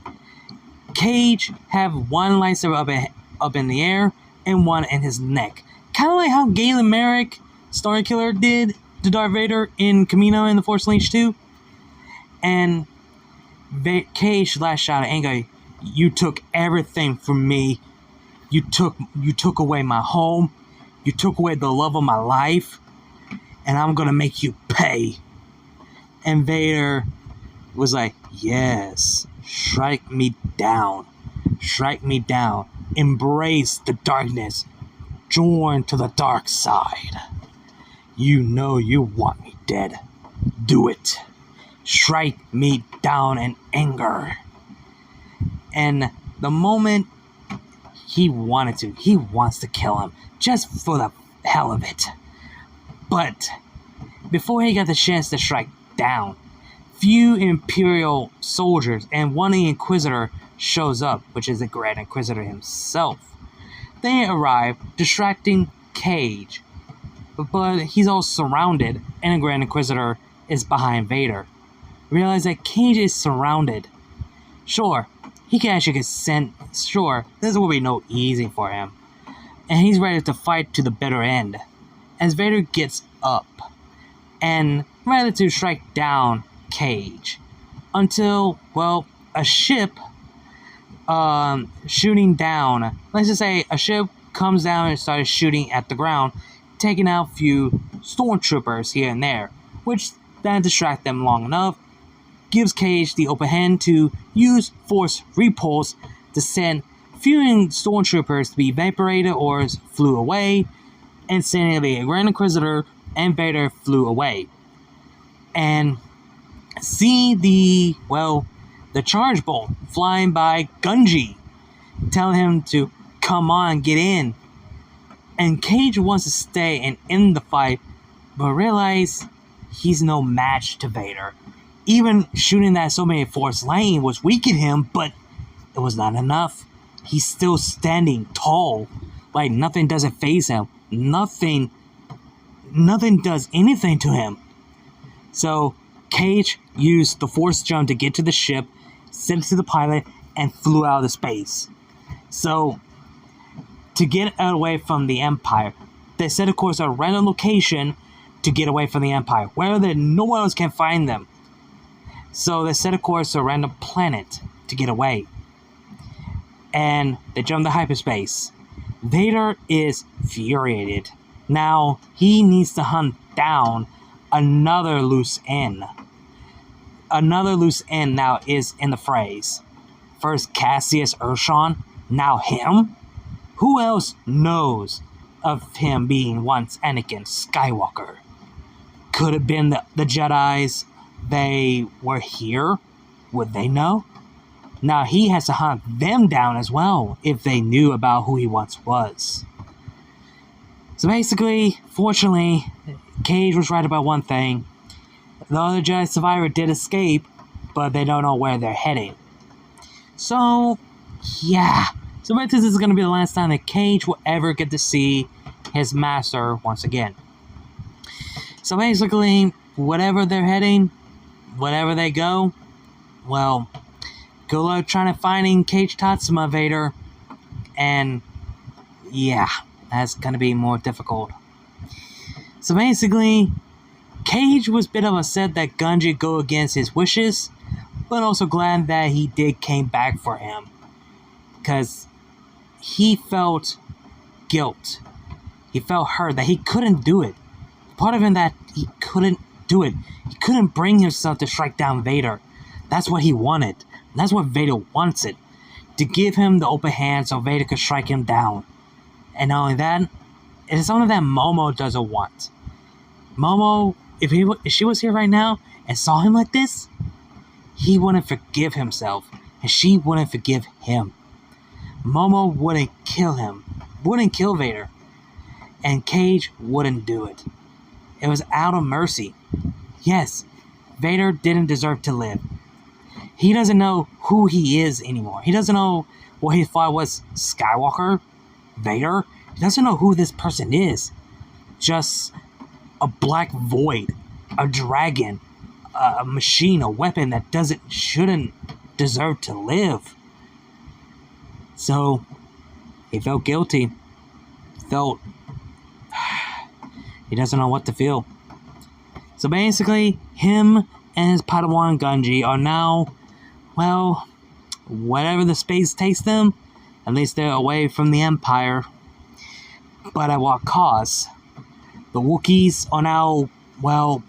Kage have one lightsaber up in the air and one in his neck. Kind of like how Galen Merrick, Story Killer, did to Darth Vader in Camino in The Force Unleashed 2. And Kage lashed out of anger. You took everything from me. You took away my home. You took away the love of my life. And I'm gonna make you pay. And Vader was like, yes, strike me down. Strike me down. Embrace the darkness. Join to the dark side. You know you want me dead. Do it. Strike me down in anger. And the moment he wanted to, he wants to kill him just for the hell of it. But before he got the chance to strike down, few Imperial soldiers and one Inquisitor shows up, which is the Grand Inquisitor himself. They arrive, distracting Kage, but he's all surrounded, and the Grand Inquisitor is behind Vader. Realize that Kage is surrounded. Sure, he can actually get sent. Sure, this will be no easy for him, and he's ready to fight to the bitter end. As Vader gets up and ready to strike down Kage, until, well, a ship shooting down. Let's just say a ship comes down and starts shooting at the ground, taking out a few stormtroopers here and there, which then distract them long enough, gives Kage the open hand to use force repulse to send few stormtroopers to be evaporated or flew away, and sending the Grand Inquisitor and Vader flew away. And see the charge bolt flying by Gunji, telling him to come on, get in. And Kage wants to stay and end the fight, but realize he's no match to Vader. Even shooting that so many Force lightning was weakening him, but it was not enough. He's still standing tall, like nothing doesn't faze him. Nothing does anything to him. So Kage used the Force jump to get to the ship, sent it to the pilot, and flew out of space. So, to get away from the Empire, they set a course a random location to get away from the Empire, where no one else can find them. So they set a course to a random planet to get away. And they jump to hyperspace. Vader is furiated. Now, he needs to hunt down another loose end. Another loose end now is in the phrase. First Cassius Urshan, now him? Who else knows of him being once Anakin Skywalker? Could have been the Jedis. They were here. Would they know? Now he has to hunt them down as well if they knew about who he once was. So basically, fortunately, Kage was right about one thing. The other Jedi survivor did escape, but they don't know where they're heading. So, yeah. So this is going to be the last time that Kage will ever get to see his master once again. So basically, whatever they're heading, whatever they go, well, good luck trying to finding Kage Tatsuma, Vader. And, yeah, that's going to be more difficult. So basically, Kage was a bit upset that Gunji go against his wishes, but also glad that he did came back for him. Because he felt guilt. He felt hurt that he couldn't do it. Part of him that he couldn't do it. He couldn't bring himself to strike down Vader. That's what he wanted. And that's what Vader wants it. To give him the open hand so Vader could strike him down. And not only that, it is something that Momo doesn't want. Momo, if she was here right now and saw him like this, he wouldn't forgive himself, and she wouldn't forgive him. Momo wouldn't kill him, wouldn't kill Vader, and Kage wouldn't do it. It was out of mercy. Yes, Vader didn't deserve to live. He doesn't know who he is anymore. He doesn't know what he thought was Skywalker, Vader. He doesn't know who this person is. Just a black void, a dragon, a machine, a weapon that shouldn't deserve to live. So he felt guilty. Felt he doesn't know what to feel. So basically, him and his Padawan Gunji are now, well, whatever the space takes them, at least they're away from the Empire. But at what cost? The Wookiees are now, well,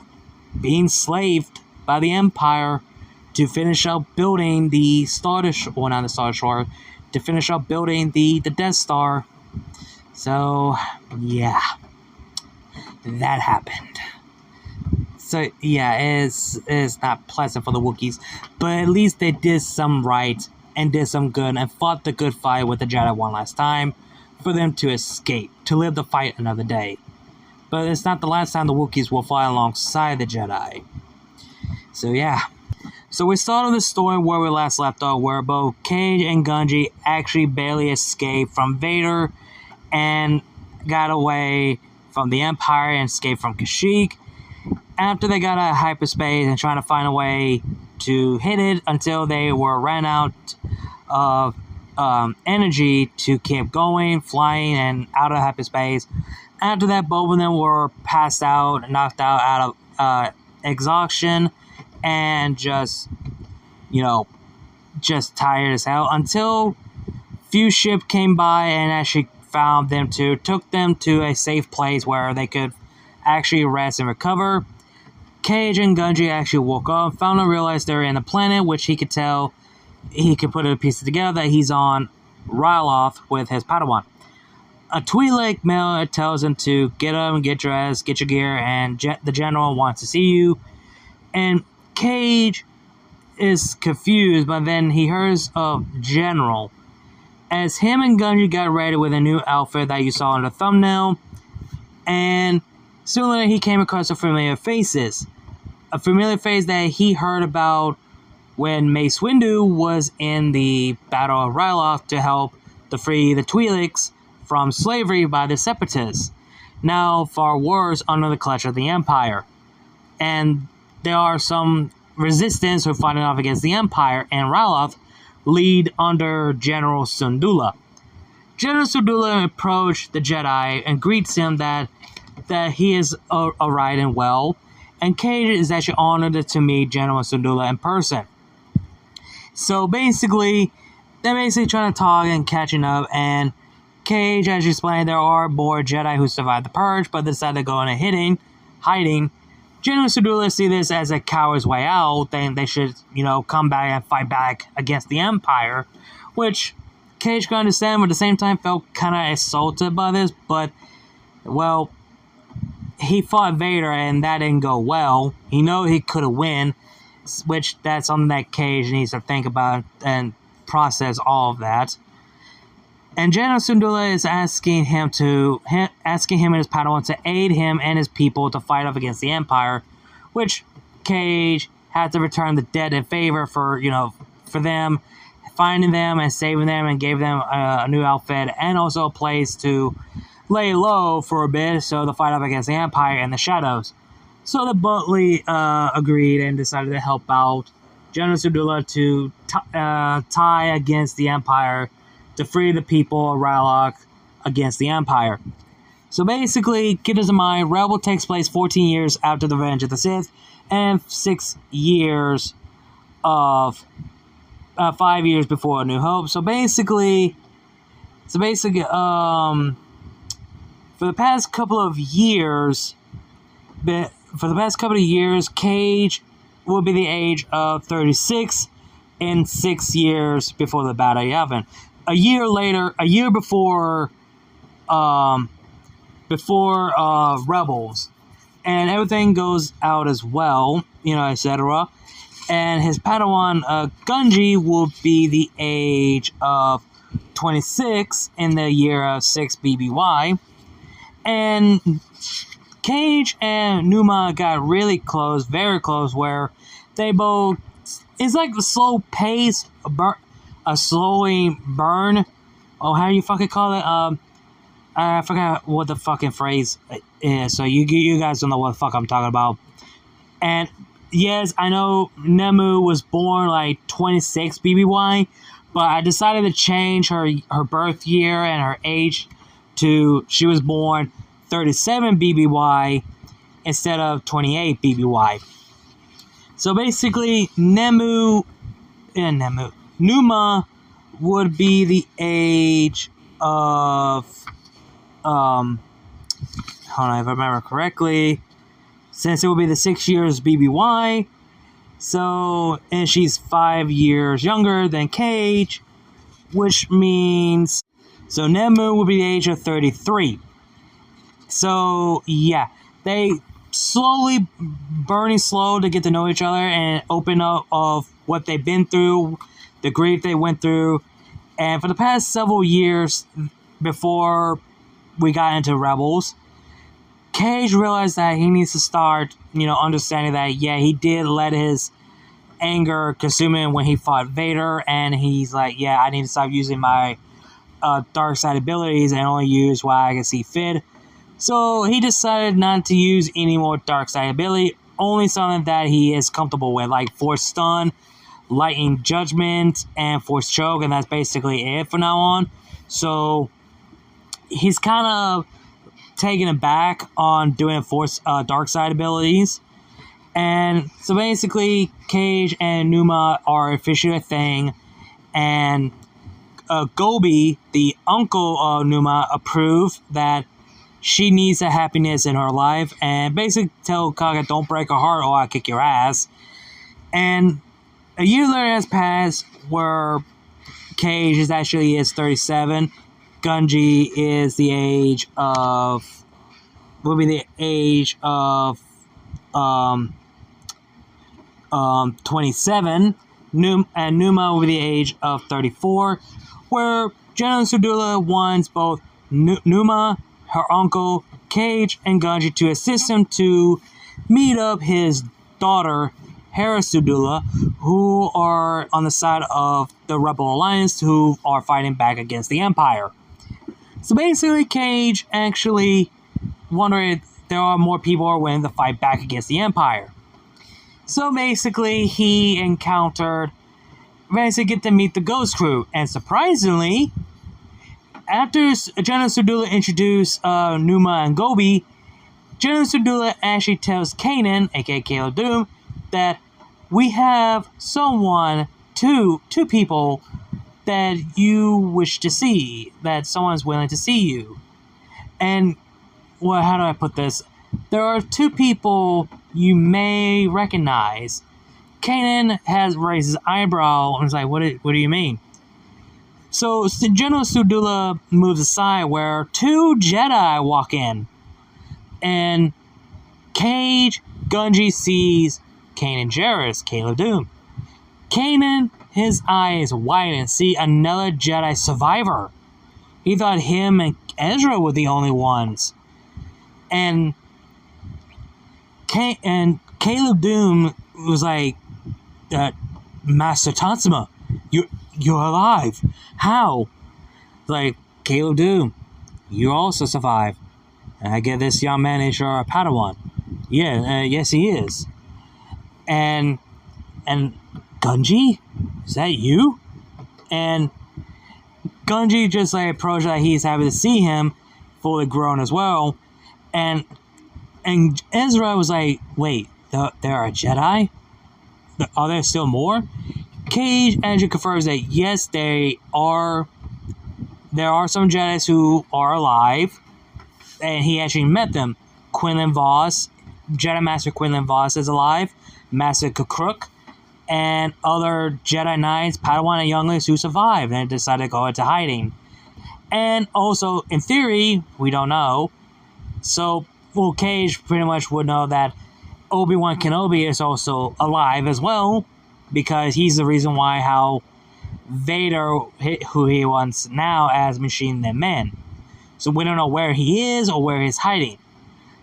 being enslaved by the Empire to finish up building the Star Destroyer, well, not the Star Destroyer, to finish up building the Death Star. So, yeah, that happened. So, yeah, it's not pleasant for the Wookiees, but at least they did some right and did some good and fought the good fight with the Jedi one last time for them to escape, to live the fight another day. But it's not the last time the Wookiees will fight alongside the Jedi. So, yeah. So we started the story where we last left off, where both Kage and Gunji actually barely escaped from Vader and got away from the Empire and escaped from Kashyyyk. After they got out of hyperspace and trying to find a way to hit it until they ran out of energy to keep going, flying, and out of hyperspace. After that, both of them were passed out, knocked out of exhaustion, and just tired as hell, until few ship came by and actually found them took them to a safe place where they could actually rest and recover. Kage and Gunji actually woke up, found and realized they're in a planet, which he could tell, he could put a piece together that he's on Ryloth with his Padawan. A Twi'lek male tells him to get up and get dressed, get your gear, and the general wants to see you. And Kage is confused, but then he hears of General. As him and Gunji got ready with a new outfit that you saw in the thumbnail, and soon later he came across some familiar faces. A familiar face that he heard about when Mace Windu was in the Battle of Ryloth to help to free the Twi'leks from slavery by the Separatists, now far worse under the clutch of the Empire. And there are some resistance who are fighting off against the Empire, and Ryloth lead under General Syndulla. General Syndulla approached the Jedi and greets him that he is alright and well, and Kage is actually honored to meet General Syndulla in person. So basically, they're trying to talk and catching up, and Kage actually explained there are more Jedi who survived the Purge, but decided to go into hiding. General Syndulla see this as a coward's way out, then they should, come back and fight back against the Empire, which Kage could understand, but at the same time felt kind of assaulted by this, but, well, he fought Vader and that didn't go well. He knew he could have won, which that's something that Kage needs to think about and process all of that. And General Syndulla is asking him and his Padawan to aid him and his people to fight off against the Empire, which Kage had to return the debt in favor for them, finding them and saving them, and gave them a new outfit and also a place to lay low for a bit, so to fight off against the Empire in the shadows. So the Butley agreed and decided to help out General Syndulla to tie against the Empire to free the people of Ryloth against the Empire. So basically, keep this in mind, Rebel takes place 14 years after the Revenge of the Sith, and 5 years before A New Hope. So basically, for the past couple of years, Kage will be the age of 36 and 6 years before the Battle of Yavin. A year before Rebels, and everything goes out as well, etc. And his Padawan Gunji will be the age of 26 in the year of 6 BBY. And Kage and Numa got really close, very close, where they both, it's like a slow pace, a slowly burn. Oh, how do you fucking call it? I forgot what the fucking phrase is, so you guys don't know what the fuck I'm talking about. And yes, I know Nemu was born like 26 BBY, but I decided to change her birth year and her age to she was born 37 BBY instead of 28 BBY. So basically, Numa would be the age of, hold on, if I remember correctly, since it would be the 6 years BBY, so, and she's 5 years younger than Kage, which means, so Nemu would be the age of 33. So, yeah, they slowly, burning slow to get to know each other and open up of what they've been through, the grief they went through, and for the past several years before we got into Rebels, Kage realized that he needs to start, understanding that, yeah, he did let his anger consume him when he fought Vader, and he's like, yeah, I need to stop using my dark side abilities and only use what I can see fit. So he decided not to use any more dark side ability, only something that he is comfortable with, like Force Stun, Lightning Judgment, and Force Choke, and that's basically it for now on. So he's kind of taking it back on doing Force dark side abilities. And so basically, Kage and Numa are officially a thing, and Gobi, the uncle of Numa, approved that she needs a happiness in her life, and basically tell Kage, don't break her heart or I'll kick your ass. And a year later has passed where Kage is 37. Gunji is the age of, 27. And Numa will be the age of 34, where General Sudula wants both Numa, her uncle, Kage, and Gunji to assist him to meet up his daughter, Hera Sudula, who are on the side of the Rebel Alliance, who are fighting back against the Empire. So basically, Kage actually wondered if there are more people who are willing to fight back against the Empire. So basically, he encountered, get to meet the Ghost Crew, and surprisingly, after General Sudula introduced Numa and Gobi, General Sudula actually tells Kanan, aka Caleb Doom, that we have someone, two people that you wish to see, that someone's willing to see you. And, well, how do I put this? There are two people you may recognize. Kanan has raised his eyebrow and is like, what do you mean? So General Sudula moves aside where two Jedi walk in. And Kage, Gunji sees Kanan Jarrus, Caleb Doom. Kanan, his eyes widen, see another Jedi survivor. He thought him and Ezra were the only ones. And Caleb Doom was like, Master Tatsuma, you're alive. How? Like, Caleb Doom, you also survived. And I get this young man is your Padawan. Yeah, yes he is. And Gunji, is that you? And Gunji just like approached that he's happy to see him, fully grown as well. And Ezra was like, wait, there are Jedi? Are there still more? Kage actually confirms that yes, there are some Jedi who are alive, and he actually met them. Quinlan Voss, Jedi Master Quinlan Voss is alive, Master Kukruk, and other Jedi Knights, Padawan and younglings who survived and decided to go into hiding. And also, in theory, we don't know. So, well, Kage pretty much would know that Obi-Wan Kenobi is also alive as well, because he's the reason why how Vader, who he wants now as Machine Than Men. So we don't know where he is or where he's hiding.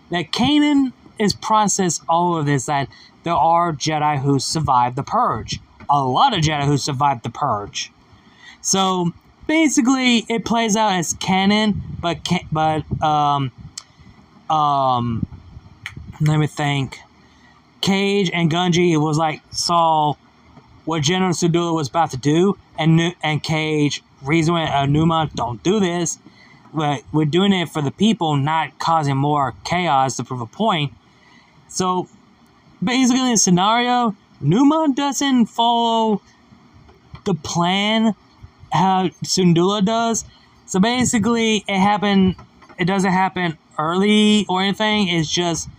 That Kanan is processed all of this, that there are Jedi who survived the Purge. A lot of Jedi who survived the Purge. So basically, it plays out as canon, but let me think. Kage and Gunji, it was like saw what General Sudula was about to do, and Kage reasoned with Numa, don't do this. But we're doing it for the people, not causing more chaos to prove a point. So, basically in the scenario, Numa doesn't follow the plan how Sundula does. So basically, it doesn't happen early or anything. It's just,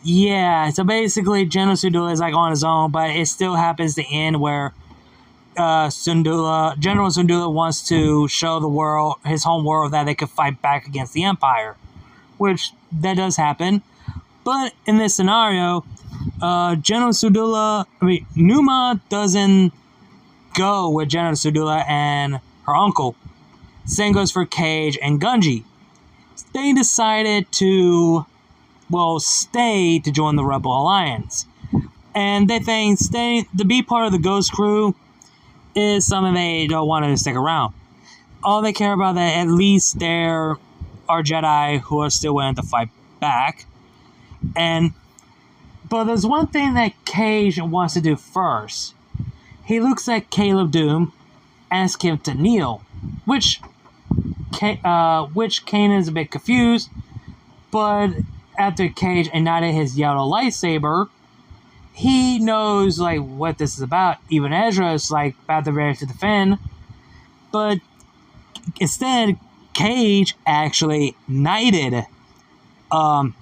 yeah. So basically, General Sundula is like on his own, but it still happens the end where General Sundula wants to show the world, his home world, that they could fight back against the Empire, which that does happen. But in this scenario, Numa doesn't go with General Sudula and her uncle. Same goes for Kage and Gunji. They decided to, stay to join the Rebel Alliance. And they think to be part of the Ghost Crew is something they don't want to stick around. All they care about that at least there are Jedi who are still willing to fight back. But there's one thing that Kage wants to do first. He looks at Caleb Doom, asks him to kneel, which Kanan is a bit confused, but after Kage ignited his yellow lightsaber, he knows what this is about. Even Ezra is about to ready to defend, but instead Kage actually knighted Kanan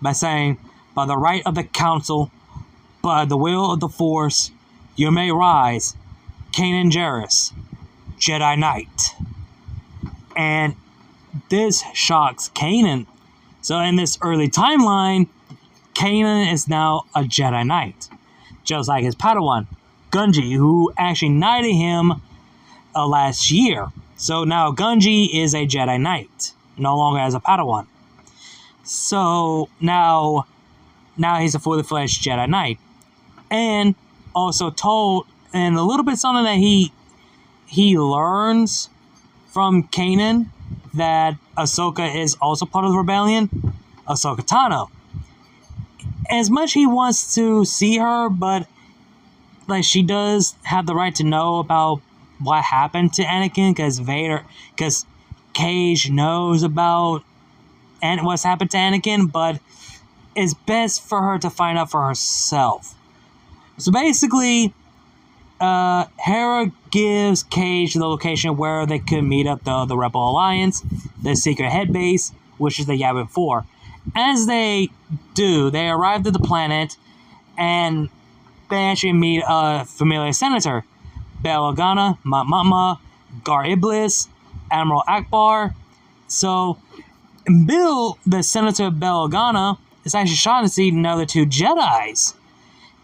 by saying, by the right of the council, by the will of the Force, you may rise, Kanan Jarrus, Jedi Knight. And this shocks Kanan. So in this early timeline, Kanan is now a Jedi Knight, just like his Padawan, Gunji, who actually knighted him last year. So now Gunji is a Jedi Knight, no longer as a Padawan. So now he's a fully fledged Jedi Knight. And also told, and a little bit something that he learns from Kanan, that Ahsoka is also part of the rebellion, Ahsoka Tano. As much he wants to see her, but she does have the right to know about what happened to Anakin, because Kage knows about what's happened to Anakin, but it's best for her to find out for herself. So basically, Hera gives Kage the location where they could meet up the Rebel Alliance, the secret head base, which is the Yavin 4. As they do, they arrive at the planet, and they actually meet a familiar senator, Bail Organa, Mama, Gar Iblis, Admiral Akbar. So, Bill, the senator Bail Organa, is actually shocked to see another two Jedis.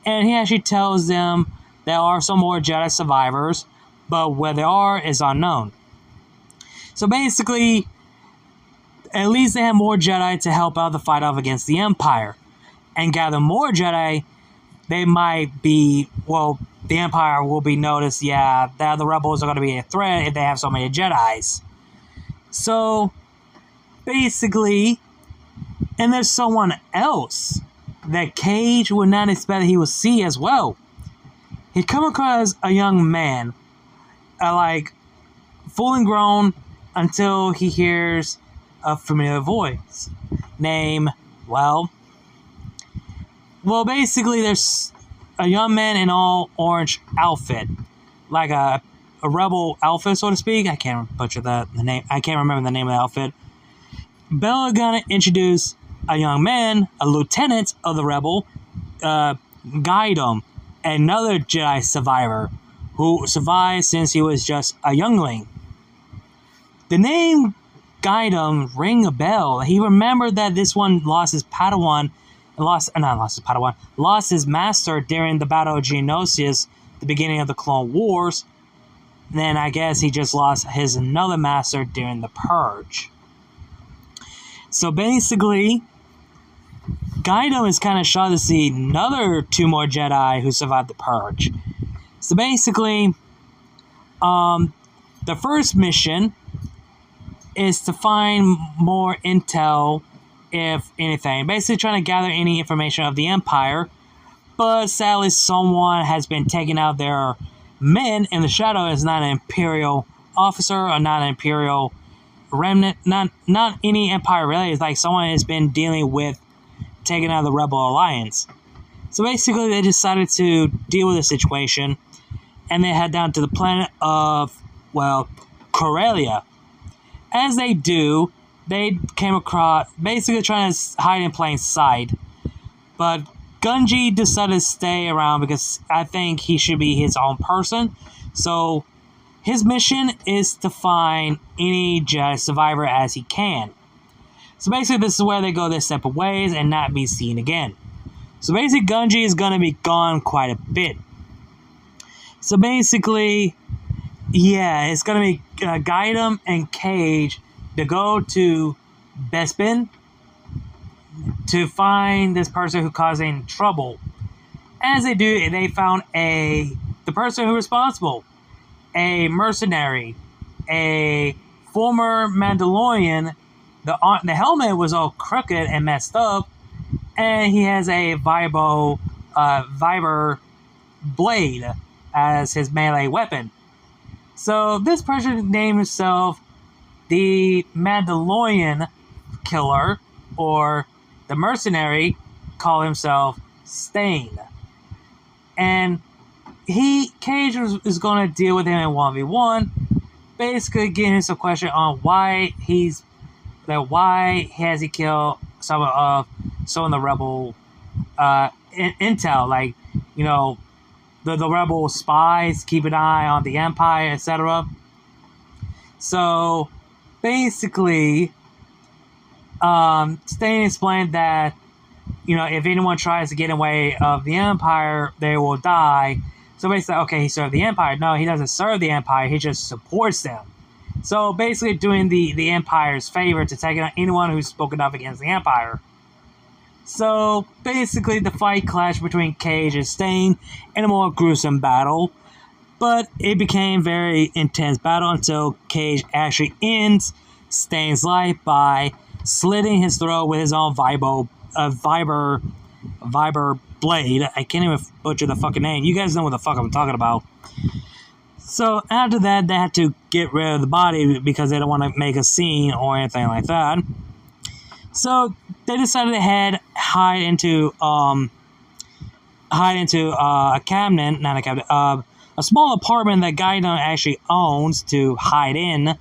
And he actually tells them there are some more Jedi survivors, but where they are is unknown. So basically, at least they have more Jedi to help out the fight off against the Empire. And gather more Jedi, they might be, the Empire will be noticed, that the Rebels are going to be a threat if they have so many Jedis. So, basically, and there's someone else that Kage would not expect he would see as well. He'd come across a young man, full and grown, until he hears a familiar voice. Name, basically there's a young man in all orange outfit, like a rebel outfit, so to speak. I can't butcher the name. I can't remember the name of the outfit. Bella gonna introduce a young man, a lieutenant of the rebel, Gaidam, another Jedi survivor who survived since he was just a youngling. The name Gaidam rang a bell. He remembered that this one lost his master during the Battle of Geonosis, the beginning of the Clone Wars. Then I guess he just lost his another master during the Purge. So basically, Gaidam is kind of shocked to see another two more Jedi who survived the Purge. So basically, the first mission is to find more intel, if anything. Basically trying to gather any information of the Empire, but sadly someone has been taking out their men in the shadow. Is not an Imperial officer or not an Imperial remnant, not any Empire related. It's like someone has been dealing with taking out the Rebel Alliance. So basically they decided to deal with the situation, and they head down to the planet of, well, Corellia. As they do, they came across, basically trying to hide in plain sight, but Gunji decided to stay around because I think he should be his own person. So his mission is to find any Jedi survivor as he can. So basically this is where they go their separate ways and not be seen again. So basically Gunji is going to be gone quite a bit. So basically, yeah, it's going to be Gaidam and Kage to go to Bespin to find this person who's causing trouble. As they do, they found the person who's responsible, a mercenary, a former Mandalorian. The helmet was all crooked and messed up, and he has a Viber blade as his melee weapon. So this person named himself the Mandalorian Killer, or the mercenary, called himself Stain. And Kage is going to deal with him in 1v1, basically getting some question on why has he killed some of the rebel intel, like, you know, the rebel spies, keep an eye on the Empire, etc. So basically, Stain explained that, you know, if anyone tries to get in the way of the Empire, they will die. So basically, okay, he served the Empire. No, he doesn't serve the Empire, he just supports them. So basically doing the Empire's favor to take out anyone who's spoken up against the Empire. So basically the fight clashed between Kage and Stain in a more gruesome battle. But it became very intense battle until Kage actually ends Stain's life by slitting his throat with his own Viber blade. I can't even butcher the fucking name. You guys know what the fuck I'm talking about. So after that, they had to get rid of the body because they don't want to make a scene or anything like that. So they decided to hide into a cabinet, not a cabinet, a small apartment that Gaidam actually owns to hide in.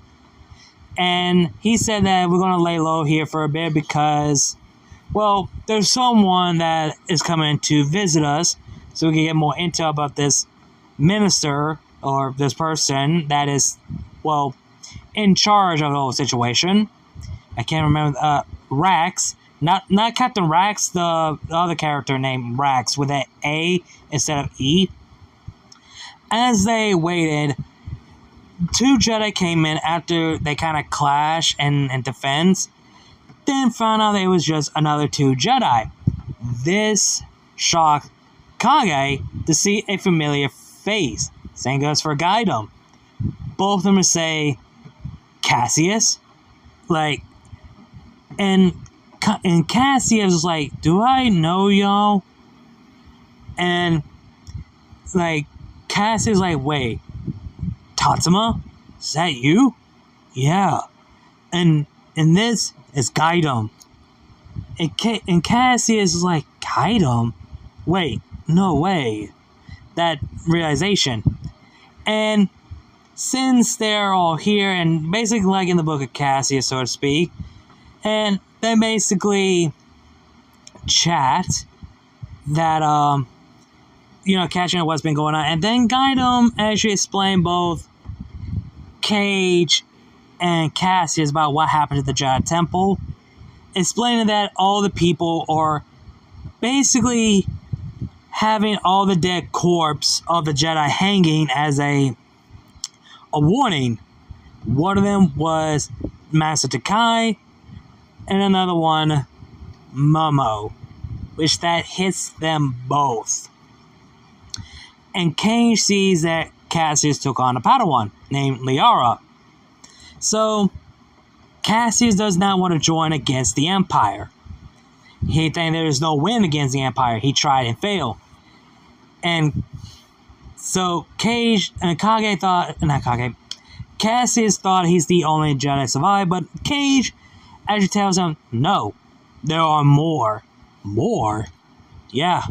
And he said that we're going to lay low here for a bit because, well, there's someone that is coming to visit us, so we can get more intel about this minister or this person that is, well, in charge of the whole situation. I can't remember, Rax. Not Captain Rax, the other character named Rax with an A instead of E. As they waited, 2 Jedi came in after they kind of clashed and defense. Then found out it was just another 2 Jedi. This shocked Kage to see a familiar face. Same goes for Gaidam. Both of them would say Cassius. Like, and Cassius was like, do I know y'all? And like Cassius like, wait, Tatsuma? Is that you? Yeah. And this is Gaidam. And Cassius is like, Gaidam? Wait, no way. That realization. And since they're all here, and basically like in the book of Cassius, so to speak, and they basically chat that, you know, catching up what's been going on. And then Gaidam actually explained both Kage and Cassius about what happened to the Jedi Temple, explaining that all the people are basically having all the dead corpse of the Jedi hanging as a warning. One of them was Master Takai, and another one, Momo, which that hits them both. And Kage sees that Cassius took on a Padawan named Liara. So Cassius does not want to join against the Empire. He thinks there is no win against the Empire. He tried and failed. And so Kage and Kage thought, not Kage, Cassius thought he's the only Jedi survived, but Kage actually tells him, no, there are more. More? Yeah.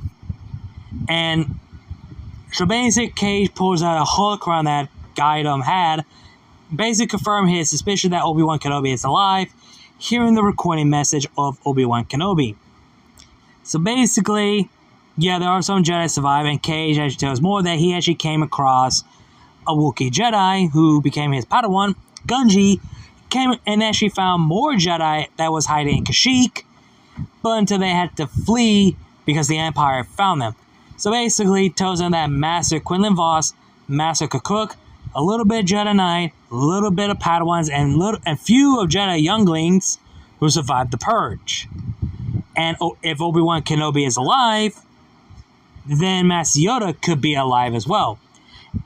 And so basically Kage pulls out a holocron that Gaidam had, basically confirm his suspicion that Obi-Wan Kenobi is alive, hearing the recording message of Obi-Wan Kenobi. So basically, yeah, there are some Jedi survive, and Kage actually tells more that he actually came across a Wookiee Jedi who became his Padawan, Gungi, came and actually found more Jedi that was hiding in Kashyyyk, but until they had to flee because the Empire found them. So basically, tells them that Master Quinlan Vos, Master Kakuk, a little bit of Jedi Knight, a little bit of Padawans, and few of Jedi younglings who survived the Purge. And if Obi-Wan Kenobi is alive, then Master Yoda could be alive as well.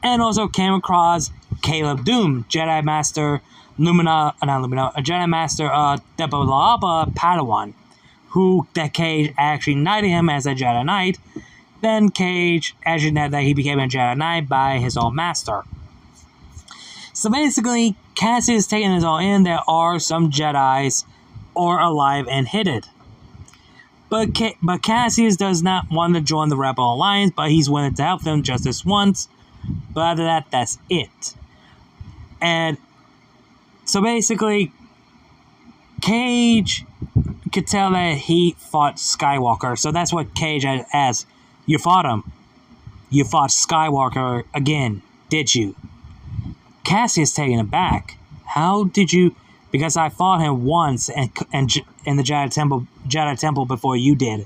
And also came across Caleb Doom, Jedi Master Jedi Master Debalaba Padawan, that Kage actually knighted him as a Jedi Knight. Then Kage actually knew that he became a Jedi Knight by his own master. So basically, Cassius is taking this all in. There are some Jedis are alive and hidden. But Cassius does not want to join the Rebel Alliance, but he's willing to help them just this once. But other than that, that's it. And so basically, Kage could tell that he fought Skywalker. So that's what Kage asked. You fought him. You fought Skywalker again, did you? Cassius taken aback. How did you? Because I fought him once and in the Jedi Temple before you did.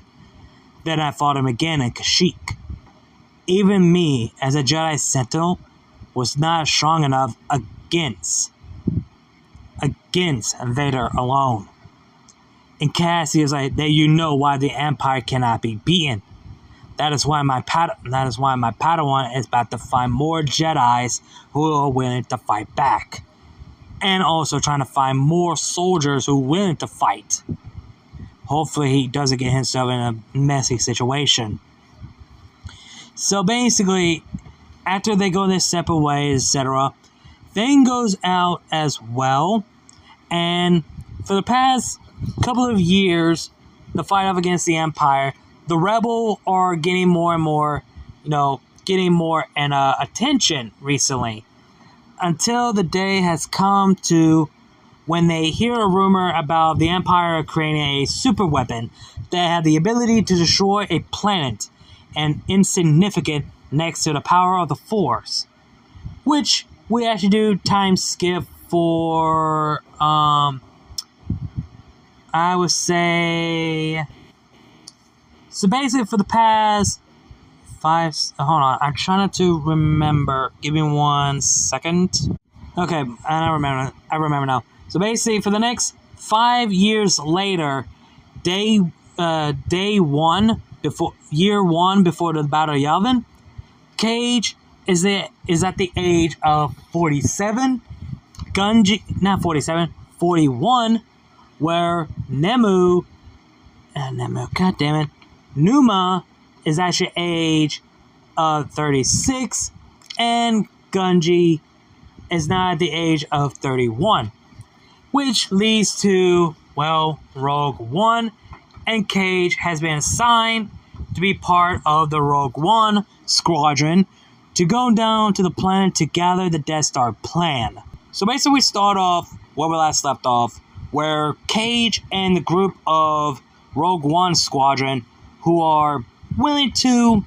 Then I fought him again in Kashyyyk. Even me, as a Jedi Sentinel, was not strong enough against Vader alone. And Cassius like that, you know why the Empire cannot be beaten. That is why my Padawan is about to find more Jedis who are willing to fight back. And also trying to find more soldiers who are willing to fight. Hopefully he doesn't get himself in a messy situation. So basically, after they go their separate ways, etc., Thane goes out as well. And for the past couple of years, the fight off against the Empire, the Rebel are getting more and more, getting more attention recently. Until the day has come to when they hear a rumor about the Empire creating a super weapon that had the ability to destroy a planet and insignificant next to the power of the Force. Which we actually do time skip for, I would say... So basically for the past hold on, I'm trying to remember. Give me 1 second. Okay, and I remember now. So basically, for the next 5 years later, year one before the Battle of Yavin, Kage is at the age of 47. Gungi, not 47, 41, where Numa, Numa is actually age of 36, and Gungi is now at the age of 31, which leads to, Rogue One, and Kage has been assigned to be part of the Rogue One squadron to go down to the planet to gather the Death Star plan. So basically we start off where we last left off, where Kage and the group of Rogue One squadron who are willing to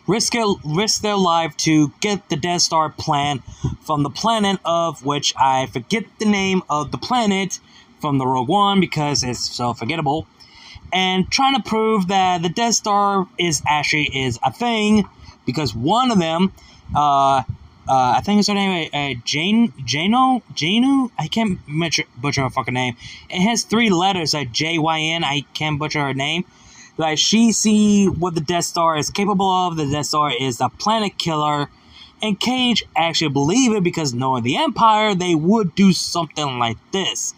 risk their life to get the Death Star plan from the planet of which I forget the name of the planet from the Rogue One because it's so forgettable, and trying to prove that the Death Star is a thing, because one of them, I think it's her name, Janu, I can't butcher her fucking name. It has 3 letters, like JYN, I can't butcher her name. Like, she see what the Death Star is capable of. The Death Star is a planet killer. And Kage actually believe it because knowing the Empire, they would do something like this.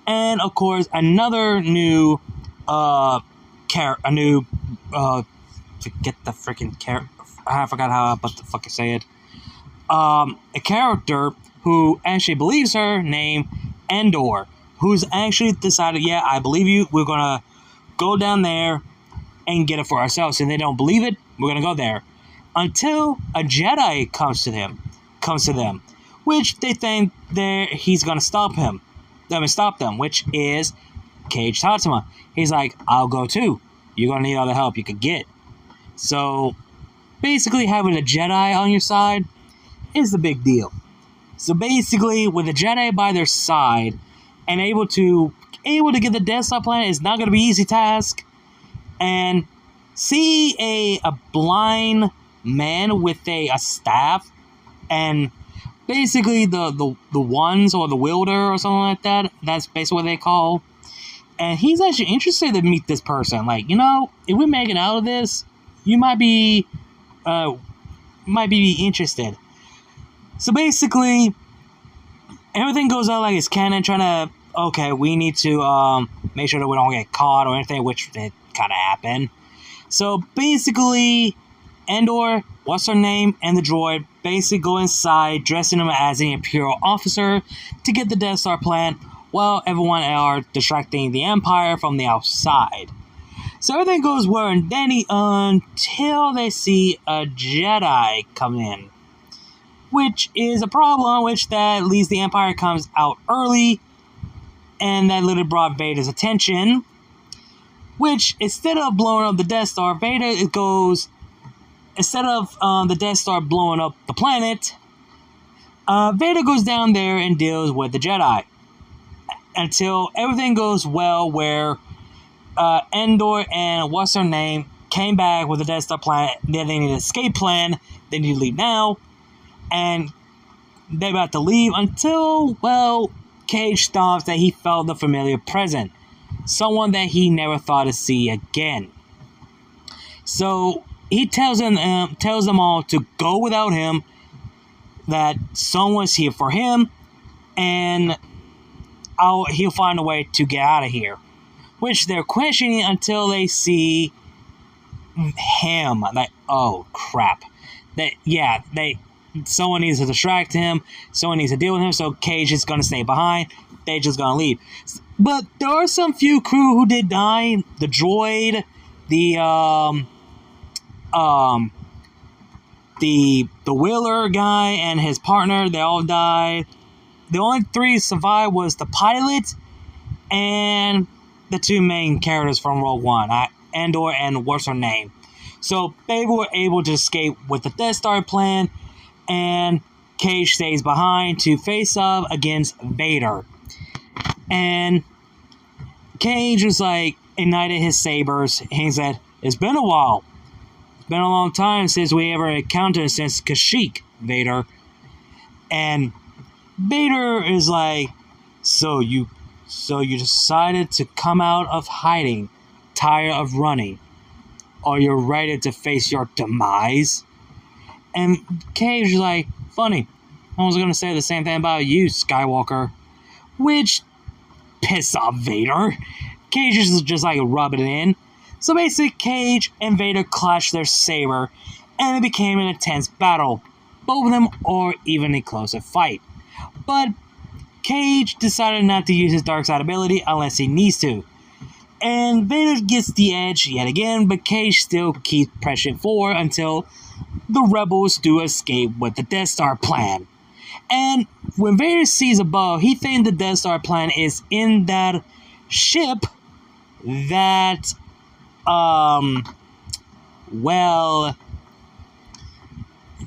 And, of course, another new forget the freaking character. I forgot how about the fucking say it. A character who actually believes her, named Endor, who's actually decided, yeah, I believe you. We're gonna go down there and get it for ourselves. And they don't believe it, we're gonna go there. Until a Jedi comes to them, which they think he's gonna stop them, which is Kage Tatsuma. He's like, I'll go too. You're gonna need all the help you could get. So basically, having a Jedi on your side is the big deal. So basically, with a Jedi by their side and able to get the Death Star planet is not going to be an easy task. And see a blind man with a staff and basically the ones or the wielder or something like that. That's basically what they call. And he's actually interested to meet this person. Like, if we make it out of this, you might be interested. So basically, everything goes out like it's canon, trying to, okay, we need to make sure that we don't get caught or anything, which it kind of happened. So basically, Endor, what's her name, and the droid basically go inside, dressing him as an Imperial officer to get the Death Star plan, while everyone are distracting the Empire from the outside. So everything goes well and dandy until they see a Jedi come in, which is a problem, which that leads the Empire comes out early, and that literally brought Vader's attention, which instead of blowing up the Death Star, instead of the Death Star blowing up the planet, Vader goes down there and deals with the Jedi, until everything goes well, where Endor and what's her name came back with the Death Star planet. Then they need an escape plan. They need to leave now. And they're about to leave until, well, Kage stops that he felt the familiar presence. Someone that he never thought to see again. So he tells them all to go without him, that someone's here for him, and he'll find a way to get out of here. Which they're questioning until they see him. Like, oh crap. Someone needs to distract him. Someone needs to deal with him. So Kage is going to stay behind. They're just going to leave. But there are some few crew who did die. The droid, the wheeler guy and his partner, they all died. The only three survived was the pilot and the two main characters from Rogue One, Endor and what's her name. So they were able to escape with the Death Star plan, and Kage stays behind to face off against Vader. And Kage was like, ignited his sabers, and he said, it's been a while. It's been a long time since we ever encountered since Kashyyyk, Vader. And Vader is like, So you decided to come out of hiding, tired of running. Are you ready to face your demise? And Kage is like, funny, I was going to say the same thing about you, Skywalker. Which pissed off Vader. Kage is just like rubbing it in. So basically, Kage and Vader clashed their saber, and it became an intense battle. Both of them are even a closer fight. But Kage decided not to use his dark side ability unless he needs to. And Vader gets the edge yet again, but Kage still keeps pressing forward until the rebels do escape with the Death Star plan. And when Vader sees above, he thinks the Death Star plan is in that ship that,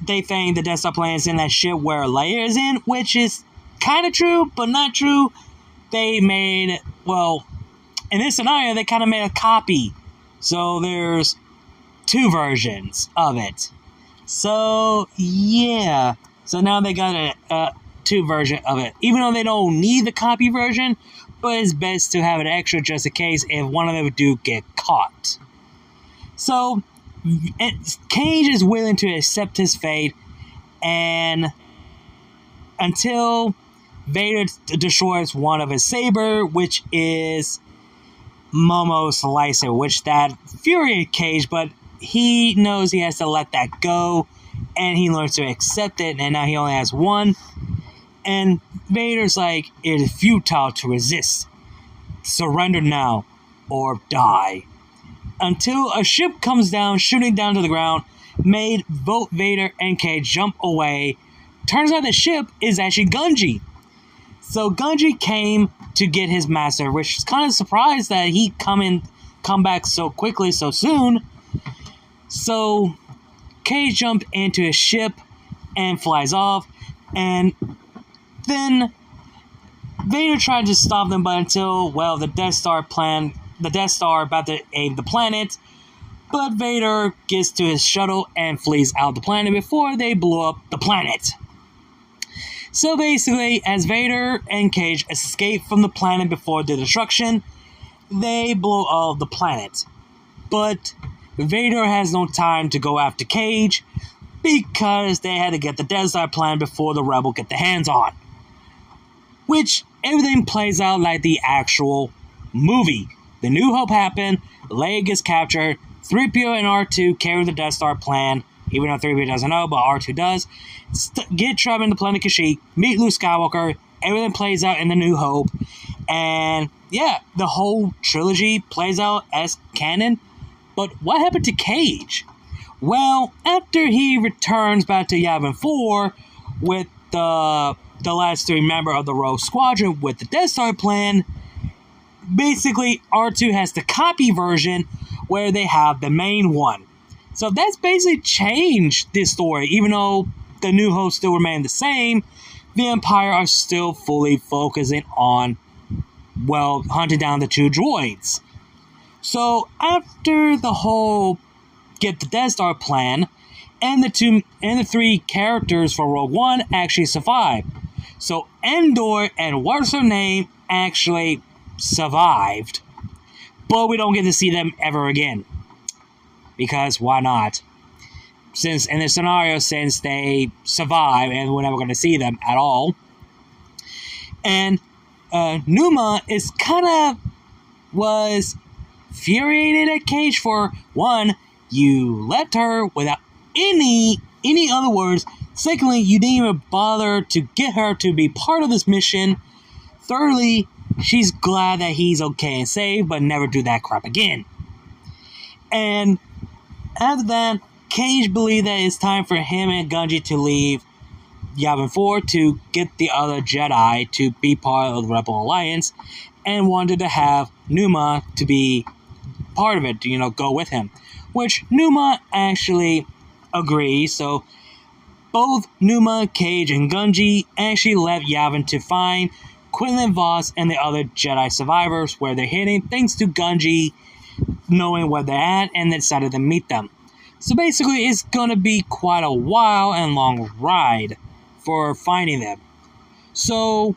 they think the Death Star plan is in that ship where Leia is in, which is kind of true, but not true. They made, in this scenario, they kind of made a copy. So there's two versions of it. So, yeah. So now they got a two version of it. Even though they don't need the copy version, but it's best to have it extra just in case if one of them do get caught. So, Kage is willing to accept his fate, and until Vader destroys one of his saber, which is Momo's lightsaber, which that infuriated Kage, but he knows he has to let that go, and he learns to accept it, and now he only has one. And Vader's like, it is futile to resist. Surrender now, or die. Until a ship comes down, shooting down to the ground, made both Vader and Kage jump away. Turns out the ship is actually Gungi. So Gungi came to get his master, which is kind of surprised that he come back so quickly, so soon. So Kage jumped into his ship and flies off, and then Vader tried to stop them, but until, well, the Death Star about to aim the planet, but Vader gets to his shuttle and flees out the planet before they blow up the planet. So basically, as Vader and Kage escape from the planet before the destruction, they blow up the planet. But Vader has no time to go after Kage because they had to get the Death Star planet before the Rebel get their hands on. Which, everything plays out like the actual movie. The New Hope happened, Leia gets captured, 3PO and R2 carry the Death Star plan, even though 3PO doesn't know, but R2 does. Get trapped in the planet Kashyyyk, meet Luke Skywalker, everything plays out in the New Hope, and yeah, the whole trilogy plays out as canon. But what happened to Kage? Well, after he returns back to Yavin 4 with the last three members of the Rogue Squadron with the Death Star plan, basically R2 has the copy version where they have the main one. So that's basically changed this story. Even though the New Hope still remain the same, the Empire are still fully focusing on, well, hunting down the two droids. So after the whole get the Death Star plan, and the three characters for Rogue One actually survive. So Endor and what's her name actually survived, but we don't get to see them ever again. Because why not? Since in the scenario, since they survive and we're never going to see them at all. And Numa is was infuriated at Kage for, one, you left her without any other words. Secondly, you didn't even bother to get her to be part of this mission. Thirdly, she's glad that he's okay and safe, but never do that crap again. And after that, Kage believed that it's time for him and Gungi to leave Yavin 4 to get the other Jedi to be part of the Rebel Alliance, and wanted to have Numa to be part of it, go with him. Which Numa actually agrees, so both Numa, Kage, and Gungi actually left Yavin to find Quinlan Vos and the other Jedi survivors where they're hiding, thanks to Gungi knowing where they're at, and they decided to meet them. So basically, it's gonna be quite a while and long ride for finding them. So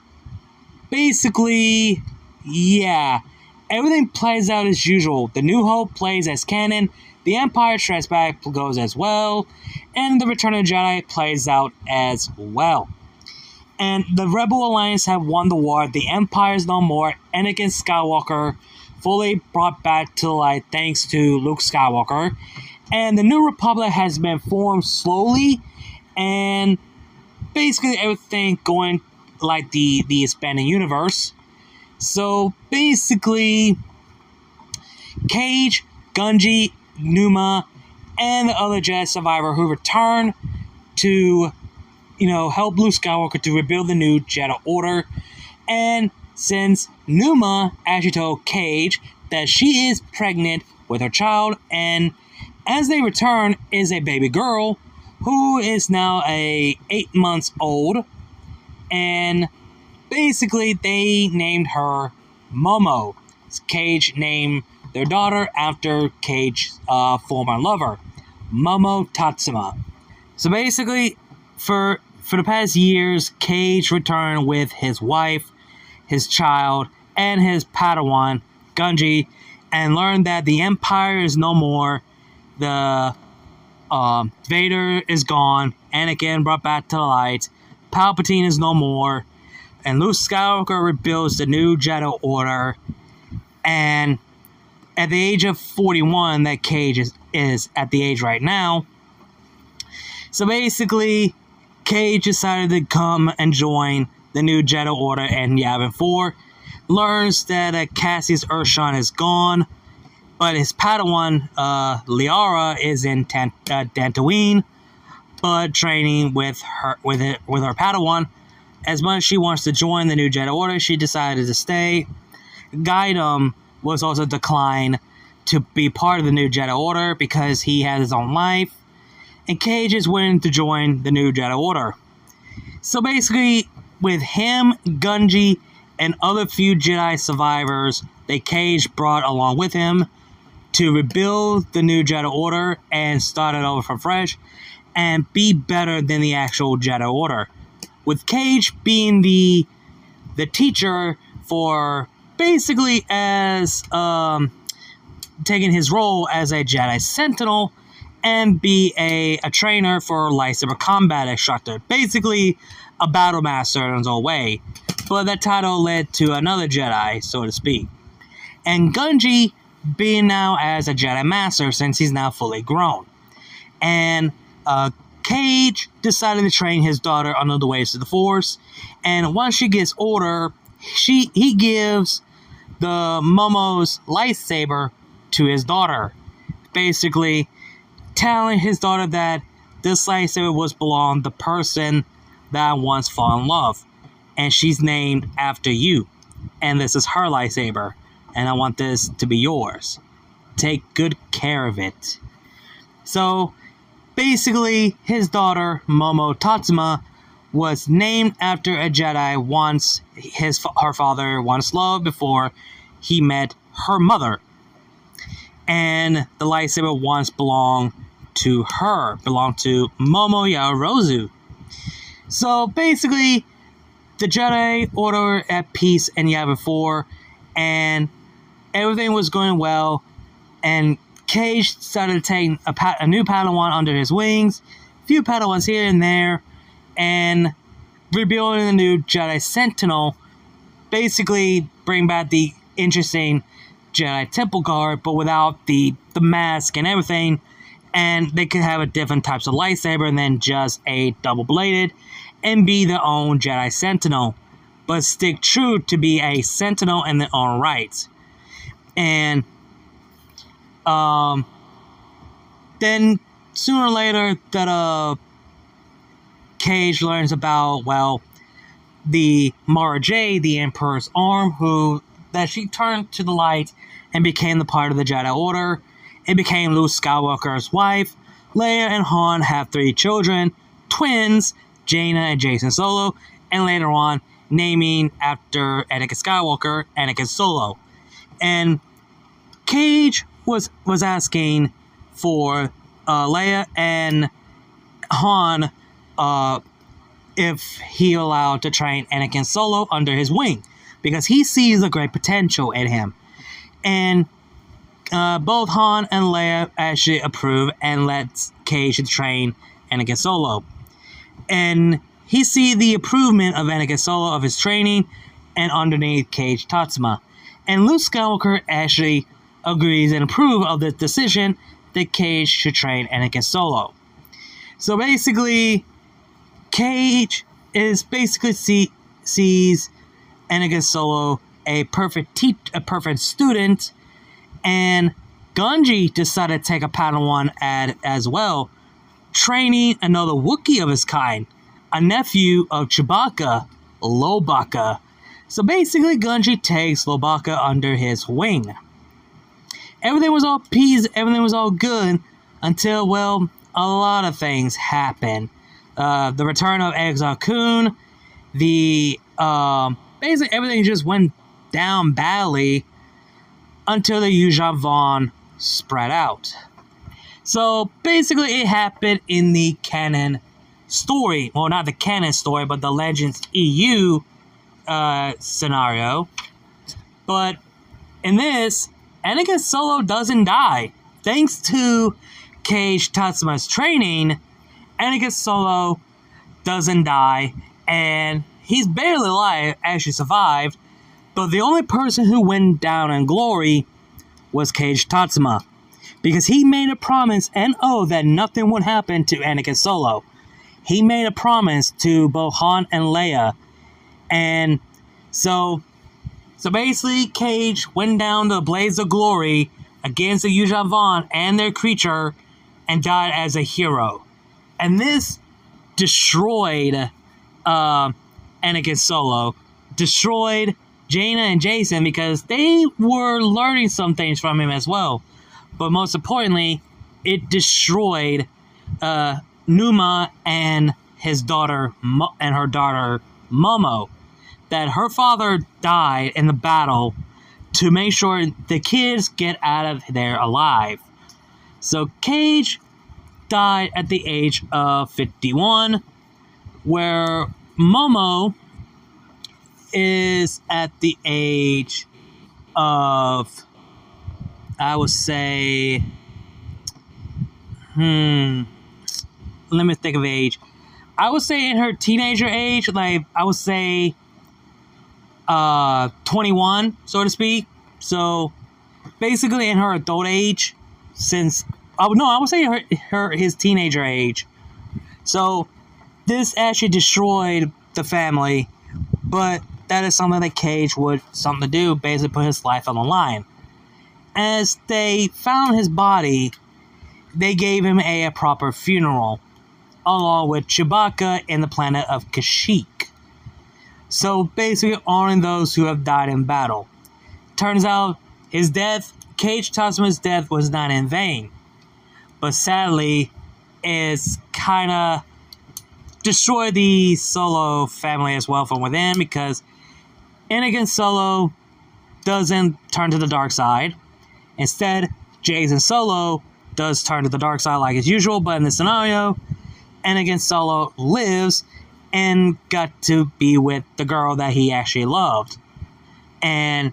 basically, yeah, everything plays out as usual. The New Hope plays as canon, the Empire Strikes Back goes as well, and the Return of the Jedi plays out as well. And the Rebel Alliance have won the war, the Empire is no more, Anakin Skywalker fully brought back to light thanks to Luke Skywalker, and the New Republic has been formed slowly, and basically everything going like the expanding universe. So basically, Kage, Gungi, Numa, and the other Jedi survivor who return to, help Luke Skywalker to rebuild the new Jedi Order. And since Numa actually told Kage that she is pregnant with her child, and as they return is a baby girl who is now 8 months old, and basically they named her Momo. Kage named their daughter after Kage's former lover, Momo Tatsuma. So basically, for the past years, Kage returned with his wife, his child, and his Padawan, Gungi, and learned that the Empire is no more. The Vader is gone, Anakin brought back to the light, Palpatine is no more, and Luke Skywalker rebuilds the new Jedi Order. And at the age of 41, that Kage is at the age right now. So basically, Kage decided to come and join the new Jedi Order in Yavin 4. Learns that Cassius Urshan is gone, but his Padawan, Liara, is in Dantooine, but training with her Padawan. As much as she wants to join the new Jedi Order, she decided to stay. Gaidam was also declined to be part of the new Jedi Order because he has his own life, and Kage is willing to join the new Jedi Order. So basically, with him, Gungi, and other few Jedi survivors that Kage brought along with him to rebuild the new Jedi Order and start it over from fresh and be better than the actual Jedi Order. With Kage being the teacher for basically as taking his role as a Jedi Sentinel and be a trainer for lightsaber combat instructor. Basically a battle master in his own way. But that title led to another Jedi, so to speak. And Gungi being now as a Jedi Master since he's now fully grown. And Kage decided to train his daughter under the ways of the Force. And once she gets older, he gives the Momo's lightsaber to his daughter. Basically telling his daughter that this lightsaber was belonged to the person that once fell in love. And she's named after you. And this is her lightsaber. And I want this to be yours. Take good care of it. So, basically, his daughter, Momo Tatsuma, was named after a Jedi once her father once loved before he met her mother. And the lightsaber once belonged to her. Belonged to Momo Yaoyorozu. So, basically, the Jedi Order at peace in Yavin 4, and everything was going well, and Kage started taking a new Padawan under his wings, a few Padawans here and there, and rebuilding the new Jedi Sentinel, basically bring back the interesting Jedi Temple Guard, but without the mask and everything, and they could have a different types of lightsaber than just a double-bladed, and be their own Jedi Sentinel, but stick true to be a Sentinel in their own right. And then sooner or later that Kage learns about, well, the Mara Jade, the Emperor's arm, that she turned to the light and became the part of the Jedi Order. It became Luke Skywalker's wife. Leia and Han have 3 children, twins, Jaina and Jason Solo, and later on, naming after Anakin Skywalker, Anakin Solo. And Kage was asking for Leia and Han if he allowed to train Anakin Solo under his wing, because he sees a great potential in him. And both Han and Leia actually approve and let Kage train Anakin Solo. And he see the improvement of Anakin Solo of his training and underneath Kage Tatsuma. And Luke Skywalker actually agrees and approves of the decision that Kage should train Anakin Solo. So basically, Kage is basically sees Anakin Solo a perfect student, and Gungi decided to take a Padawan as well, training another Wookiee of his kind, a nephew of Chewbacca, Lobaka. So basically, Gungi takes Lobaka under his wing. Everything was all peace, everything was all good, until, well, a lot of things happened. The return of Exar Kun, basically everything just went down badly until the Yuuzhan Vong spread out. So basically it happened in the canon story. Well, not the canon story, but the Legends EU scenario. But in this, Anakin Solo doesn't die. Thanks to Kage Tatsuma's training, Anakin Solo doesn't die, and he's barely alive, actually survived, but the only person who went down in glory was Kage Tatsuma, Because he made a promise and oath that nothing would happen to Anakin Solo. He made a promise to both Han and Leia. And so basically, Kage went down the blaze of glory against the Yuuzhan Vong and their creature and died as a hero. And this destroyed Anakin Solo, destroyed Jaina and Jacen, because they were learning some things from him as well. But most importantly, it destroyed Numa and her daughter Momo. That her father died in the battle to make sure the kids get out of there alive. So Kage died at the age of 51, where Momo is at the age of, I would say, let me think of age. I would say in her teenager age, like, I would say 21, so to speak. So basically in her adult age, I would say his teenager age. So this actually destroyed the family, but that is something that Kage would something to do, basically put his life on the line. As they found his body, they gave him a proper funeral, along with Chewbacca and the planet of Kashyyyk. So basically honoring those who have died in battle. Turns out his death, Kage Tatsuma's death, was not in vain. But sadly, it's kind of destroyed the Solo family as well from within, because Anakin Solo doesn't turn to the dark side. Instead, Jacen Solo does turn to the dark side like as usual, but in this scenario, Anakin Solo lives and got to be with the girl that he actually loved. And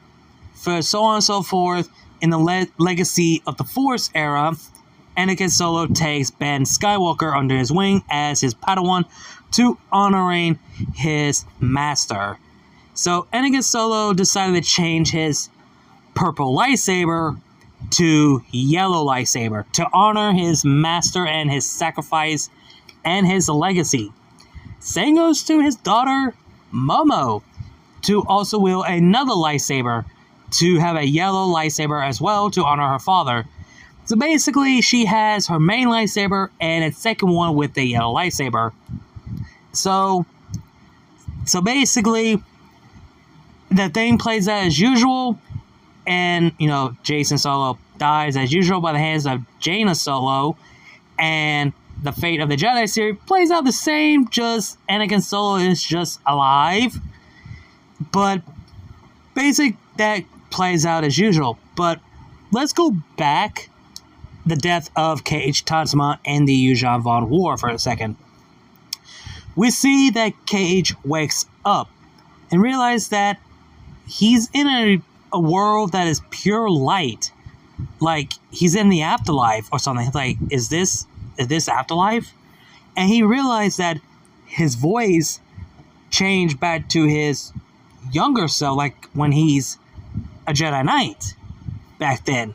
for so on and so forth, in the Legacy of the Force era, Anakin Solo takes Ben Skywalker under his wing as his Padawan to honoring his master. So Anakin Solo decided to change his purple lightsaber to yellow lightsaber to honor his master and his sacrifice and his legacy. Same goes to his daughter Momo, to also wield another lightsaber, to have a yellow lightsaber as well to honor her father. So basically, she has her main lightsaber and a second one with the yellow lightsaber. So basically, the thing plays out as usual, and, Jacen Solo dies as usual by the hands of Jaina Solo, and the fate of the Jedi series plays out the same, just Anakin Solo is just alive. But basically, that plays out as usual. But let's go back the death of Kage Tatsuma and the Yuuzhan Vong War for a second. We see that Kage wakes up and realizes that he's in a world that is pure light. Like, he's in the afterlife or something. Like, is this afterlife? And he realized that his voice changed back to his younger self, like when he's a Jedi Knight back then.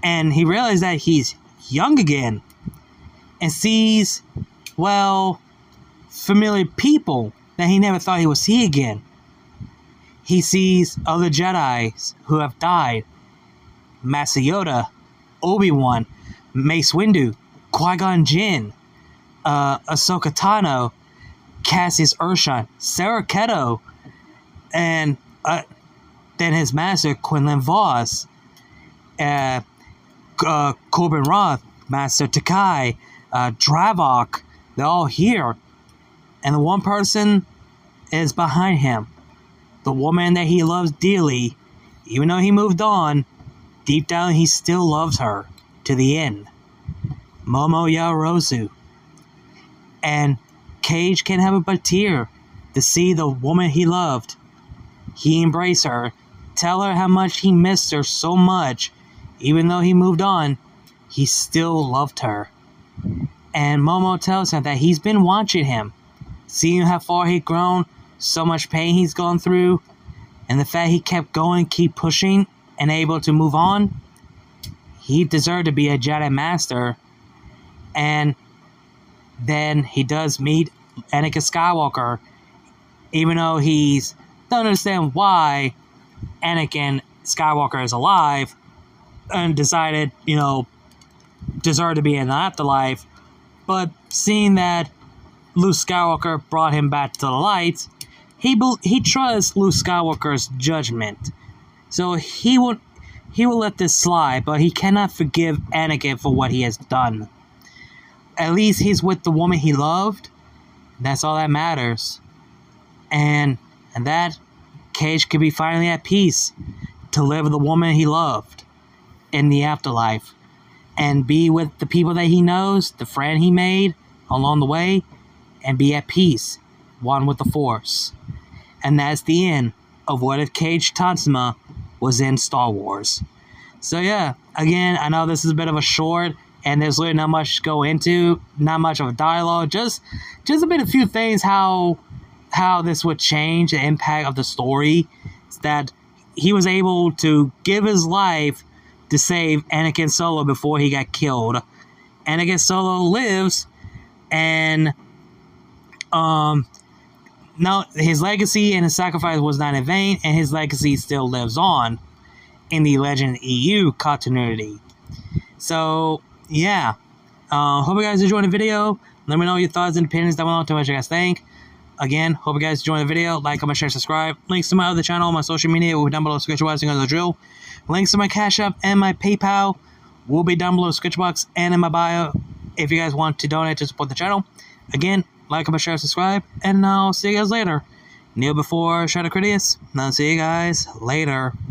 And he realized that he's young again and sees, familiar people that he never thought he would see again. He sees other Jedis who have died. Master Yoda, Obi-Wan, Mace Windu, Qui-Gon Jinn, Ahsoka Tano, Cassius Urshan, Sarah Keto, and then his master, Quinlan Vos, Corbin Roth, Master Takai, Dravok. They're all here. And the one person is behind him. The woman that he loves dearly. Even though he moved on, deep down he still loves her to the end. Momo Yaoyorozu. And Kage can't help but tear to see the woman he loved. He embraced her, tell her how much he missed her so much. Even though he moved on, he still loved her. And Momo tells him that he's been watching him, seeing how far he'd grown, so much pain he's gone through, and the fact he kept going, keep pushing, and able to move on. he deserved to be a Jedi Master. And then he does meet Anakin Skywalker, even though he's don't understand why Anakin Skywalker is alive and decided, deserved to be in the afterlife. But seeing that Luke Skywalker brought him back to the light, he trusts Luke Skywalker's judgment. So he will let this slide, but he cannot forgive Anakin for what he has done. At least he's with the woman he loved. That's all that matters. And that Kage could be finally at peace to live with the woman he loved in the afterlife and be with the people that he knows, the friend he made along the way, and be at peace, one with the Force. And that's the end of What If Kage Tatsuma was in Star Wars. So yeah, again, I know this is a bit of a short, and there's really not much to go into, not much of a dialogue, just a few things how this would change the impact of the story. It's that he was able to give his life to save Anakin Solo before he got killed. Anakin Solo lives, and no, his legacy and his sacrifice was not in vain, and his legacy still lives on in the Legend EU continuity. So yeah, hope you guys enjoyed the video. Let me know your thoughts and opinions down below. Tell me what you guys think. Again, hope you guys enjoyed the video. Like, comment, share, subscribe. Links to my other channel, my social media will be down below in the description box. You know the drill. Links to my Cash App and my PayPal will be down below in the description box and in my bio if you guys want to donate to support the channel. Again, like, comment, share, subscribe, and I'll see you guys later. Kneel before Shadow Critias, and I'll see you guys later.